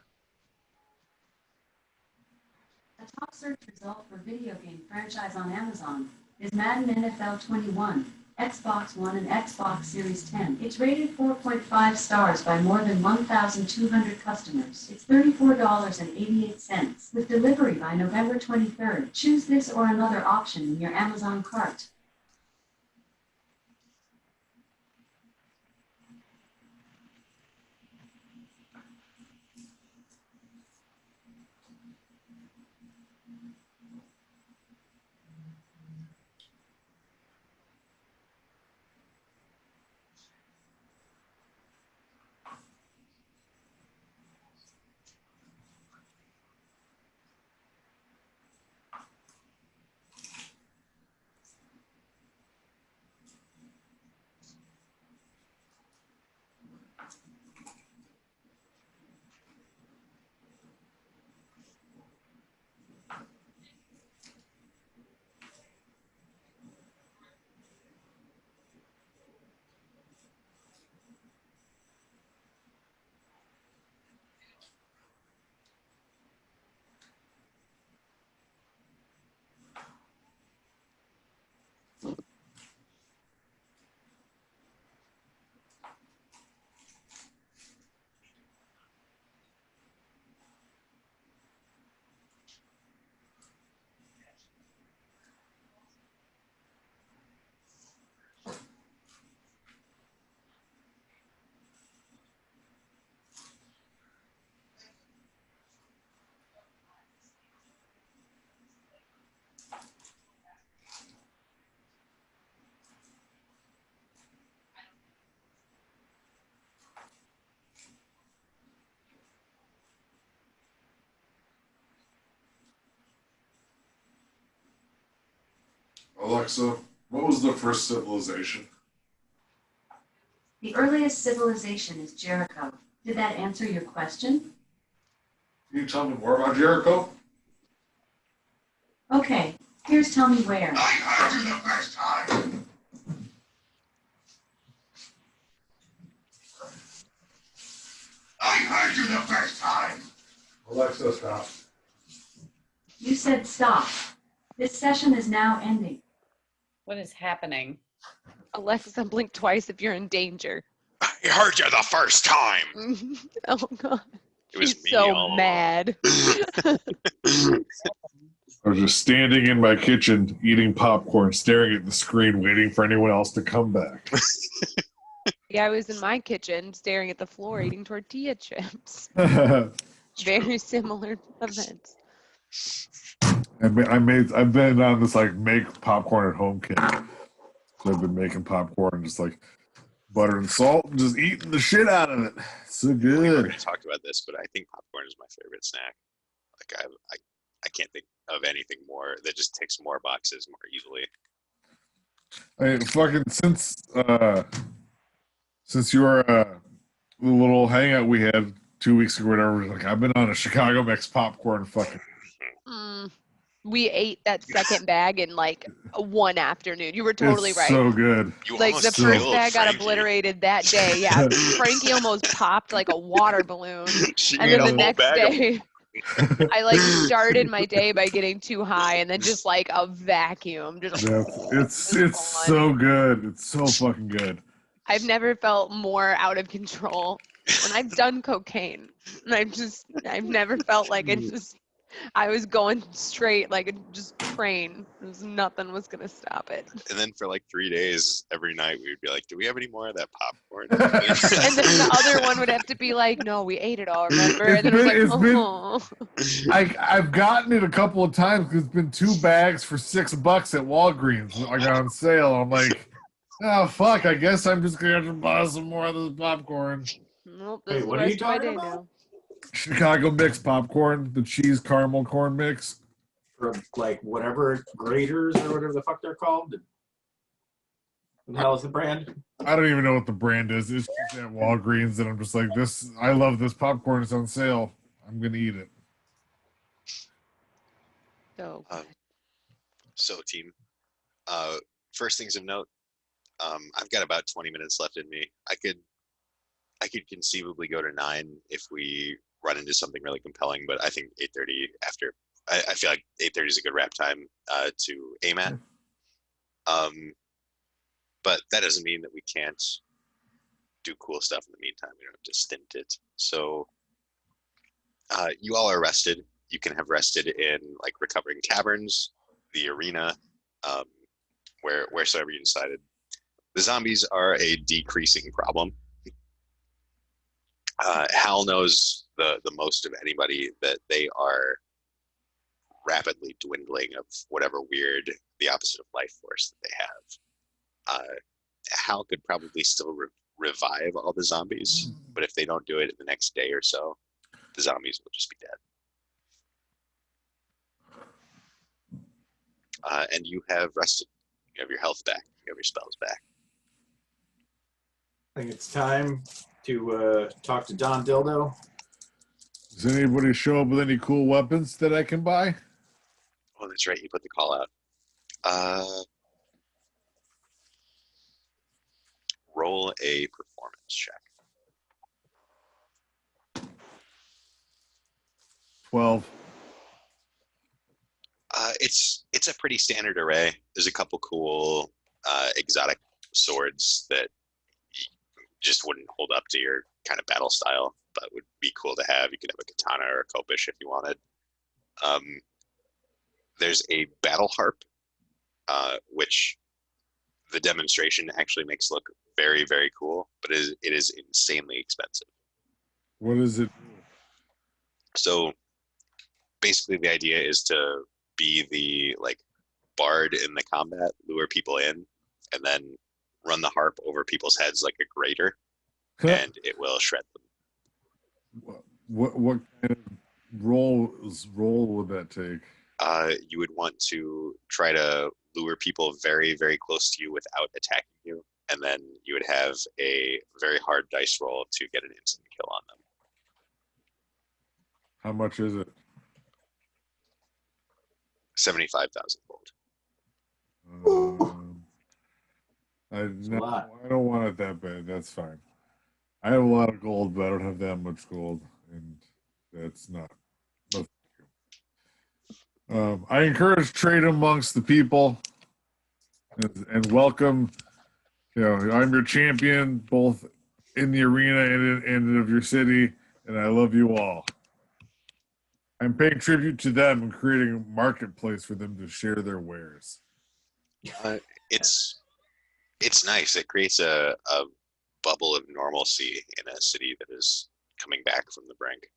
A top search result for video game franchise on Amazon is Madden NFL 21, Xbox One and Xbox Series 10. It's rated 4.5 stars by more than 1,200 customers. It's $34.88 with delivery by November 23rd. Choose this or another option in your Amazon cart. Alexa, what was the first civilization? The earliest civilization is Jericho. Did that answer your question? Can you tell me more about Jericho? Okay, here's Tell Me Where. I heard you the first time. I heard you the first time. Alexa, stop. You said stop. This session is now ending. What is happening? Alexa, blink twice if you're in danger. I heard you the first time. Oh god. It was She's me so all along. mad. I was just standing in my kitchen, eating popcorn, staring at the screen, waiting for anyone else to come back. Yeah, I was in my kitchen staring at the floor eating tortilla chips. Very similar events. I've been on this like make popcorn at home kick. So I've been making popcorn, just like butter and salt, and just eating the shit out of it. So We were good. going to talk about this, but I think popcorn is my favorite snack. Like I can't think of anything more that just ticks more boxes more easily. I mean, fucking since your little hangout we had 2 weeks ago, or whatever, like I've been on a Chicago Mex popcorn fucking. We ate that second bag in like one afternoon. You were totally It's right. So good. You Like the almost first killed bag got Frankie. obliterated that day. Yeah, Frankie almost popped like a water balloon. She And ate then a the whole next bag of day, I like started my day by getting too high and then just like a vacuum. Just Yeah, it's gone. so good. It's so fucking good. I've never felt more out of control. And I've done cocaine. And I've never felt like I was going straight like a just train. Nothing was gonna stop it. And then for like 3 days, every night we would be like, "Do we have any more of that popcorn?" And then the other one would have to be like, "No, we ate it all, remember?" And then it was like, "Oh." I've gotten it a couple of times because it's been 2 bags for $6 at Walgreens, like on sale. I'm like, Oh fuck! I guess I'm just gonna have to buy some more of this popcorn. Nope, Wait, this is the what are you rest of my talking day about? now. Chicago mix popcorn, the cheese caramel corn mix. For like whatever graters or whatever the fuck they're called. What the hell is the brand? I don't even know what the brand is. It's just at Walgreens, and I'm just like, this. I love this popcorn. It's on sale. I'm gonna eat it. So Um, so, team, first things of note, I've got about 20 minutes left in me. I could conceivably go to 9 if we run into something really compelling, but I think 8:30 after. I feel like 8:30 is a good wrap time to aim at. But that doesn't mean that we can't do cool stuff in the meantime. We don't have to stint it. So you all are rested. You can have rested in like recovering taverns, the arena, wheresoever you decided. The zombies are a decreasing problem. Hal knows the most of anybody that they are rapidly dwindling of whatever weird, the opposite of life force that they have. Hal could probably still revive all the zombies, but if they don't do it in the next day or so, the zombies will just be dead. And you have rested. You have your health back. You have your spells back. I think it's time to talk to Don Dildo. Does anybody show up with any cool weapons that I can buy? Oh, that's right. You put the call out. Roll a performance check. 12. It's a pretty standard array. There's a couple cool exotic swords that just wouldn't hold up to your kind of battle style, but would be cool to have. You could have a katana or a kopish if you wanted. There's a battle harp, which the demonstration actually makes look very, very cool, but it is insanely expensive. What is it? So basically the idea is to be the like bard in the combat, lure people in, and then run the harp over people's heads like a grater, and it will shred them. What kind of role would that take? You would want to try to lure people very, very close to you without attacking you, and then you would have a very hard dice roll to get an instant kill on them. How much is it? 75,000 gold. I don't want it that bad. That's fine. I have a lot of gold, but I don't have that much gold, and that's not. No, thank you. I encourage trade amongst the people, and welcome. You know, I'm your champion, both in the arena and of your city, and I love you all. I'm paying tribute to them and creating a marketplace for them to share their wares. It's nice. It creates a bubble of normalcy in a city that is coming back from the brink.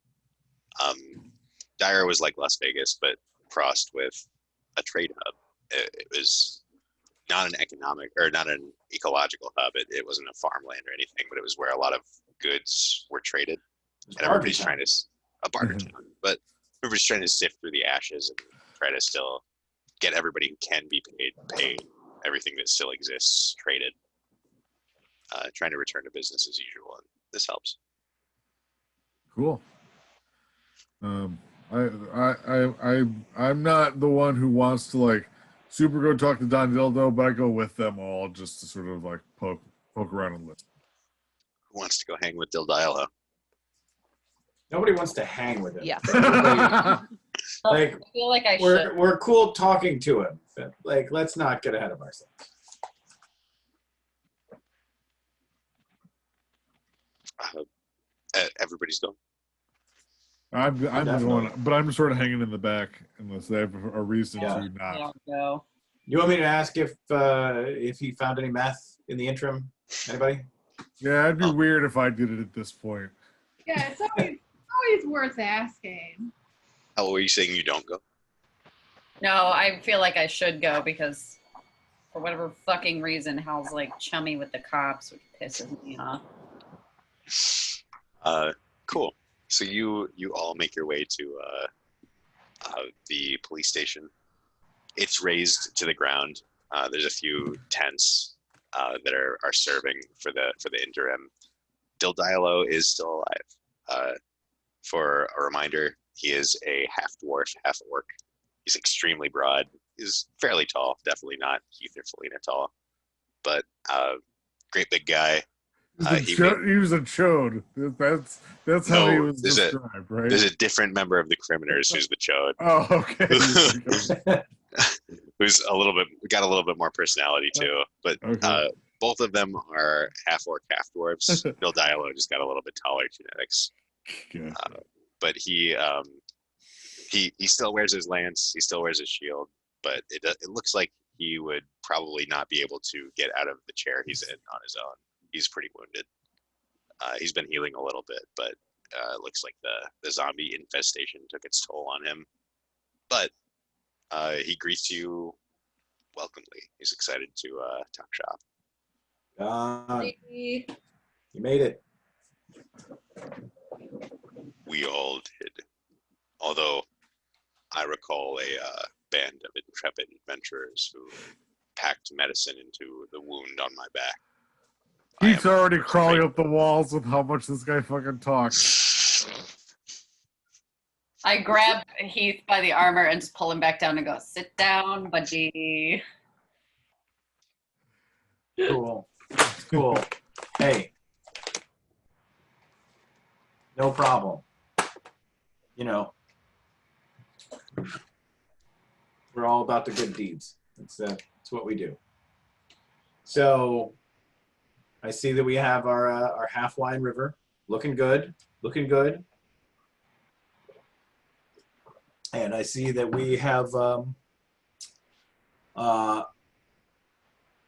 Dyer was like Las Vegas, but crossed with a trade hub. It was not an economic or not an ecological hub. It wasn't a farmland or anything, but it was where a lot of goods were traded. And everybody's trying to a barter town, but everybody's trying to sift through the ashes and try to still get everybody who can be paid, everything that still exists traded. Trying to return to business as usual, and this helps. Cool. I'm not the one who wants to like super go talk to Don Dildo, but I go with them all just to sort of like poke around and listen. Who wants to go hang with Dildilo? Nobody wants to hang with him. Yeah. Like, I feel like I should. we're cool talking to him. But, like, let's not get ahead of ourselves. Everybody's going. I'm Definitely. going, but I'm sort of hanging in the back unless they have a reason Yeah. to not. I'll go. You want me to ask if he found any meth in the interim? Anybody? Yeah, it'd be Oh. weird if I did it at this point. Yeah, it's always worth asking. How are you saying you don't go? No, I feel like I should go because For whatever fucking reason, Hal's like chummy with the cops, which pisses me off. Cool. So you all make your way to the police station. It's raised to the ground. There's a few tents that are serving for the interim. Dildialo is still alive. For a reminder, he is a half dwarf, half orc. He's extremely broad. He's fairly tall, definitely not Heath or Felina tall, but great big guy. He was a chode. That's how he was described, right? There's a different member of the criminals who's the chode. Oh, okay. Who's got a little bit more personality too, but Okay. both of them are half orc, half dwarves. Bill Diallo just got a little bit taller genetics, but he still wears his lance. He still wears his shield, but it looks like he would probably not be able to get out of the chair he's in on his own. He's pretty wounded. He's been healing a little bit, but it looks like the zombie infestation took its toll on him. But he greets you welcomely. He's excited to talk shop. You made it. We all did. Although I recall a band of intrepid adventurers who packed medicine into the wound on my back. He's already crawling up the walls with how much this guy fucking talks. I grab Heath by the armor and just pull him back down and go, sit down, buddy. Cool. Cool. Hey. No problem. You know, we're all about the good deeds. That's what we do. So I see that we have our half wine river looking good, and I see that we have I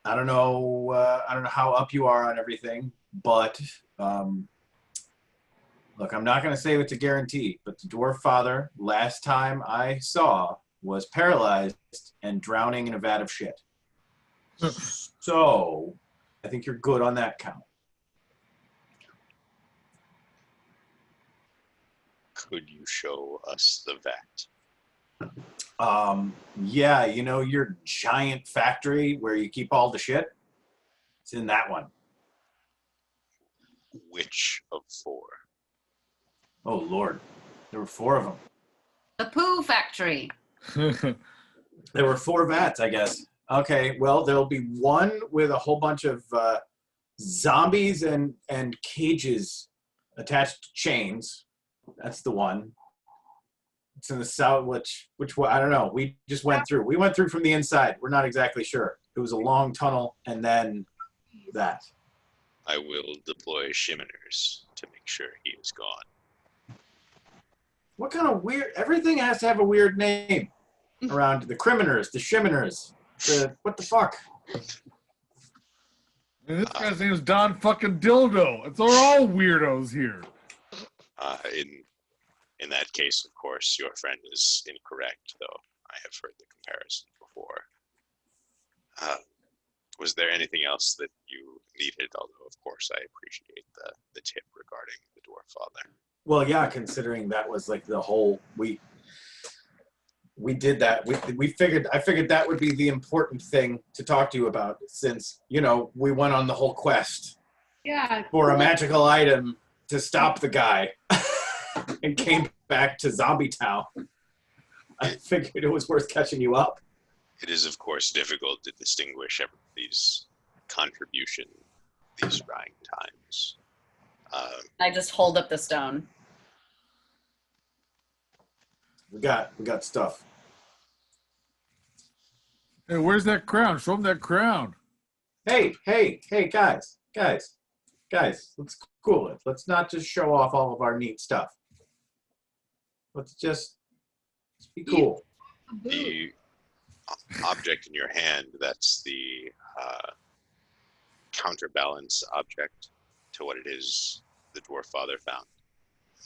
don't know how up you are on everything, but look, I'm not going to say it's a guarantee, but the dwarf father last time I saw was paralyzed and drowning in a vat of shit. So I think you're good on that count. Could you show us the vat? Yeah, you know your giant factory where you keep all the shit? It's in that one. Which of 4? Oh, Lord. There were 4 of them. The poo factory. There were 4 vats, I guess. Okay, well, there'll be one with a whole bunch of zombies and cages attached to chains. That's the one. It's in the south, which I don't know. We just went through. We went through from the inside. We're not exactly sure. It was a long tunnel, and then that. I will deploy shimminers to make sure he is gone. What kind of weird? Everything has to have a weird name around the criminers, the shimminers. What the fuck? And this guy's name is Don fucking Dildo. It's all weirdos here. In that case, of course, your friend is incorrect, though I have heard the comparison before. Was there anything else that you needed? Although, of course, I appreciate the tip regarding the dwarf father. Well, yeah, considering that was like the whole we did that. I figured that would be the important thing to talk to you about, since we went on the whole quest. Yeah. For a magical item to stop the guy, and came back to Zombie Town. I figured it was worth catching you up. It is, of course, difficult to distinguish everybody's contribution these trying times. I just hold up the stone. We got stuff. Hey, where's that crown? Show him that crown. Hey, guys, let's cool it. Let's not just show off all of our neat stuff. Let's be cool. The object in your hand, that's the counterbalance object to what it is the dwarf father found.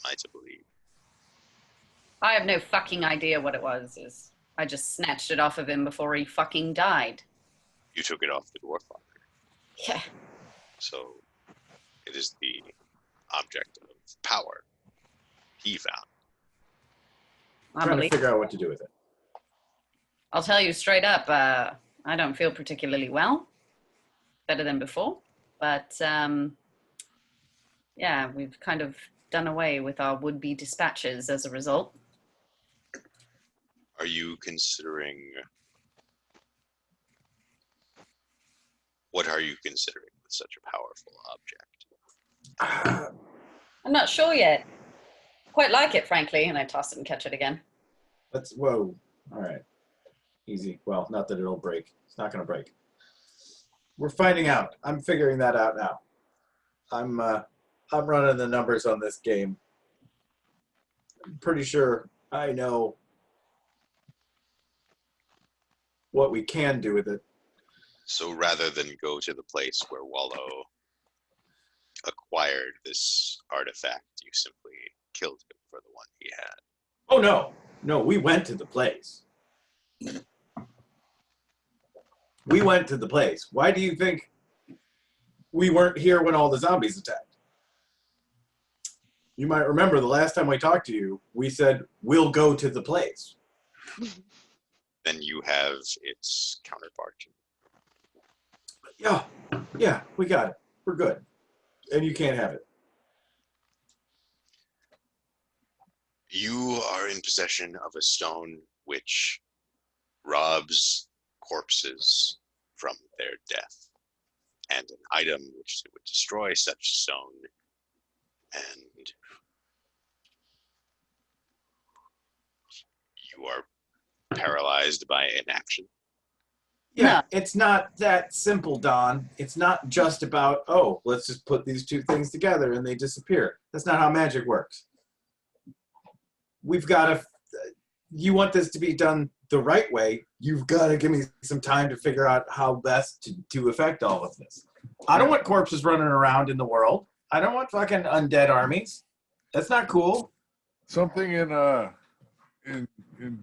Am I to believe? I have no fucking idea what it was. I just snatched it off of him before he fucking died. You took it off the dwarf father. Yeah. So it is the object of power he found. I Trying to believe. figure out what to do with it. I'll tell you straight up, I don't feel particularly well. Better than before. But, yeah, we've kind of done away with our would-be dispatches as a result. Are you considering... What are you considering with such a powerful object? I'm not sure yet. Quite like it, frankly, and I toss it and catch it again. Whoa. All right. Easy. Well, not that it'll break. It's not going to break. We're finding out. I'm figuring that out now. I'm running the numbers on this game. I'm pretty sure I know what we can do with it. So rather than go to the place where Wallow acquired this artifact, you simply killed him for the one he had. Oh, no. No, we went to the place. We went to the place. Why do you think we weren't here when all the zombies attacked? You might remember the last time we talked to you, we said, we'll go to the place. Then you have its counterpart. Yeah, we got it. We're good. And you can't have it. You are in possession of a stone which robs corpses from their death, and an item which would destroy such stone, and you are paralyzed by inaction. Yeah, it's not that simple, Don. It's not just about, oh, let's just put these two things together and they disappear. That's not how magic works. We've got to, you want this to be done the right way, you've got to give me some time to figure out how best to affect all of this. I don't want corpses running around in the world. I don't want fucking undead armies. That's not cool. Something in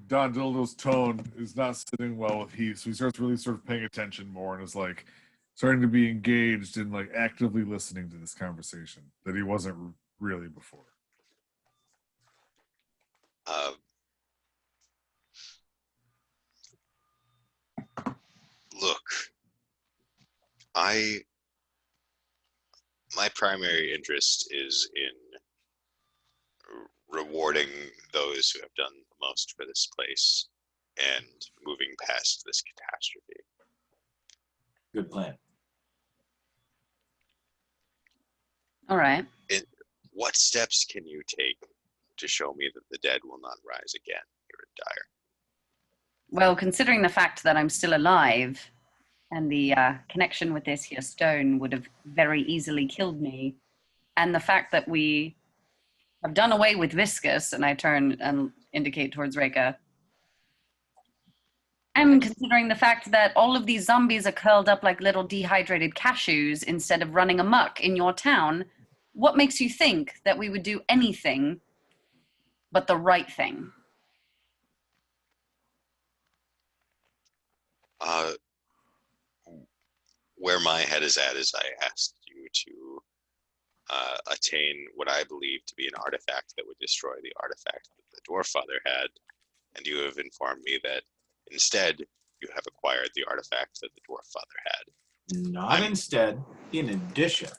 Don Dildo's tone is not sitting well with Heath, so he starts really sort of paying attention more and is like starting to be engaged in like actively listening to this conversation that he wasn't really before. Look, my primary interest is in rewarding those who have done the most for this place and moving past this catastrophe. Good plan. All right. What steps can you take to show me that the dead will not rise again here at Dire? Well, considering the fact that I'm still alive and the connection with this here stone would have very easily killed me, and the fact that we have done away with Viscus, and I turn and indicate towards Reka, and considering the fact that all of these zombies are curled up like little dehydrated cashews instead of running amok in your town, what makes you think that we would do anything but the right thing? Where my head is at is I asked you to attain what I believe to be an artifact that would destroy the artifact that the Dwarf Father had, and you have informed me that instead you have acquired the artifact that the Dwarf Father had. Not instead, in addition.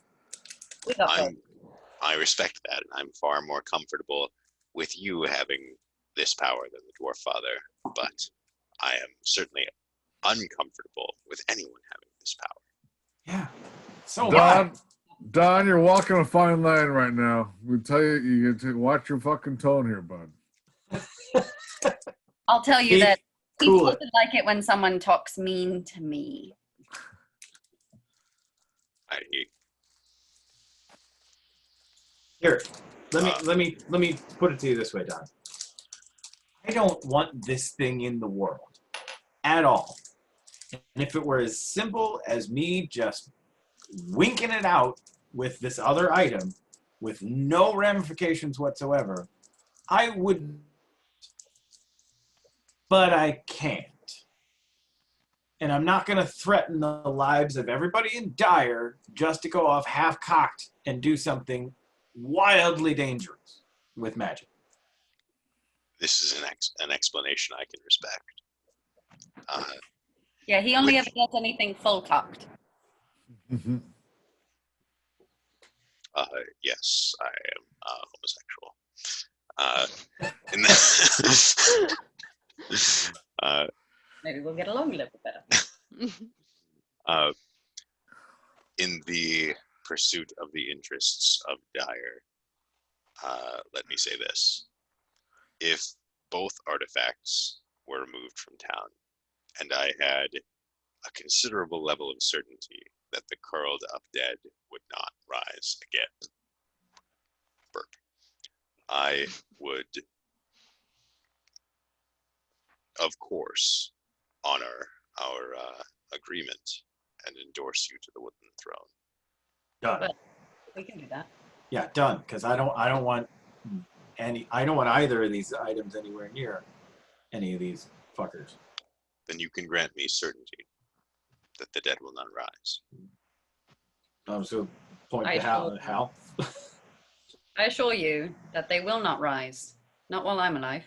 I respect that, and I'm far more comfortable with you having this power than the Dwarf Father, but I am certainly uncomfortable with anyone having this power. Yeah. So Don, you're walking a fine line right now. We tell you, you get to watch your fucking tone here, bud. I'll tell you Heath, that he cool doesn't like it when someone talks mean to me. Here, let me put it to you this way, Don. I don't want this thing in the world at all. And if it were as simple as me just winking it out with this other item with no ramifications whatsoever, I would, but I can't. And I'm not going to threaten the lives of everybody in Dyer just to go off half-cocked and do something wildly dangerous with magic. This is an explanation I can respect. Yeah, he only Which- ever does anything full cocked. Yes, I am homosexual. In the, Maybe we'll get along a little better. in the pursuit of the interests of Dyer, let me say this. If both artifacts were removed from town, and I had a considerable level of certainty that the curled up dead would not rise again, burp, I would, of course, honor our agreement and endorse you to the Woodland Throne. Done. But we can do that. Yeah, done. Because I don't want either of these items anywhere near any of these fuckers. Then you can grant me certainty that the dead will not rise. So point I to Hal. I assure you that they will not rise. Not while I'm alive.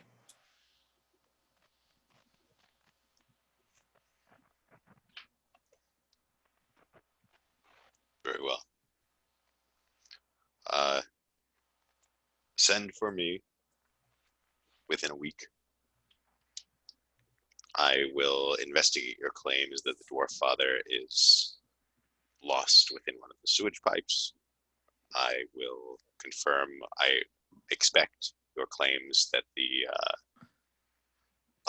Very well. Send for me within a week. I will investigate your claims that the Dwarf Father is lost within one of the sewage pipes. I will confirm, I expect your claims that the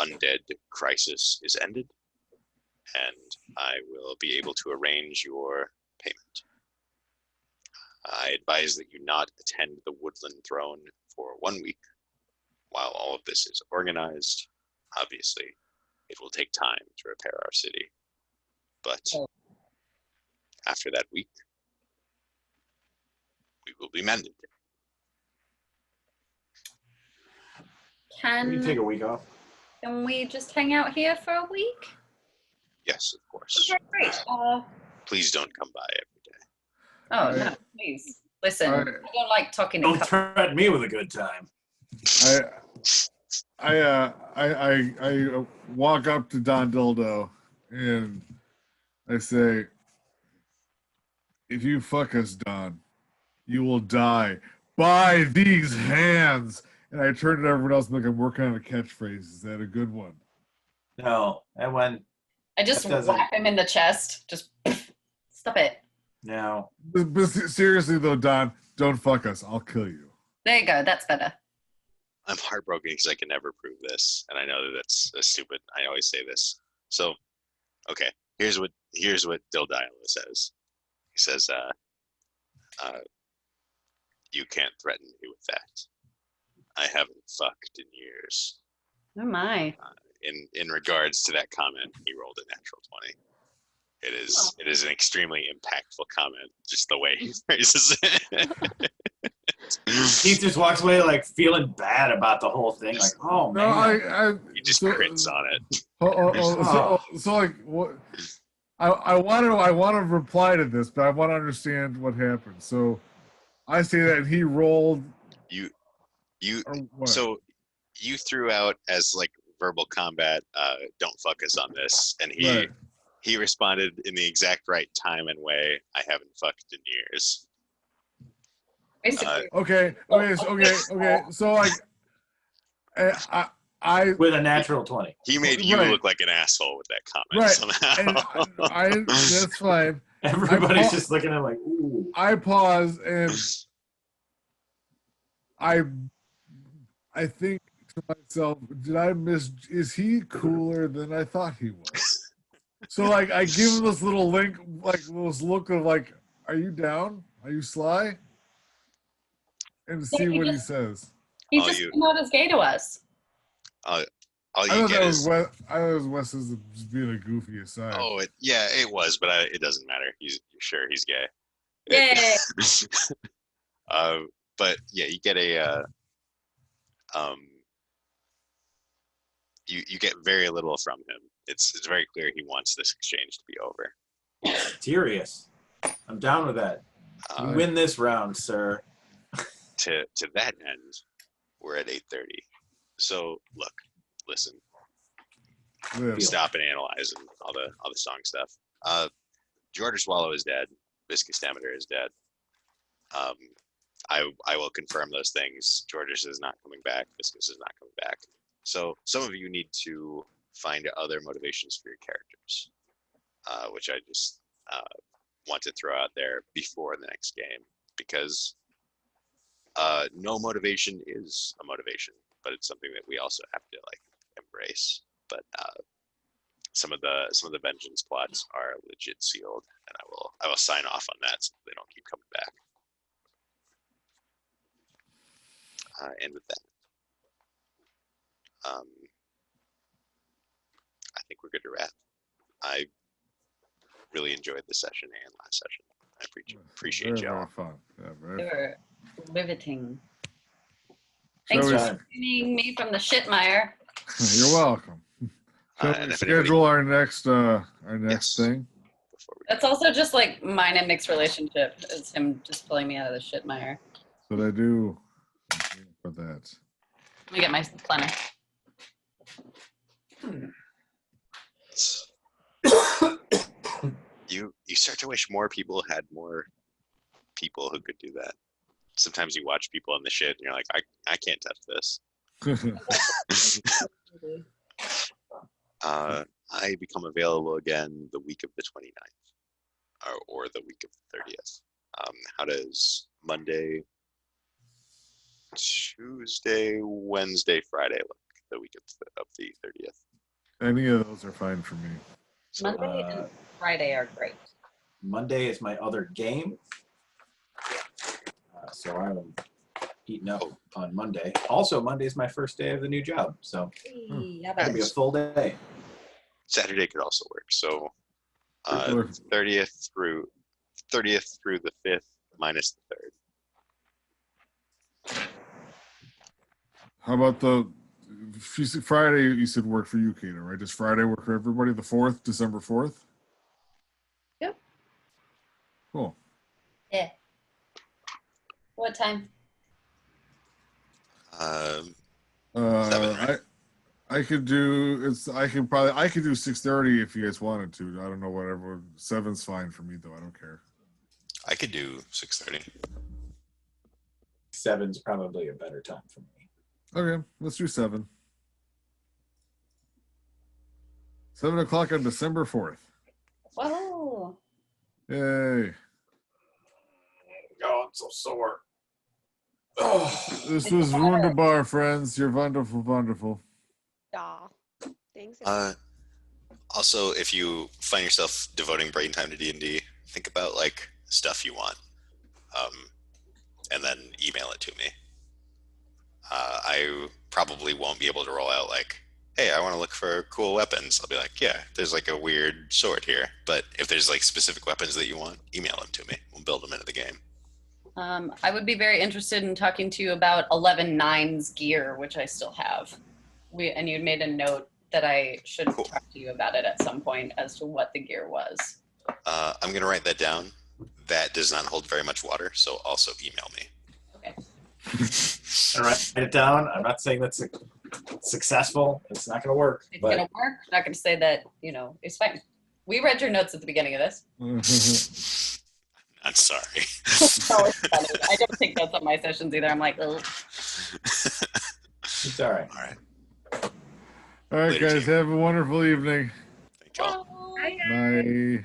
undead crisis is ended, and I will be able to arrange your payment. I advise that you not attend the Woodland Throne for 1 week while all of this is organized. Obviously, it will take time to repair our city, but after that week, we will be mended. Can you take Can a week off? we just hang out here for a week? Yes, of course. Okay, great. Please don't come by every day. Oh no, please. Listen, I don't like talking to Don't couples. threaten me with a good time. I walk up to Don Dildo and I say, if you fuck us, Don, you will die by these hands. And I turn to everyone else like I'm working on a catchphrase. Is that a good one? No, that one. I just That doesn't- whack him in the chest. Just stop it. No. But seriously though, Don, don't fuck us. I'll kill you. There you go. That's better. I'm heartbroken because I can never prove this, and I know that that's stupid. I always say this. So, okay, here's what Dildila says. He says, "You can't threaten me with that. I haven't fucked in years." Oh my. In regards to that comment, he rolled a natural 20. It is an extremely impactful comment, just the way he phrases it. Heath just walks away like feeling bad about the whole thing. Like, oh No, man. He just crits on it. So like what? I want to reply to this, but I want to understand what happened. So I say that he rolled. You Or what? so you threw out as like verbal combat, don't fuck us on this, and Right. he responded in the exact right time and way, I haven't fucked in years. Basically, Okay. So like, I With a natural 20. He made you Right. look like an asshole with that comment right, somehow. and I that's fine. Everybody's just looking at him like, ooh. I pause and I think to myself, did I miss? Is he cooler than I thought he was? So like, I give him this little link, like this look of like, are you down? Are you sly? And see he what he just- says. he Oh, just you- came out as gay to us. All I you thought get that was is, Wes. I thought it was Wes as just being a goofy aside. it was, but it doesn't matter. Sure he's gay. Yay. But yeah, you get a you get very little from him. It's very clear he wants this exchange to be over. Serious. I'm down with that. You win this round, sir. To that end, we're at 8:30. So look, listen, Yeah. stop and analyze and all the song stuff. George Swallow is dead. Viscous Demeter is dead. I will confirm those things. Georges is not coming back. Viscous is not coming back. So some of you need to find other motivations for your characters, which I just want to throw out there before the next game, because no motivation is a motivation, but it's something that we also have to like embrace. But some of the vengeance plots are legit sealed, and I will sign off on that so they don't keep coming back. And with that, I think we're good to wrap. I really enjoyed this session and last session. I appreciate Very, y'all. very fun. Yeah, very They fun. were riveting. Shall Thanks we- for saving me from the shitmire. You're welcome. Shall we And if schedule anybody- our next Yes. thing? Before we That's also just like mine and Nick's relationship. Is him just pulling me out of the shitmire. What I do for that. Let me get my planner. you start to wish more people had more people who could do that. Sometimes you watch people in the shit and you're like, I can't touch this. I become available again the week of the 29th or the week of the 30th. How does Monday, Tuesday, Wednesday, Friday look the week of the 30th? Any of those are fine for me. Monday and Friday are great. Monday is my other game. So I'm eating up on Monday. Also, Monday is my first day of the new job. So Yeah, it'll be a full day. Saturday could also work. So Sure. 30th through the 5th minus the 3rd. How about if you said Friday, you said work for you, Kato, right? Does Friday work for everybody? The 4th, December 4th? Yep. Cool. Yeah. What time? 7, right? I could do I could do 6:30 if you guys wanted to. I don't know, whatever. 7's fine for me though. I don't care. I could do 6:30. 7's probably a better time for me. Okay, let's do 7. 7 o'clock on December 4th. Whoa. Yay. Oh, I'm so sore. Oh, This was wunderbar, friends. You're wonderful, wonderful. Aw. Thanks. Also, if you find yourself devoting brain time to D&D, think about like stuff you want, and then email it to me. I probably won't be able to roll out like, hey, I want to look for cool weapons. I'll be like, yeah, there's like a weird sword here. But if there's like specific weapons that you want, email them to me. We'll build them into the game. I would be very interested in talking to you about 11.9's gear, which I still have. And you made a note that I should Cool. talk to you about it at some point as to what the gear was. I'm going to write that down. That does not hold very much water, so also email me. Okay. I write it down. I'm not saying that's successful. It's not going to work. It's But gonna work. I'm not gonna say that, it's fine. We read your notes at the beginning of this. I'm sorry. No, it's funny. I don't take notes on my sessions either. I'm like, ugh. it's all right. All right. All right, Later, guys. team. Have a wonderful evening. Thank y'all. Bye. Bye.